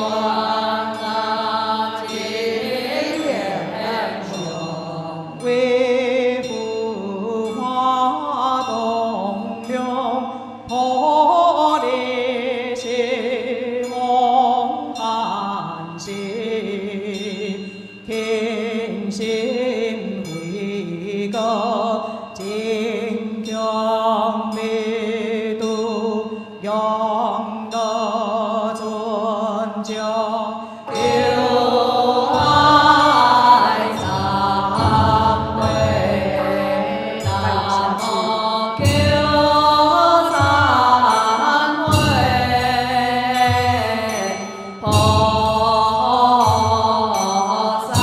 那金莲雄。为父花动量，破裂是梦寒心，天心慧个坚强密度，永乐尊教。有爱忏悔，南无救忏悔，菩萨。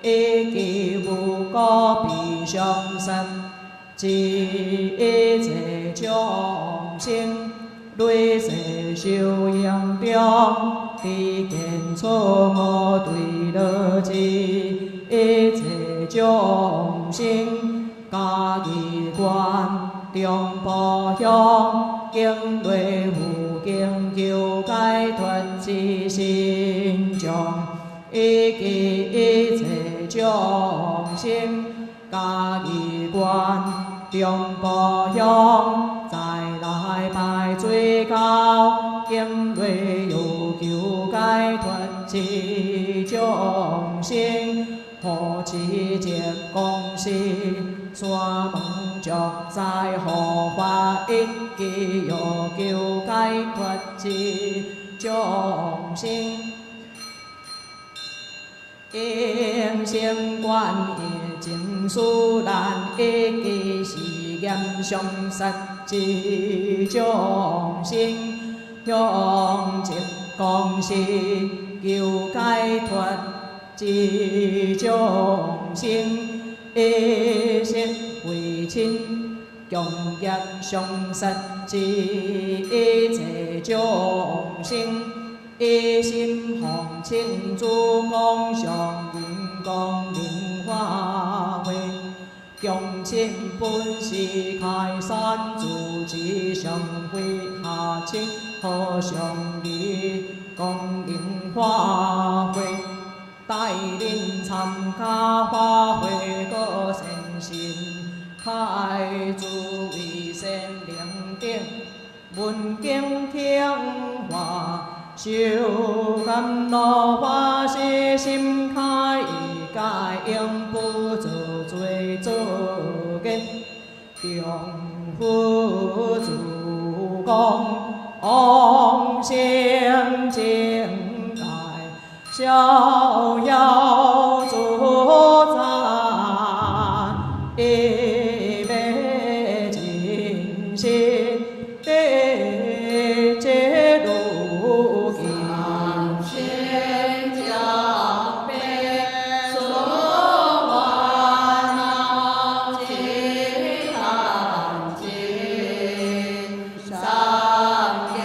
一一记无故悲伤失，一切众生累世修行中，知见错误对落智，一切众生家己观中步向，经类无经求解脱之心中，一切众生家己观中步向，再来拜最高，经类有求解脱之众生。何此结公事，山门着在何法一记有求解脱之众生。应成观业情殊难，一记是严上实之众生，向结公事求解脱之众生，一切为亲，共业上实之一切众生，一心奉亲主公上人公灵化会，共亲本是开山祖之上会下亲，可上人公灵化会。带领参加法会个善心，开诸位善良等，闻经听话，修甘露法师心开，戒应不做罪作孽，重复主公，往生净。逍遥自在，一味尽心得解路径。先将悲所烦恼尽叹尽，三家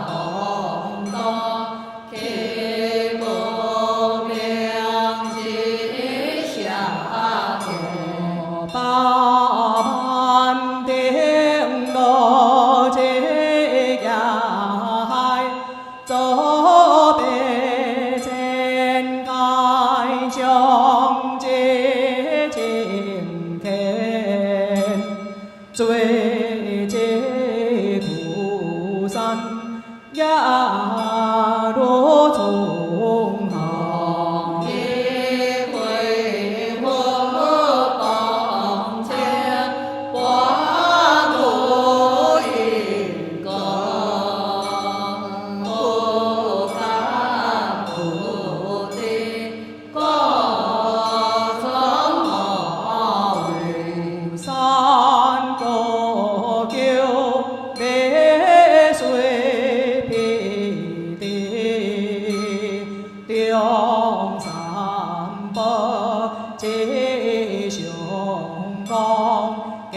红灯。最解苦山呀罗从行，一回佛光前，光如云光，不堪不地，高层马尾山。中三宝吉祥光，一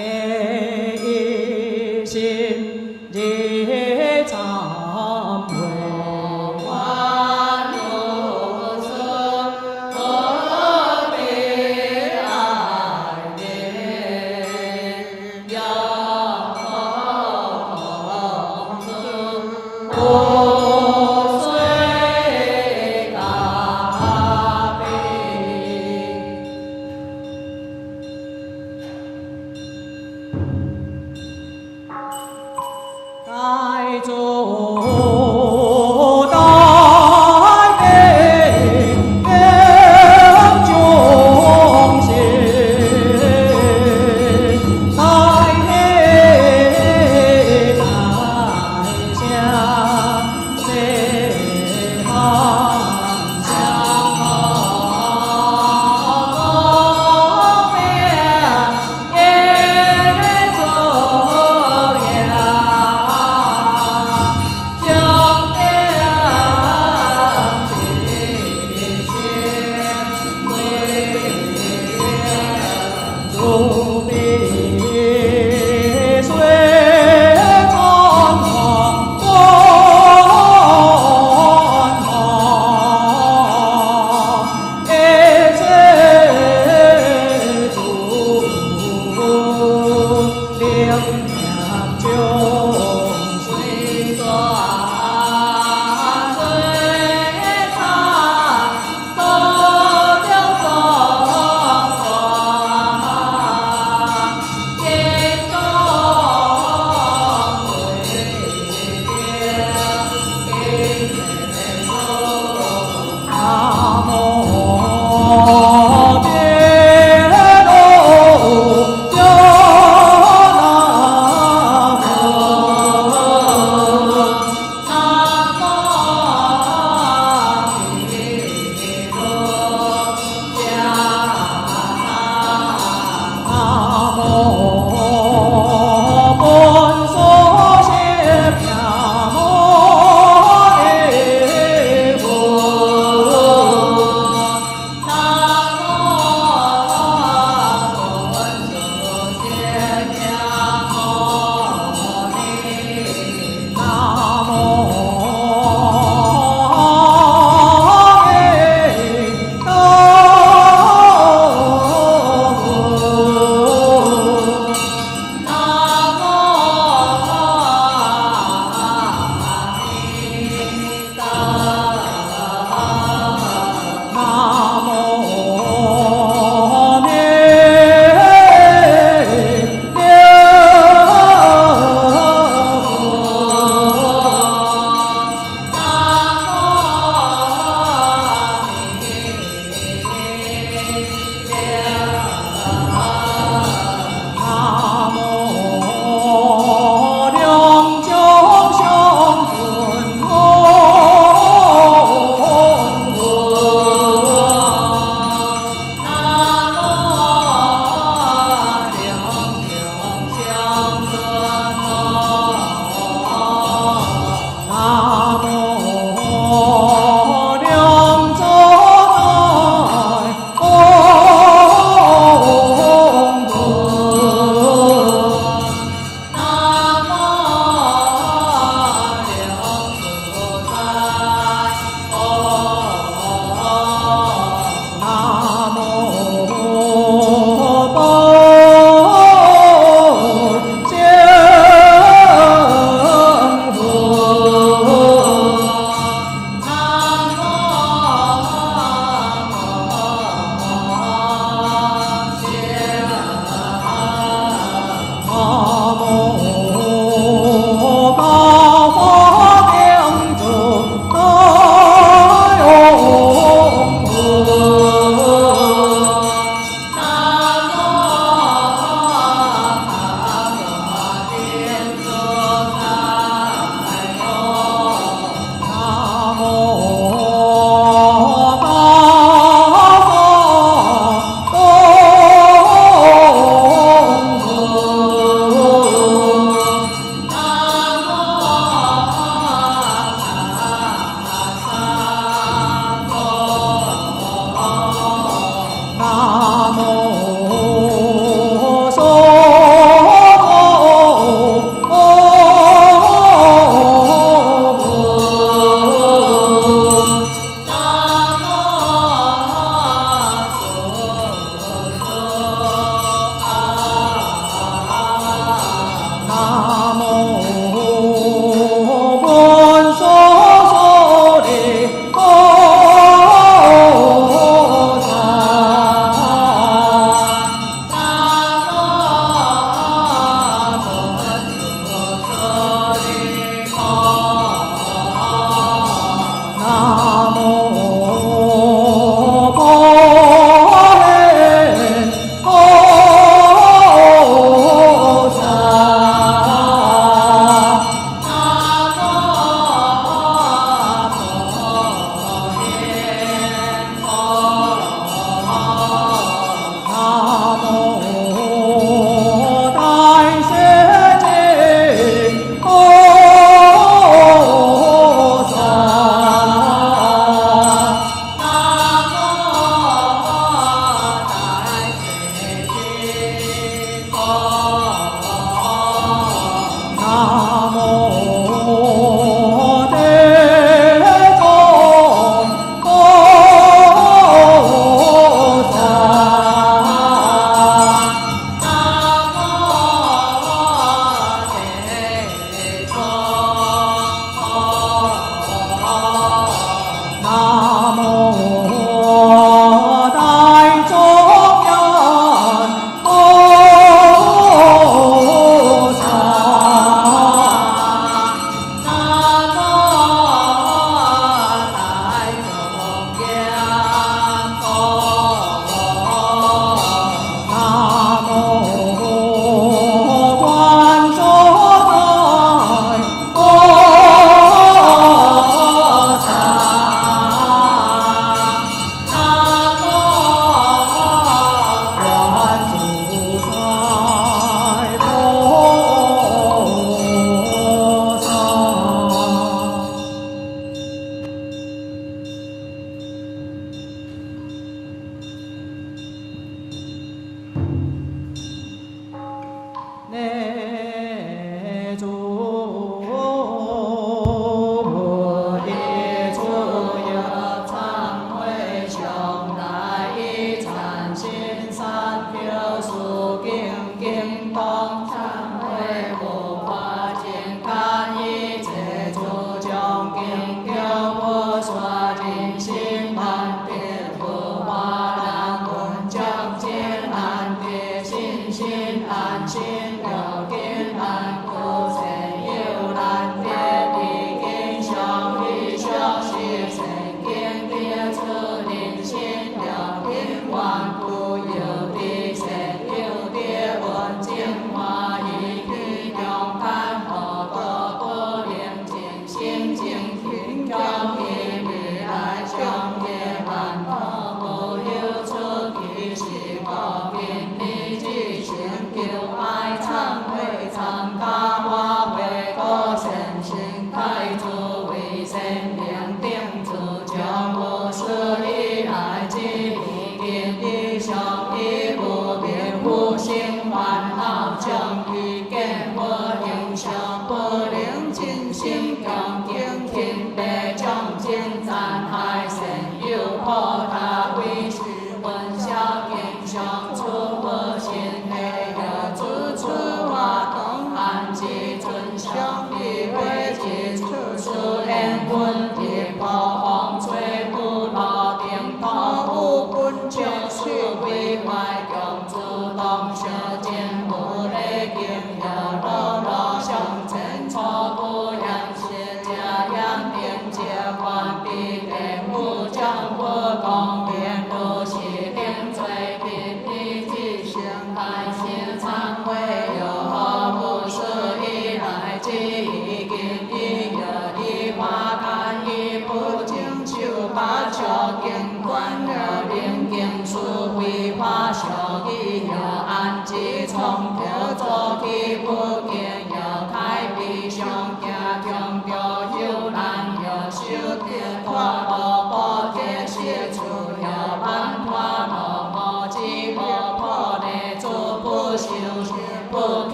心热参会。万如此，何必爱恋？要红尘。该做大悲众生，大悲大相随行相好命也做呀。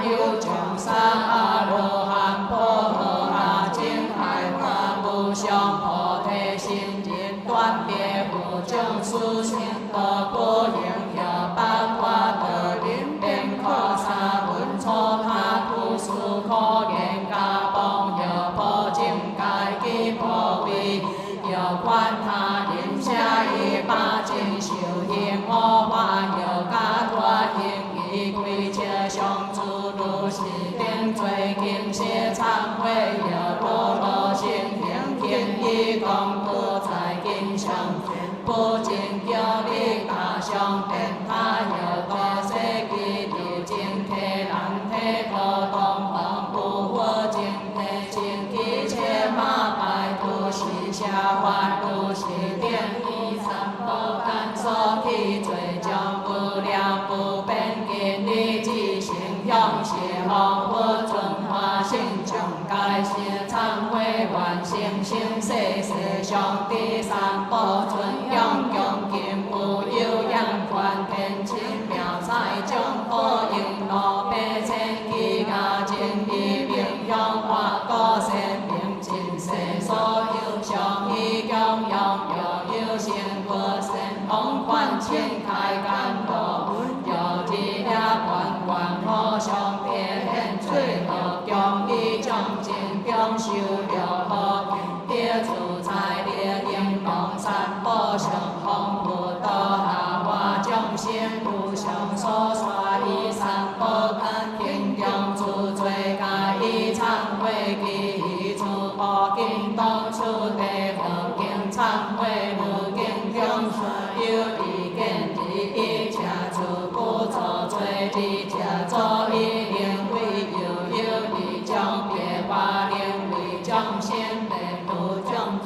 有众生阿罗汉婆诃阿精阿上菩提心人，断别无众殊胜道不应有八卦道人变可萨文错他故事可言家邦有破境界基破位，有观他人下一把经修行我法有家脱应以归切上诸如是定罪经邪忏悔有多罗心行天意功不在经上不尽教力大上天他有多世纪流经体人体多东方不活经体经一切马拜都是下法都是定义三不敢所起罪将不良不变见力即行用邪后不准化性将改邪忏悔完成性世世上第三不准用恭敬无有阳观天清妙彩将可应罗白千机家经义名用化果生命尽世所有上义供用有成佛身空观千开甘露有力量观观好上别现最后供义将尽供修六好别主财列应供三宝上空不多下化众生不相所刷以三宝甘天中诸罪戒以忏悔记诸宝经当初地无经忏悔无经中有意见一切诸不作罪一切作一灵为有理将别法灵为众生地不众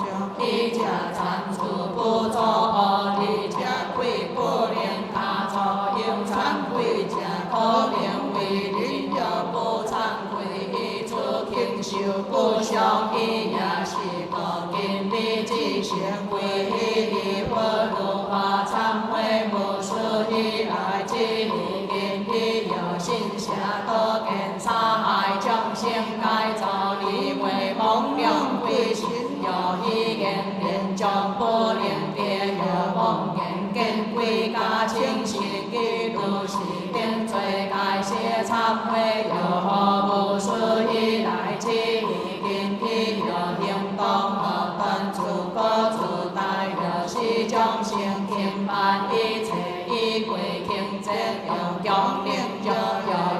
一切残处不作恶一切愧不怜他作有忏悔者可怜为人有不忏悔一诸庆修不相一也是不经理之行为一佛如法忏悔无数以来之理经理有心下多见杀害众生改造理为梦用归心有一言连将不连跌有梦言见归家清晰记录是定罪改邪忏悔有何无数以来之理经理有行动何断诸个诸大有是众生听办一切以归听者有强令有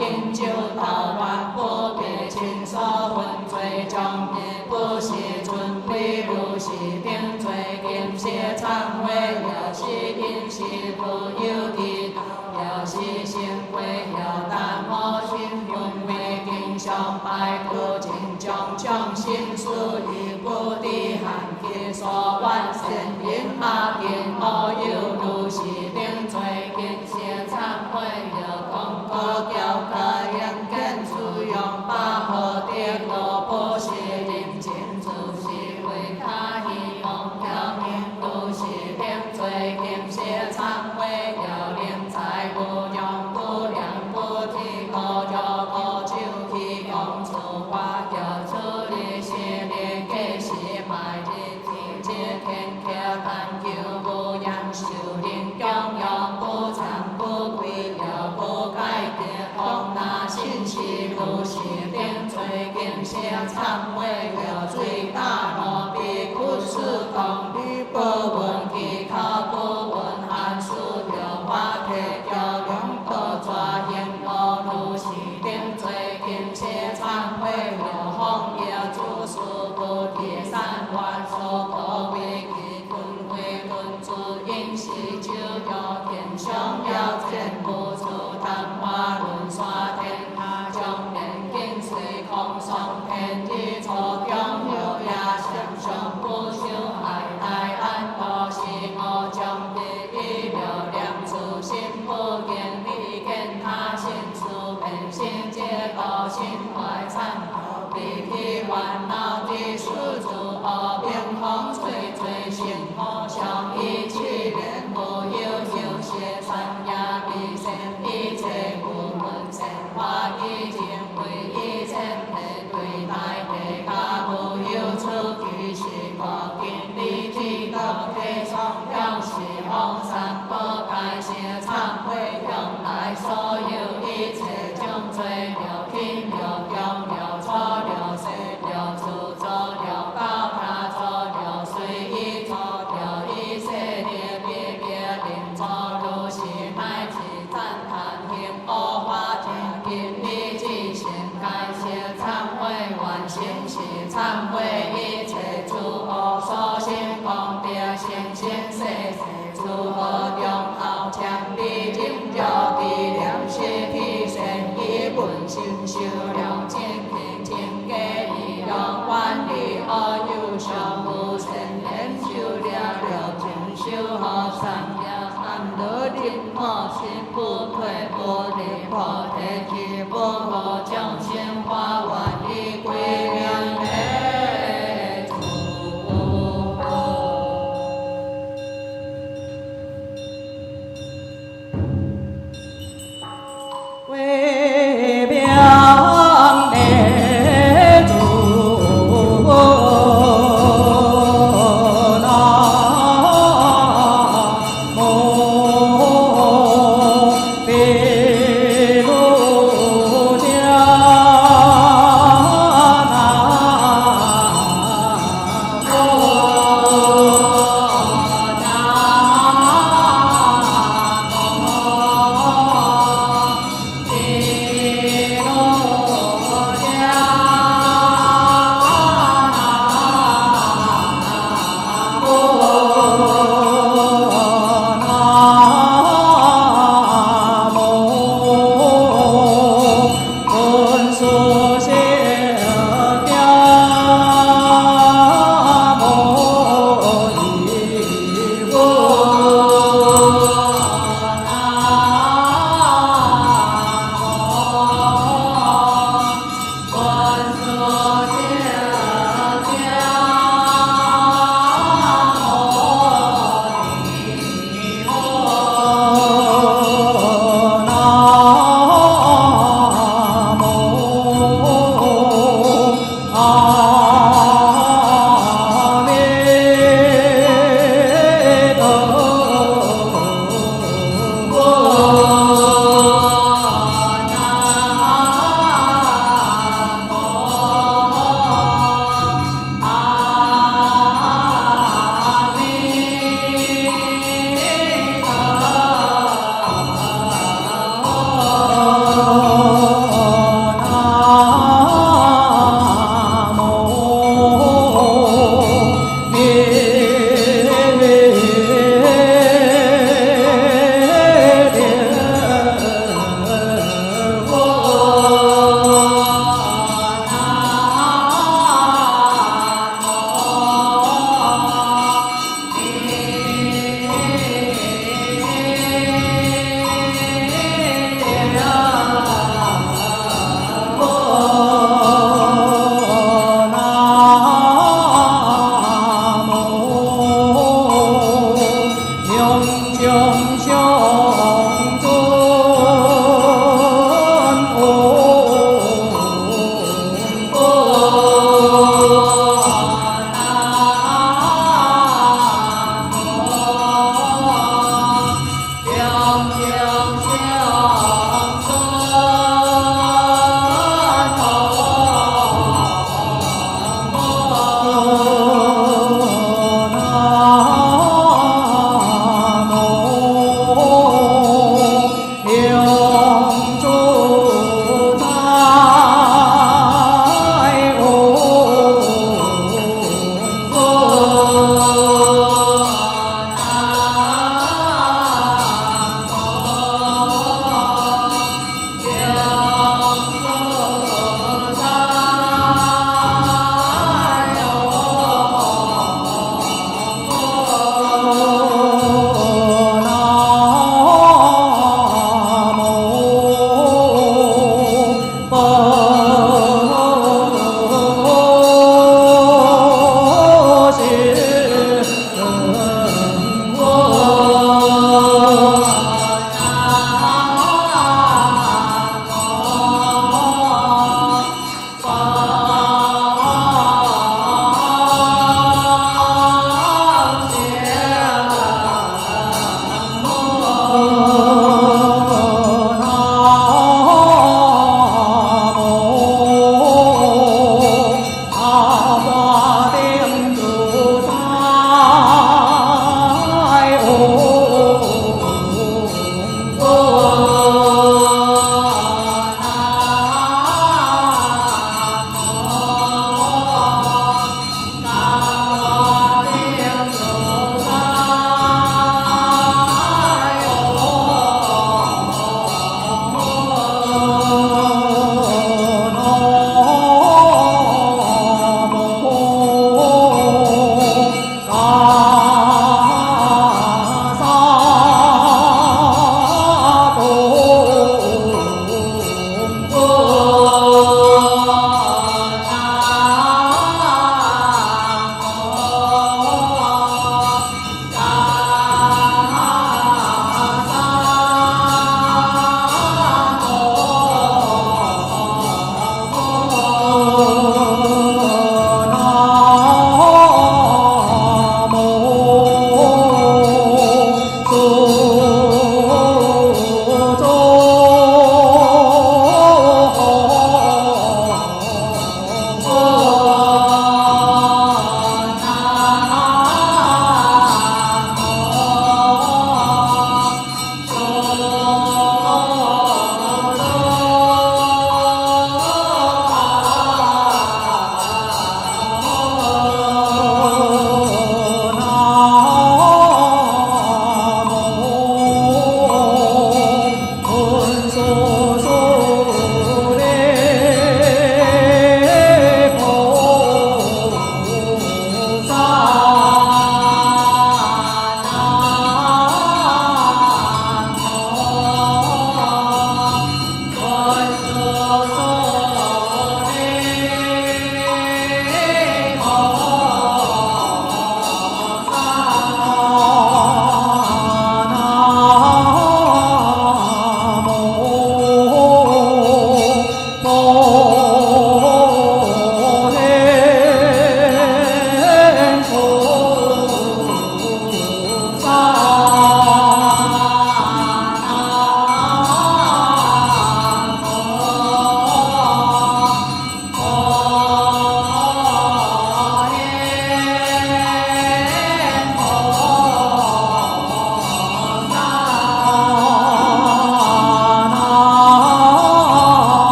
因就道乱不别亲所分罪中不是准备如是定罪经邪忏悔有是因是不有的有是行为有但我心用为经上拜不尽将将心属于不的含其所万善因阿见我有如是定罪经邪忏悔有功德教个人根处用把好的罗不是人间主是为他以用条面如是定罪经邪忏悔有廉财不用不良不提高有高就提供处罚有处理邪劣给是卖的体界天客但求不养修炼供养不惭不愧有不改变空那信息如是定罪经邪忏悔有最大罗比故事讲比不闻其他不闻汉书有法铁有用不抓引我如是定罪经邪忏悔有红叶诸事不提三万所不为其吞会吞诸因是就有天上要全部出谈花论刷天下将人经随空上天地错将有呀相上不修海大安多是我将第一流量出心不见力见他心出本心皆高心怀忏悔离体烦恼的施主而变红哦。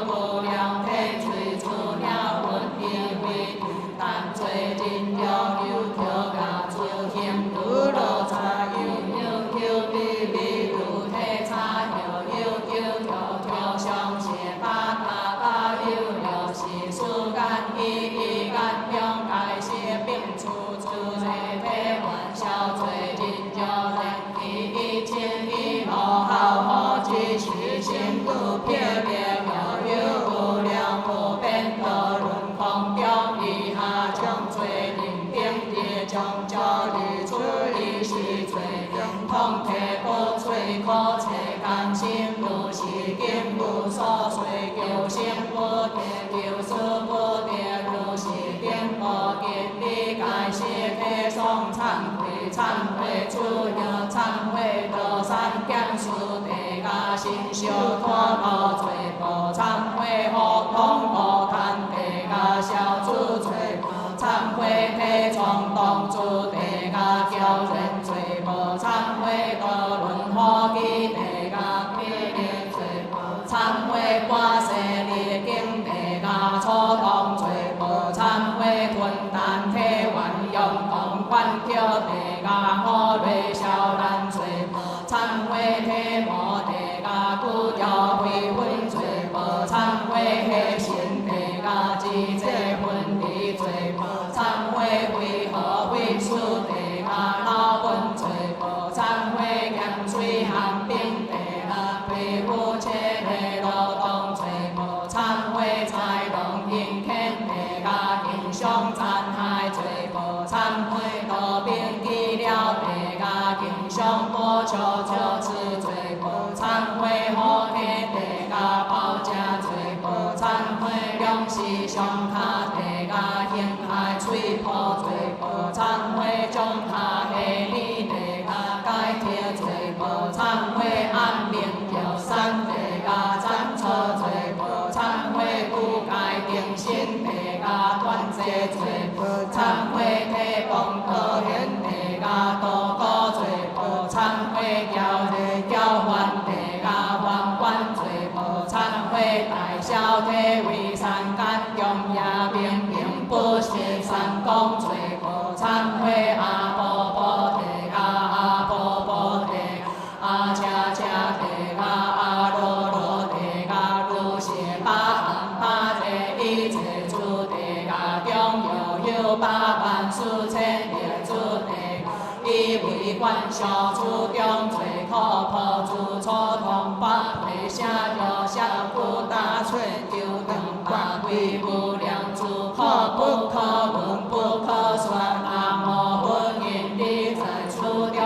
无量天水忏悔主要忏悔多三减数地加心修脱无罪报忏悔互通无贪地加消除罪报忏悔体冲动主地加骄人罪报忏悔多轮好机地加霹雳罪报忏悔半世历经地加初动罪报忏悔吞啖体原用同管叫地加好瑞小兰罪报忏悔体魔地加古调非分罪报忏悔黑心地加自制分离罪报忏悔为何为此地加老本罪报忏悔咸水寒冰地加皮肤切的劳动罪报忏悔财龙引天地加经商残害罪报忏悔道兵记了地加经商保求求持罪报忏悔好体地加保家罪报忏悔良时上卡地加陷害吹破罪报忏悔中下下理地加改贴罪报忏悔暗明叫山地加斩错罪报忏悔不改定心地加断罪罪报忏悔体崩可现地加多高罪报忏悔叫人叫还地加还关罪报忏悔大小体为善感用也明明不是善功罪报忏悔阿婆婆地加阿婆婆地阿恰恰地加阿罗罗地加如是八行八地一切诸地加中有八万四千列诸地以为观小诸中罪可破诸错通八配下有小不大寸丢等八归不良诸可不可闻不可说阿摩佛因地在初中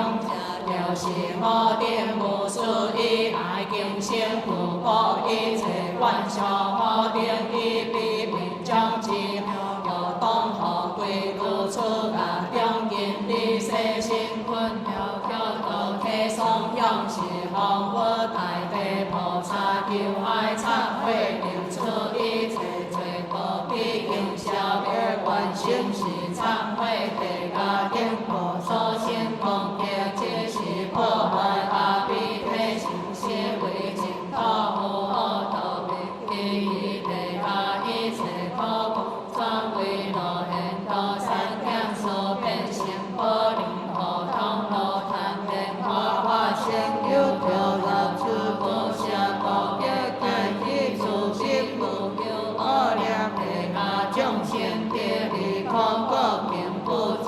了是我定无事以来经生不过一切观小我定以比名将之有东河归故出家中因地世心困了叫做体松用是方佛大地菩萨求爱忏悔流出一切罪过毕竟消灭观心是忏悔地加定菩萨心功德皆是破坏阿毗提心是为净土无恶道为第地加一切可故转为罗现道三减所变成波灵河通罗贪恋花花现有条入诸不下高别感一诸心无有恶念地加众生地理空过名不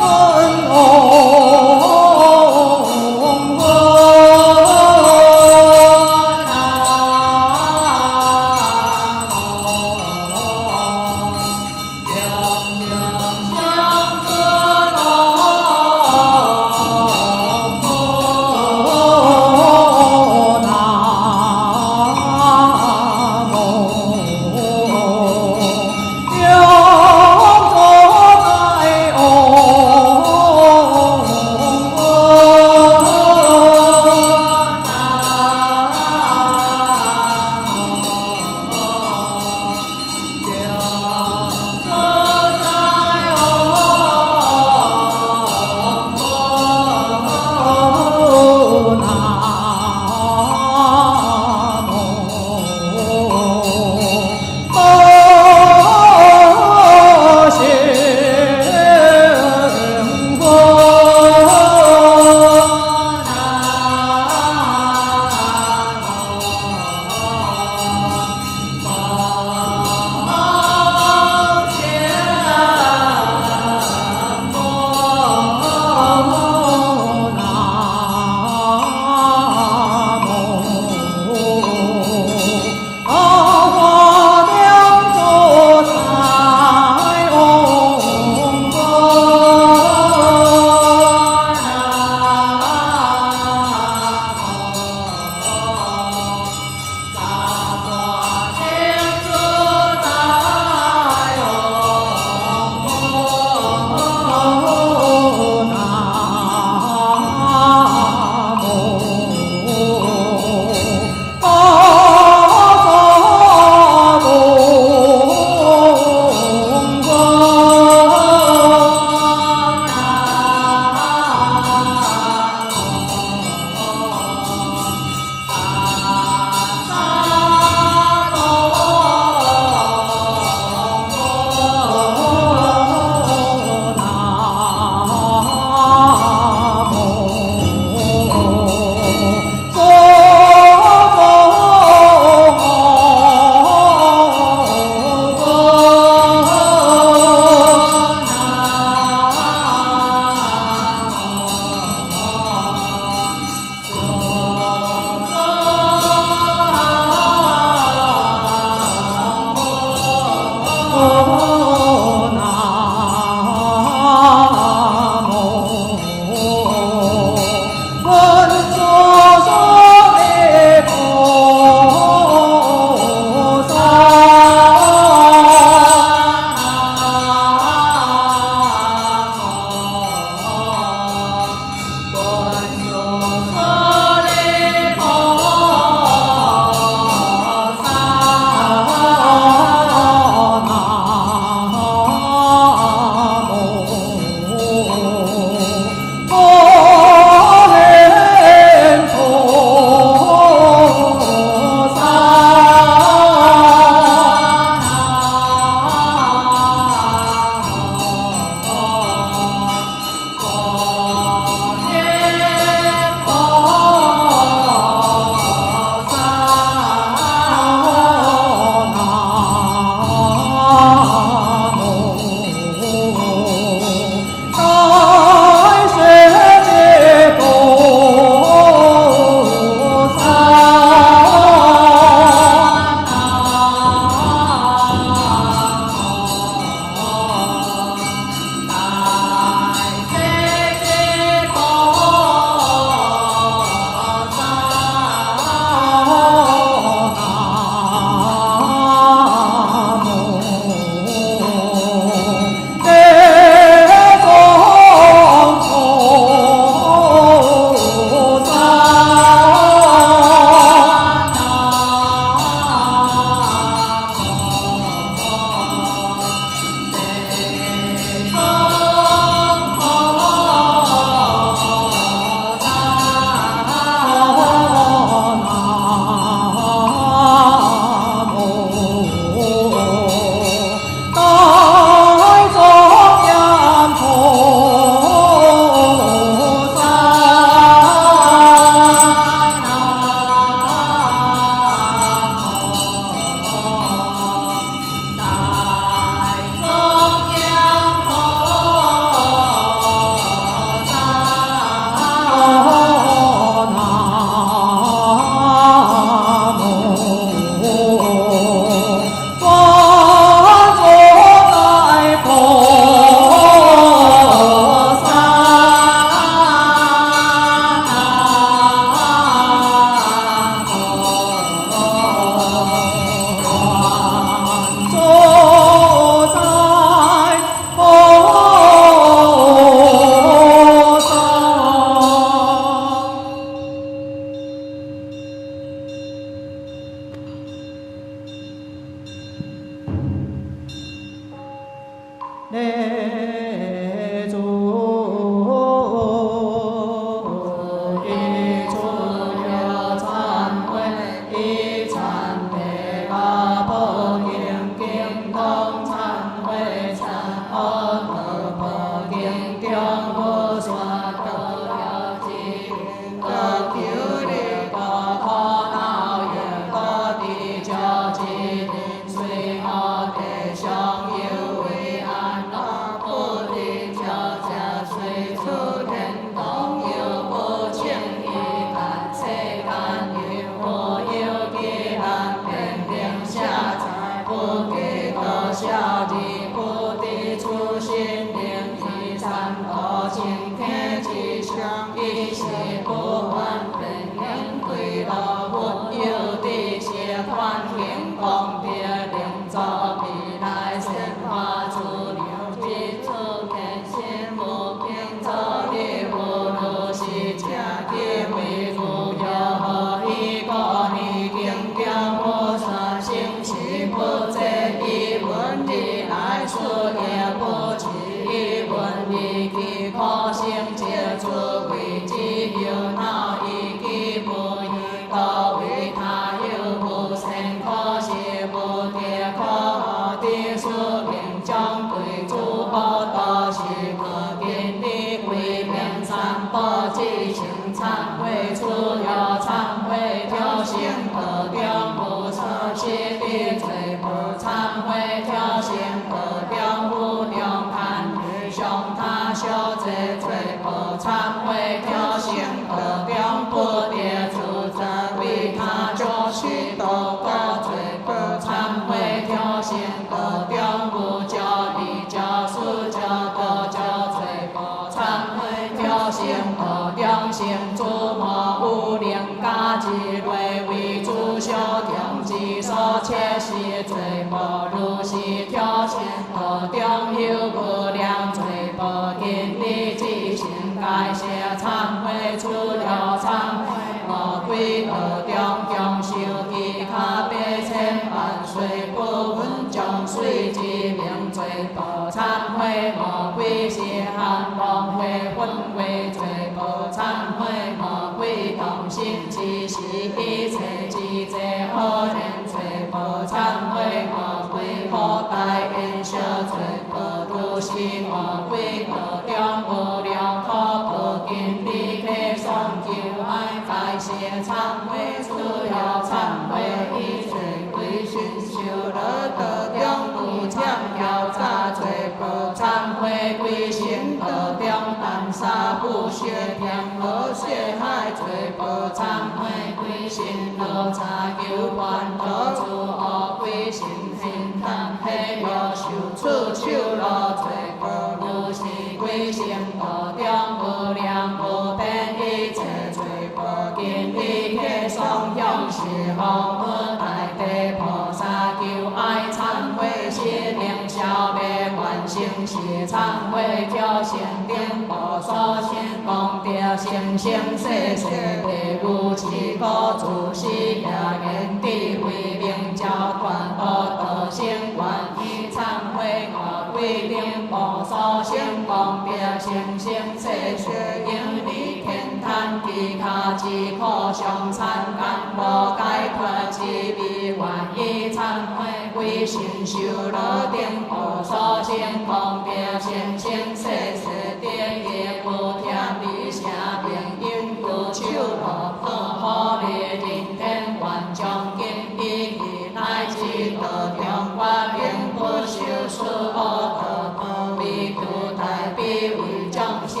相，一切不还变现归老佛，有地些还现功德，令作未来显化出流基出见心无见作力无如是正体为如有何以故你经中无所生起不这一文理来说也不起一文理其可生接触为之有闹以及不以道为他有不生可是不跌可地数名将对诸恶道是可见的归命三宝即行忏悔出有忏悔挑衅可雕不测是的罪不忏悔挑衅可雕不雕看于上他修这罪不忏悔挑衅可雕不跌出责为他就是多个罪不忏悔挑衅可雕不教你教书教多教罪不忏悔挑衅可雕行诸魔无灵家之类为诸修定之所切是罪不如是挑衅可雕有无量罪不今日之行改写忏悔除了忏悔我归道中中修其他百千万岁不闻将水之名罪不忏悔我归是含光会分为罪不忏悔我归动心之是一切之罪恶人罪不忏悔我归可大愿修罪不如是我归道中无量可不今日可送救爱在写忏悔除了忏悔一切归寻修乐得中不将要杂罪不忏悔归心得中但杀不血天和血害罪不忏悔归心得查救万得诸恶归心心贪黑有受处受乐罪不如是归心得中无量无边一切罪不今日可送向是佛无大地菩萨救爱忏悔是令消灭万生是忏悔叫先定菩萨先功德生生世世地如此可主是也言地为名教断恶道生愿以忏悔我规定菩萨先功德生生世世因离天坛其他之可上参甘无解脱之悲愿以忏悔归心修乐定菩萨先功德生生世世地业不添离下病因故手乐可灭人天愿将今以其乃至道中我并不修书恶道不为度大悲为众生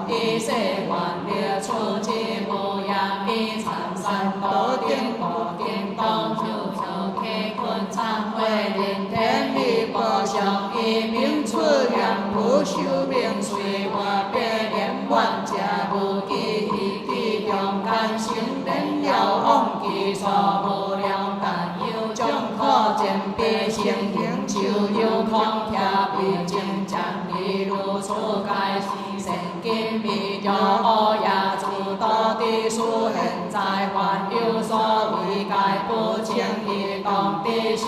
以世愿列出之无样以参三宝定无定当主求开困忏悔人天理不相以名出愿不修名随我别念愿家无记忆地中甘心人要往其所无量但有众可见必成行就有空调必正将例如出界神经密着恶也诸多的数现在还有所谓解不清的当的是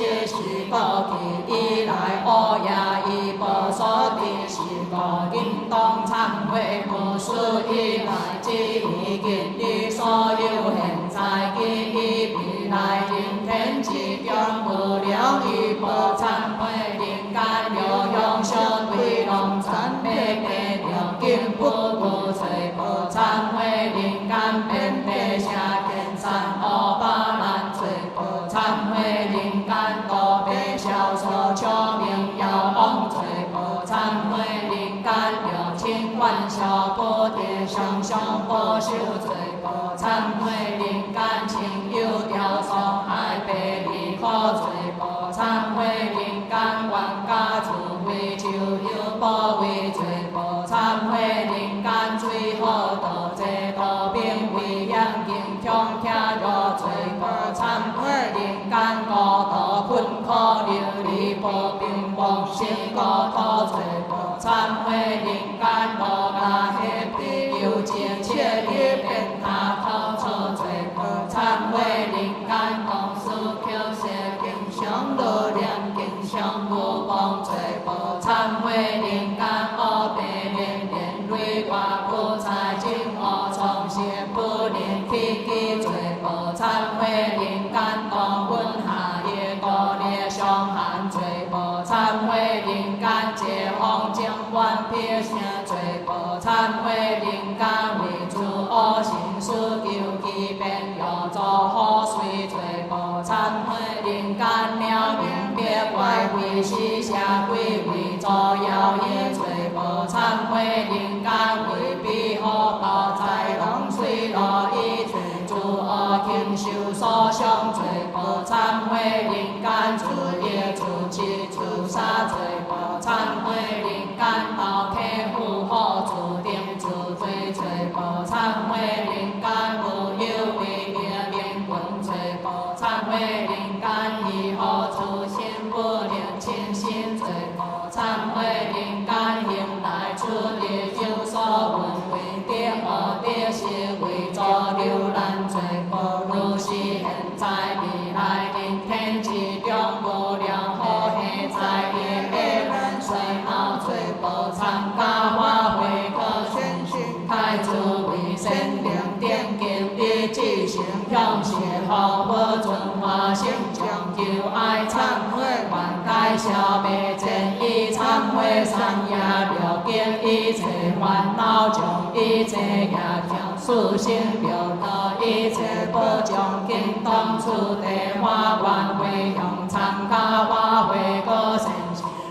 个其以来恶也已不所的是个应当忏悔不是以来之已经的所有现在的以未来人天之中无量已不忏悔人间有用修对龙禅灭灭了经不不罪不忏悔人间遍地下见善恶巴兰罪不忏悔人间多被小所求名要往罪不忏悔人间有千万小不跌上上不修罪不忏悔人间情有掉伤害被离可罪不忏悔人间万家除非就有不为罪不忏悔人间最后的忏悔人间当阮下业故孽伤害罪报，忏悔人间借风情愿撇声罪报，忏悔人间为诸恶行事求其变又作好随罪报，忏悔人间了明别怪为是社会为作妖业罪报，忏悔人间为庇护报财龙水落以罪诸恶轻受所伤罪报，忏悔人间自业自欺自杀罪报，忏悔人间道客负好自定自罪罪报，忏悔人间无有为业命运罪报，忏悔人间以后自心不良亲心罪报，忏悔人间行来出入有所闻为得恶得失为作流难罪报，如是现在未来人天之中无量好下在业下人衰恼罪报，参加法会可先行开诸为善良典经以至诚向邪好不存化性将求爱忏悔愿解消灭正义忏悔三业了经一切烦恼将一切业障属性了得一切不将经当处地法愿会用参加法会个善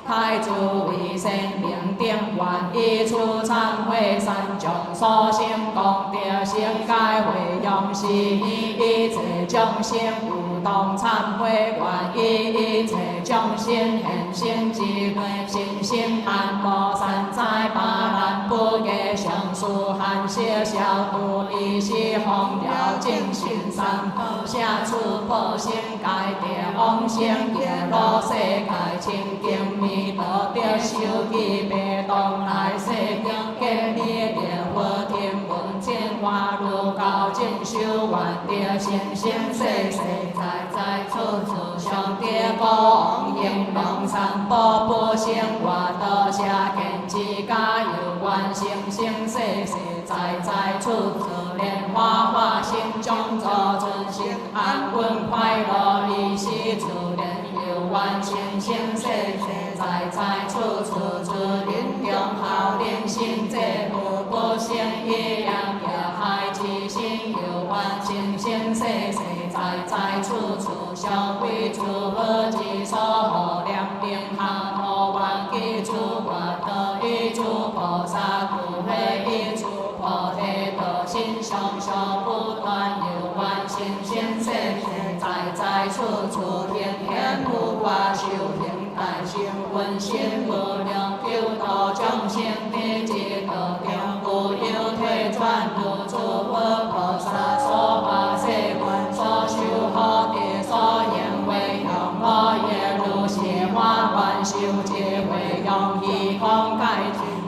开诸为善良典愿以出忏悔三种所行功德性解会用是以一切众生有动忏悔愿以一切众生现身之内心心安无善哉巴兰不给上师含谢消度以是弘了净心三宝下处破心界地往生业路世界清净弥陀得受记白当来世中建立念佛天文千化如高净修愿得生生世世在处处上帝光应龙三宝不生活道下见之家有愿生生世世在处处莲花花心中作尊心安稳快乐以是自然有愿生生世世在处处自人中好莲心这不生一样也害之心有愿生生世世在处处消费诸佛之所护念定下无愿记诸愿得以诸菩萨故会以诸菩提道心上修不断有愿生生世世在处处天天无法修行大成闻心无量救度众生的之道中无有退转如诸佛菩萨所发誓愿所修好的所言为用我也如是花愿修结会用以空界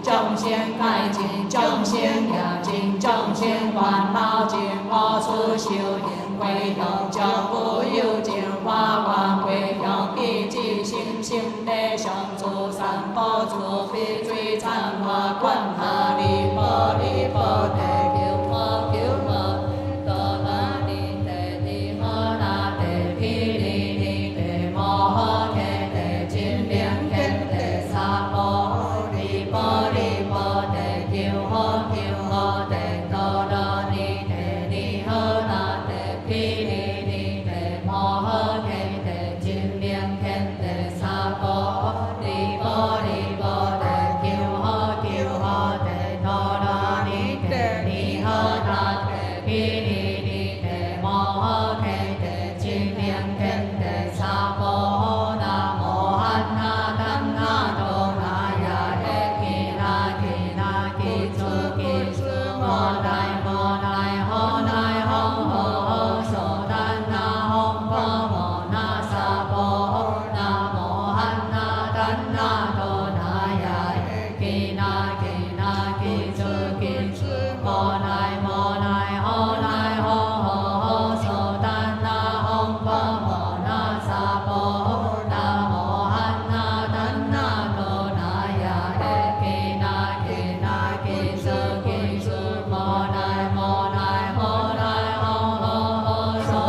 众生界尽众生业尽众生烦恼尽我处修行会用就不有尽花愿会用以至心心地上诸三宝诸非最忏华观下利波利波地求摩求摩多那利地利诃那地毗利利地摩诃揭地金莲天地萨婆利波利波地求诃求诃地多那利地利诃那地毗利利地摩诃揭地金莲天地萨婆利波利波地求诃求诃地多那利地利诃那地毗利利地摩诃揭地金莲天地萨婆南无汉那丹那多那呀耶ki那ki那ki chu ki chu mo nai ho nai ho ho so dan na hom po mo na sa po nam mô han na dan na do na ya ki na ki chu ki chu mo nai ho ho so dan na hom po mo na sa po nam mô han na dan na do na ya ki na ki chu ki chu mo nai ho so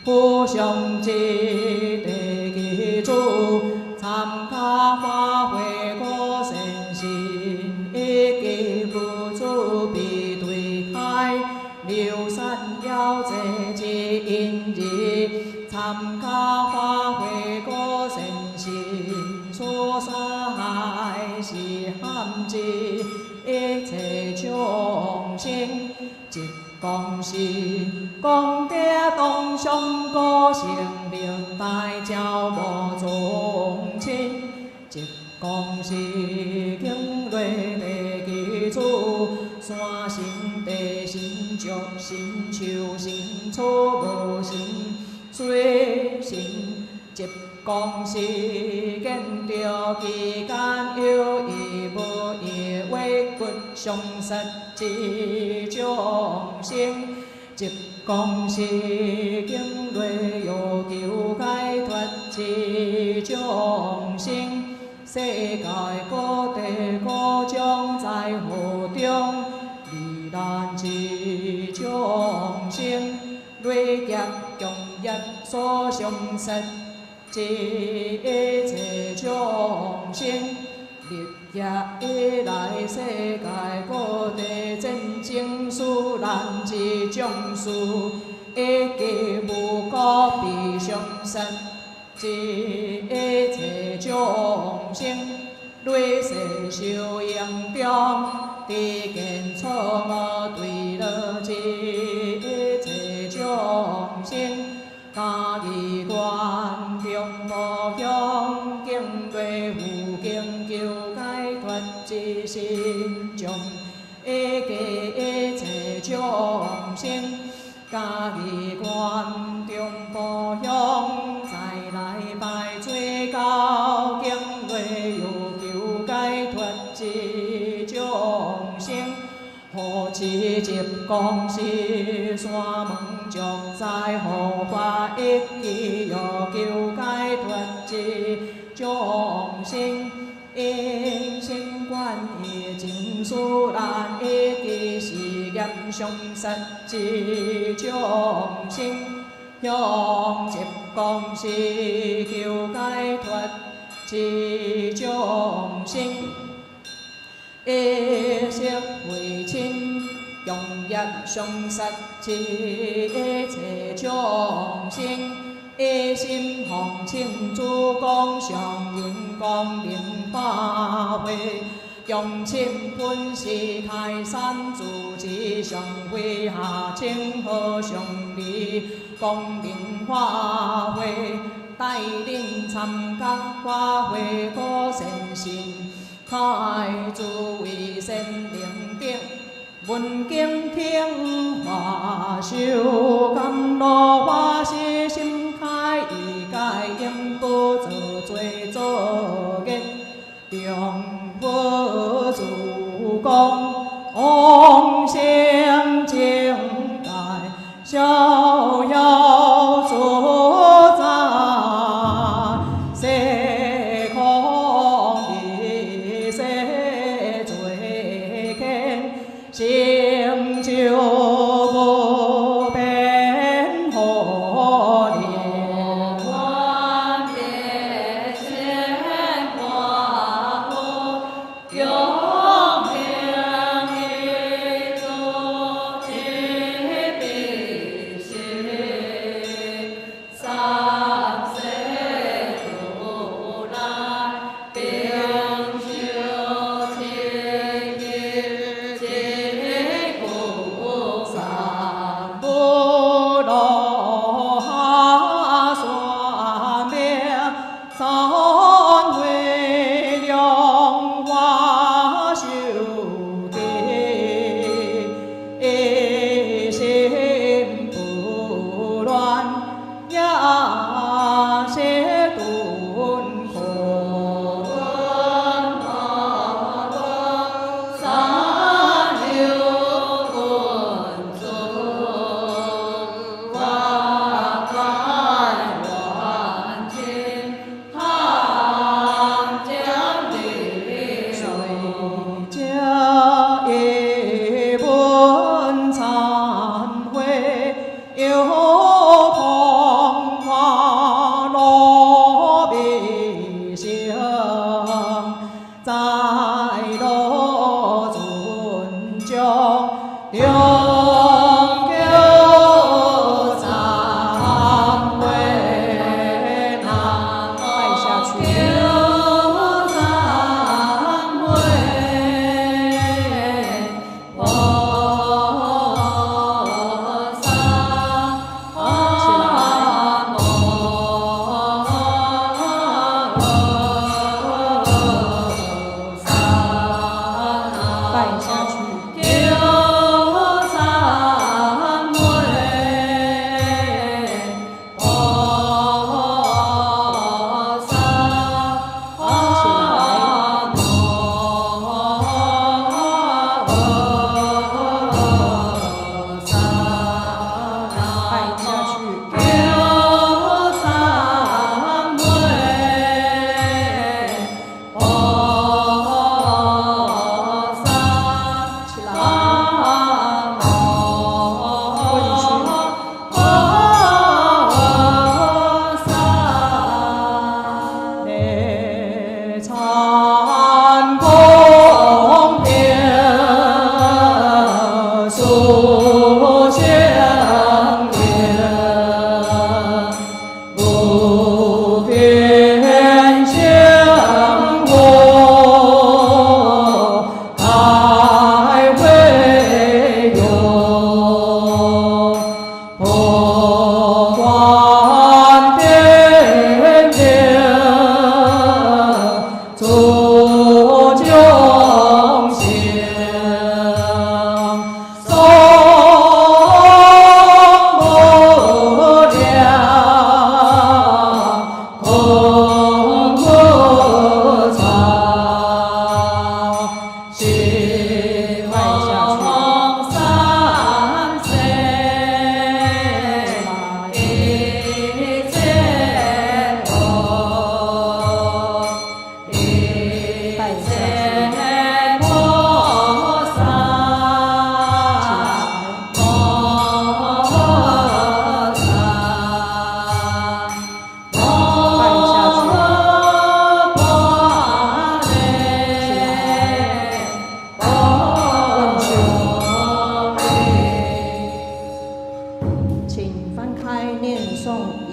互相之地参加法会果善心，所在是含之一切众生，一公是功德当上高成历代照无众亲，一公是经类地基础，山神地神足神树神草无神水神，一公是见着其间有义无义为骨上实之众生，一公是经类有求解脱之众生。世界各地各种在河中，离难之众生，累劫共业所相识之一切众生，历夜以来世界各地真正事难之众事，一记无故必相识。之一切众生，累世修养中，知见错误对乐之一切众生，家己观中无向，敬对无敬求解脱之心中，一记一切众生，家己观中无向。来拜最高敬类有求解脱之众生，何此一公是山门足在护法一起有求解脱之众生，因心观业尽殊难一记是业上实之众生。向一公是求解脱之众生，一息为亲，用业上实之一切众生，一心奉请主公上云光临法会。用亲本是开山祖之上会下清河上礼，公平法会带领参加法会果善心，开诸位善灵顶，闻经听话修甘露法师心开意解应不做罪作业，用佛主公往生净界，逍遥自在，世空一世罪愍，成就不变何年。有空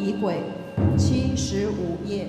仪轨75页。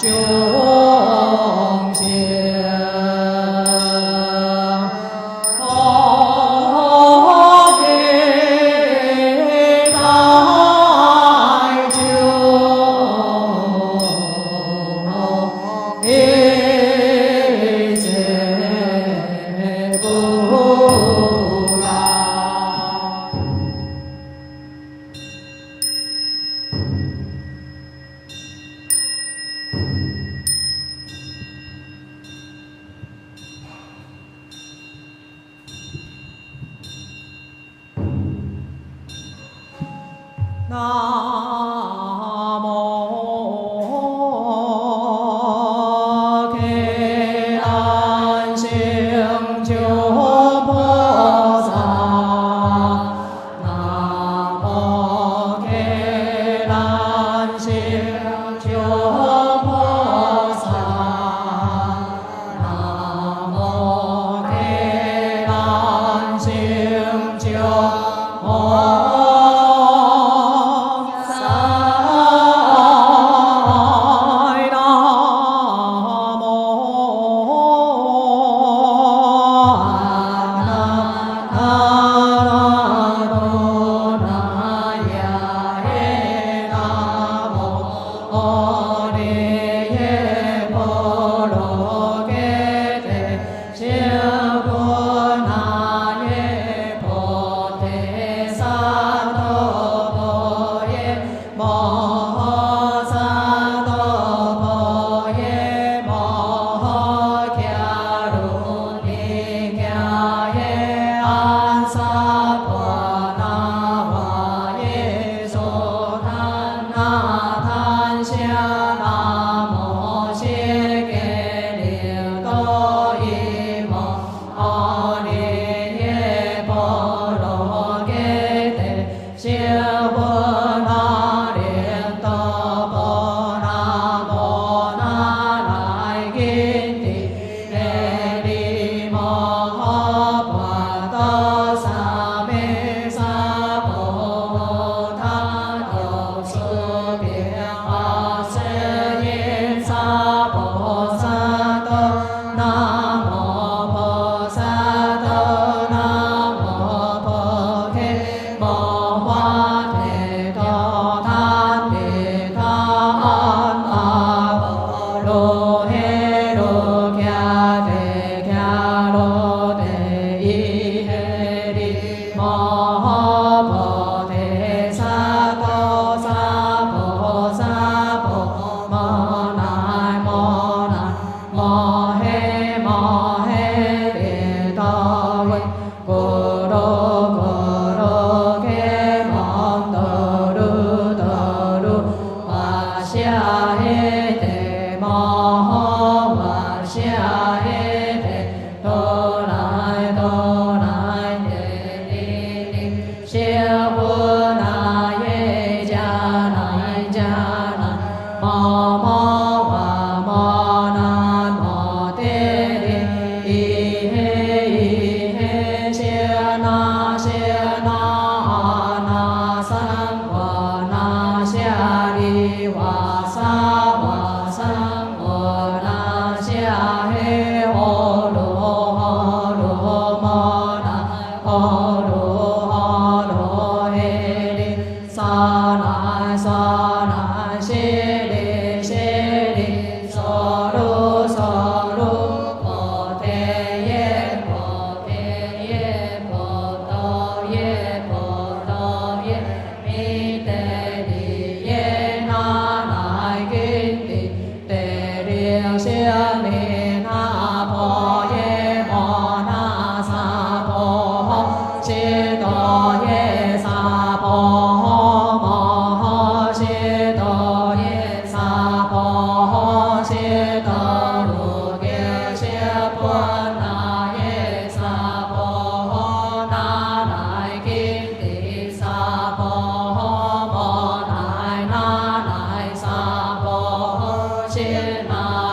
na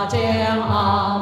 chiang a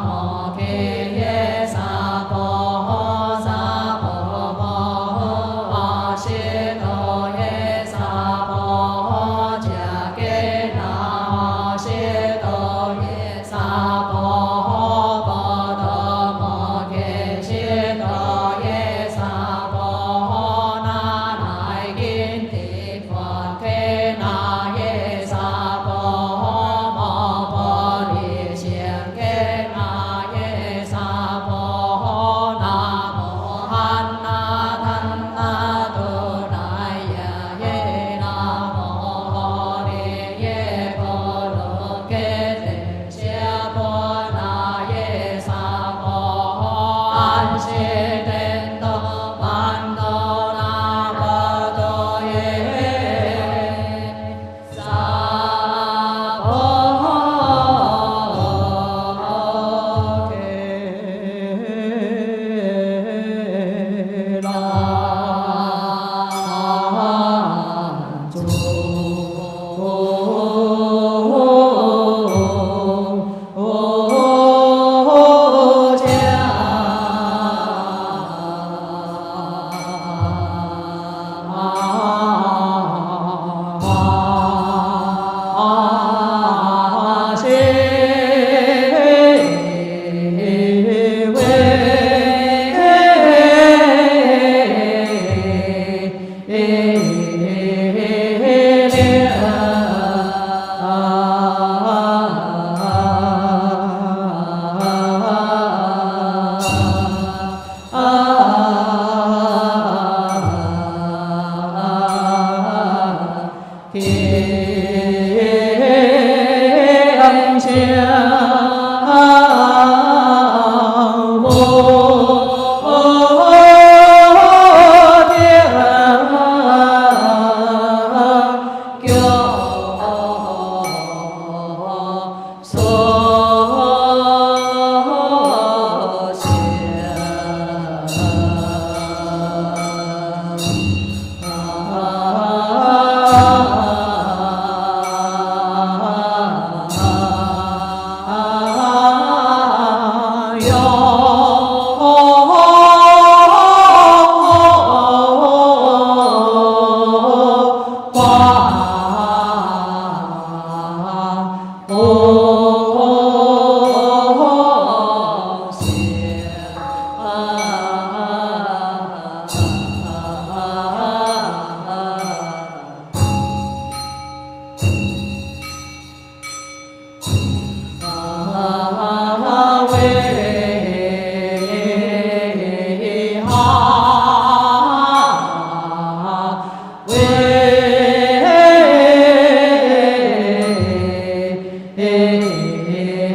啊。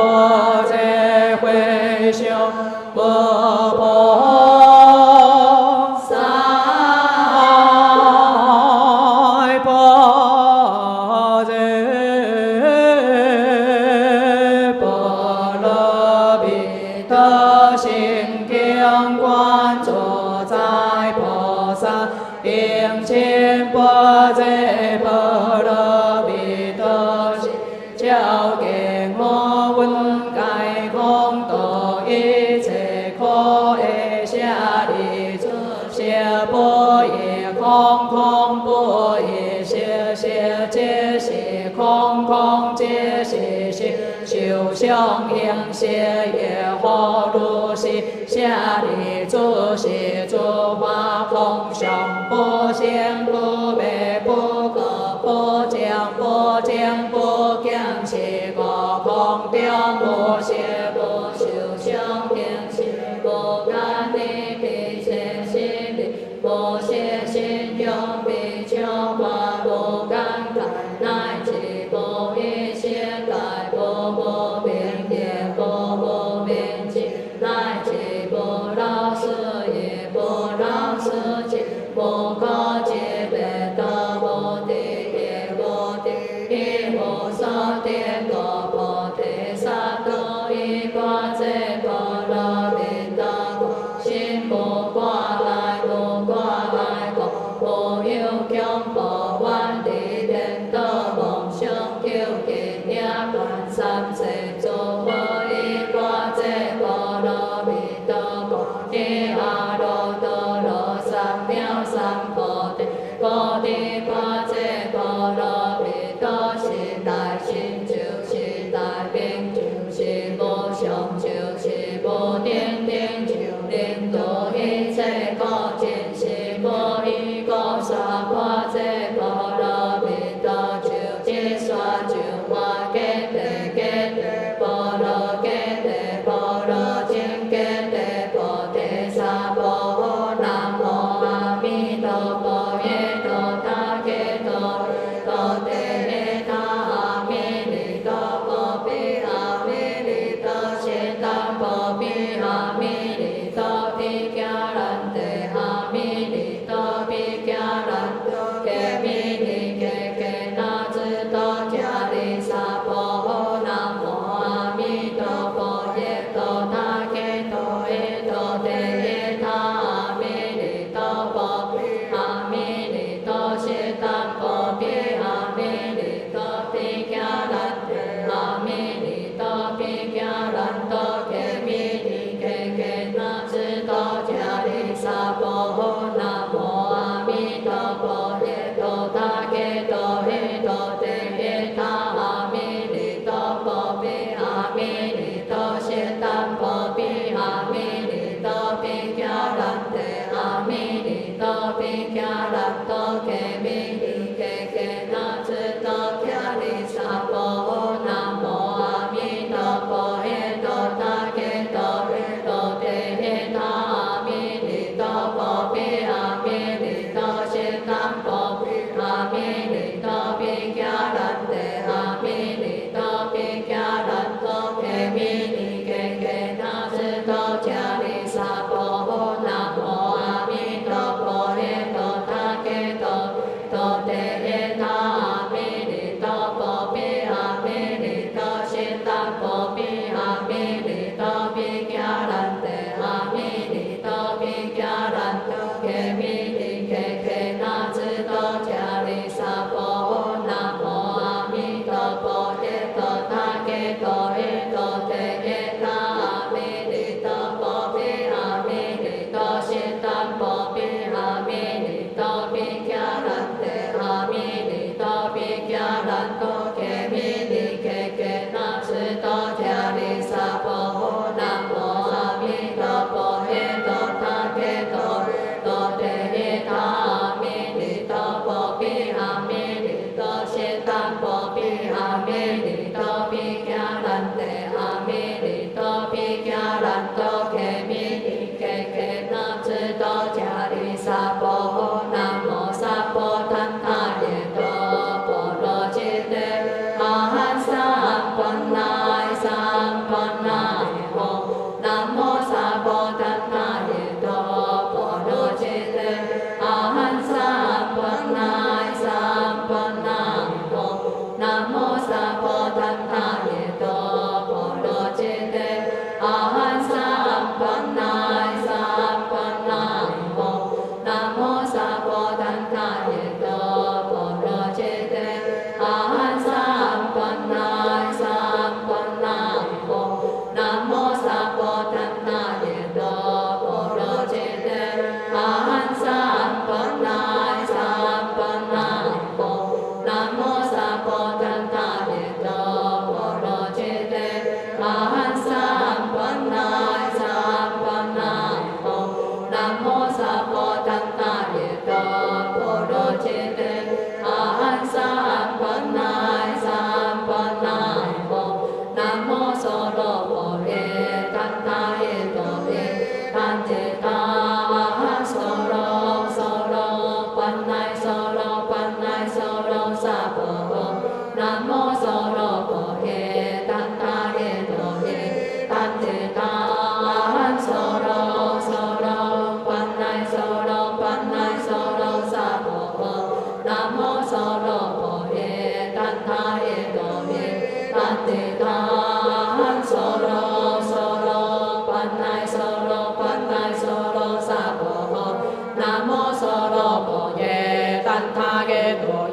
波折回修波波塞波折波罗蜜多心经观自在菩萨应前波折波罗蜜多心教给我闻解空度一切苦厄舍利子，舍波耶空空波耶舍舍皆是空空皆是实，受想行识耶何如是，舍利子是诸法空相不现不灭不可不将不将不降是个空中不谢不受想行识不干你彼切心力不谢心用彼求法不干改乃至不一切改不变也不变尽乃至不老死也不老死尽不可解别得不地也不地一无所定个菩提萨埵一般 Hãy subscribe cho kênh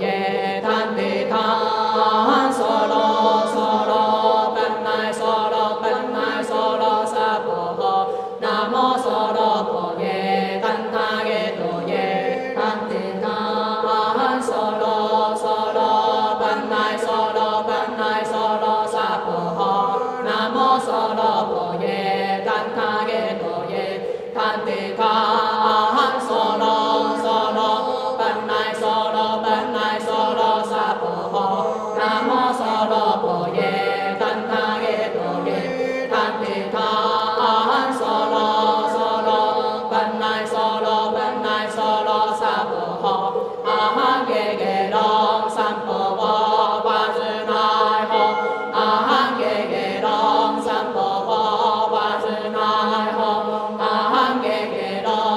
Ghiền Mì Gõ để không bỏ lỡ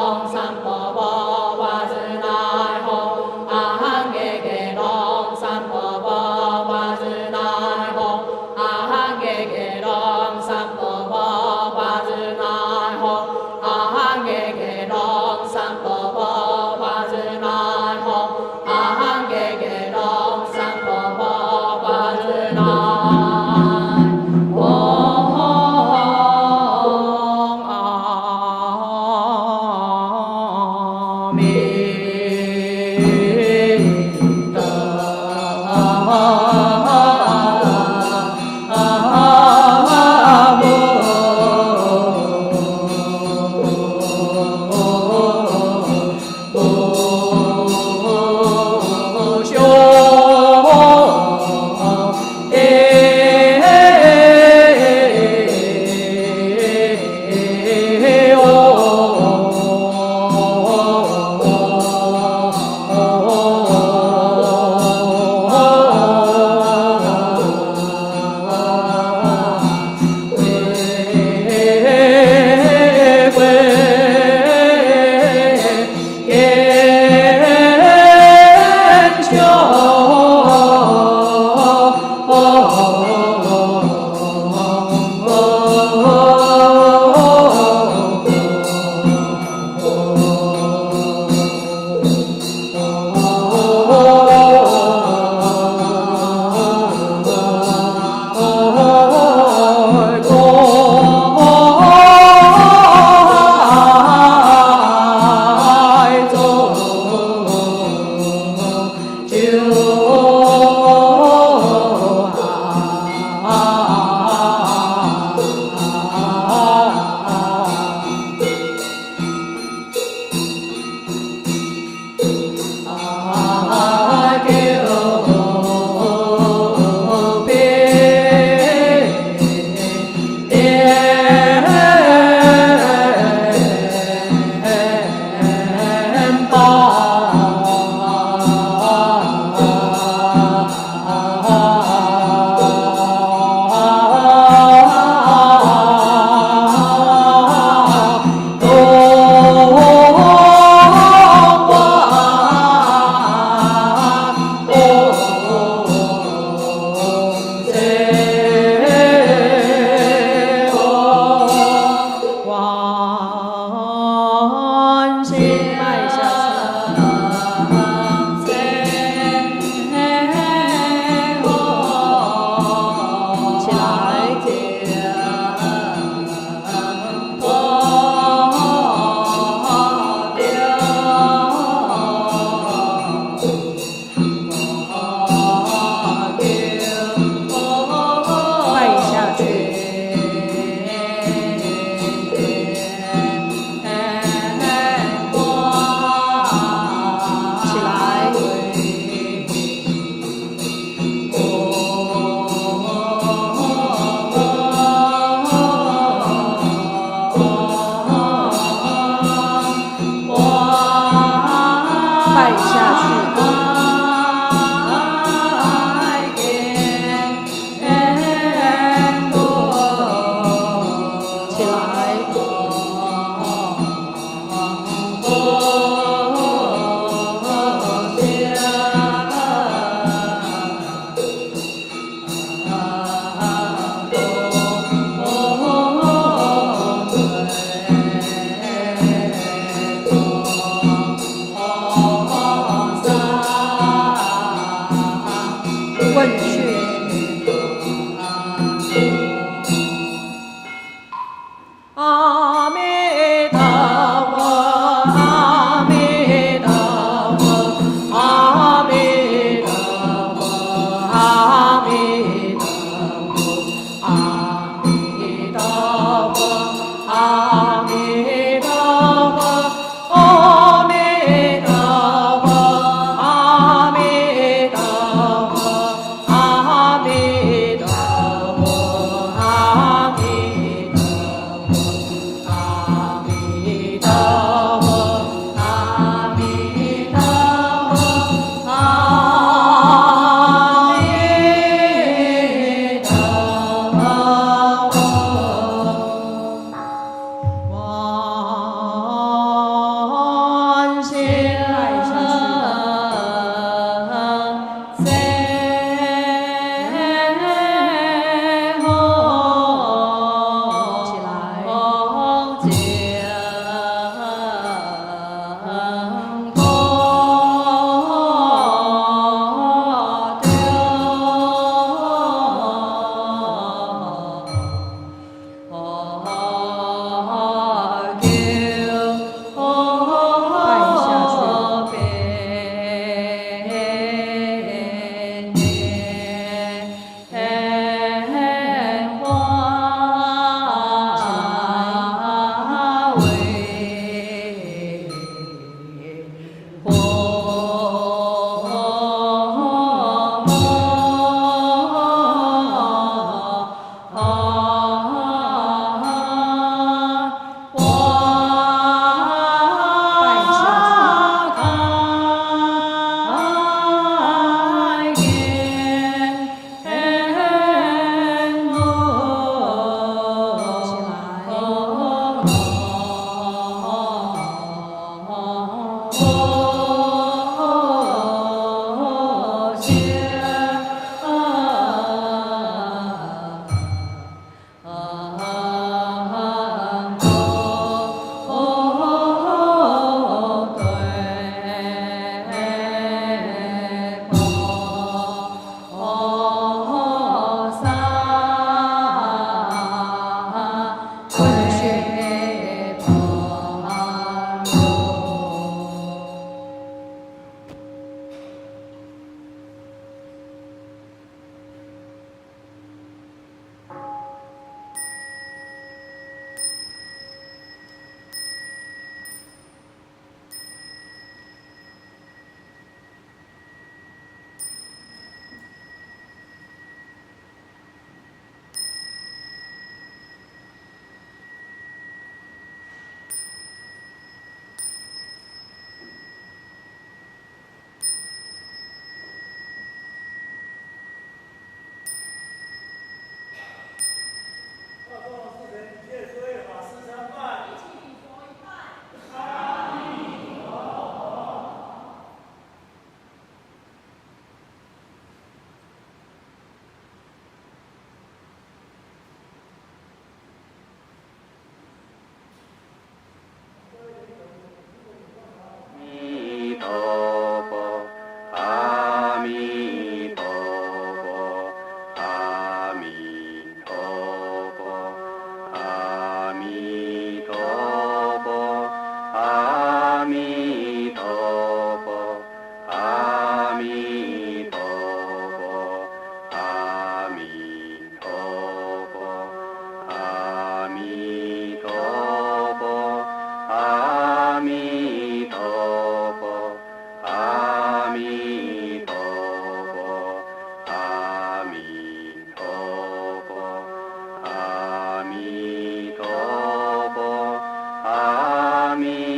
佛。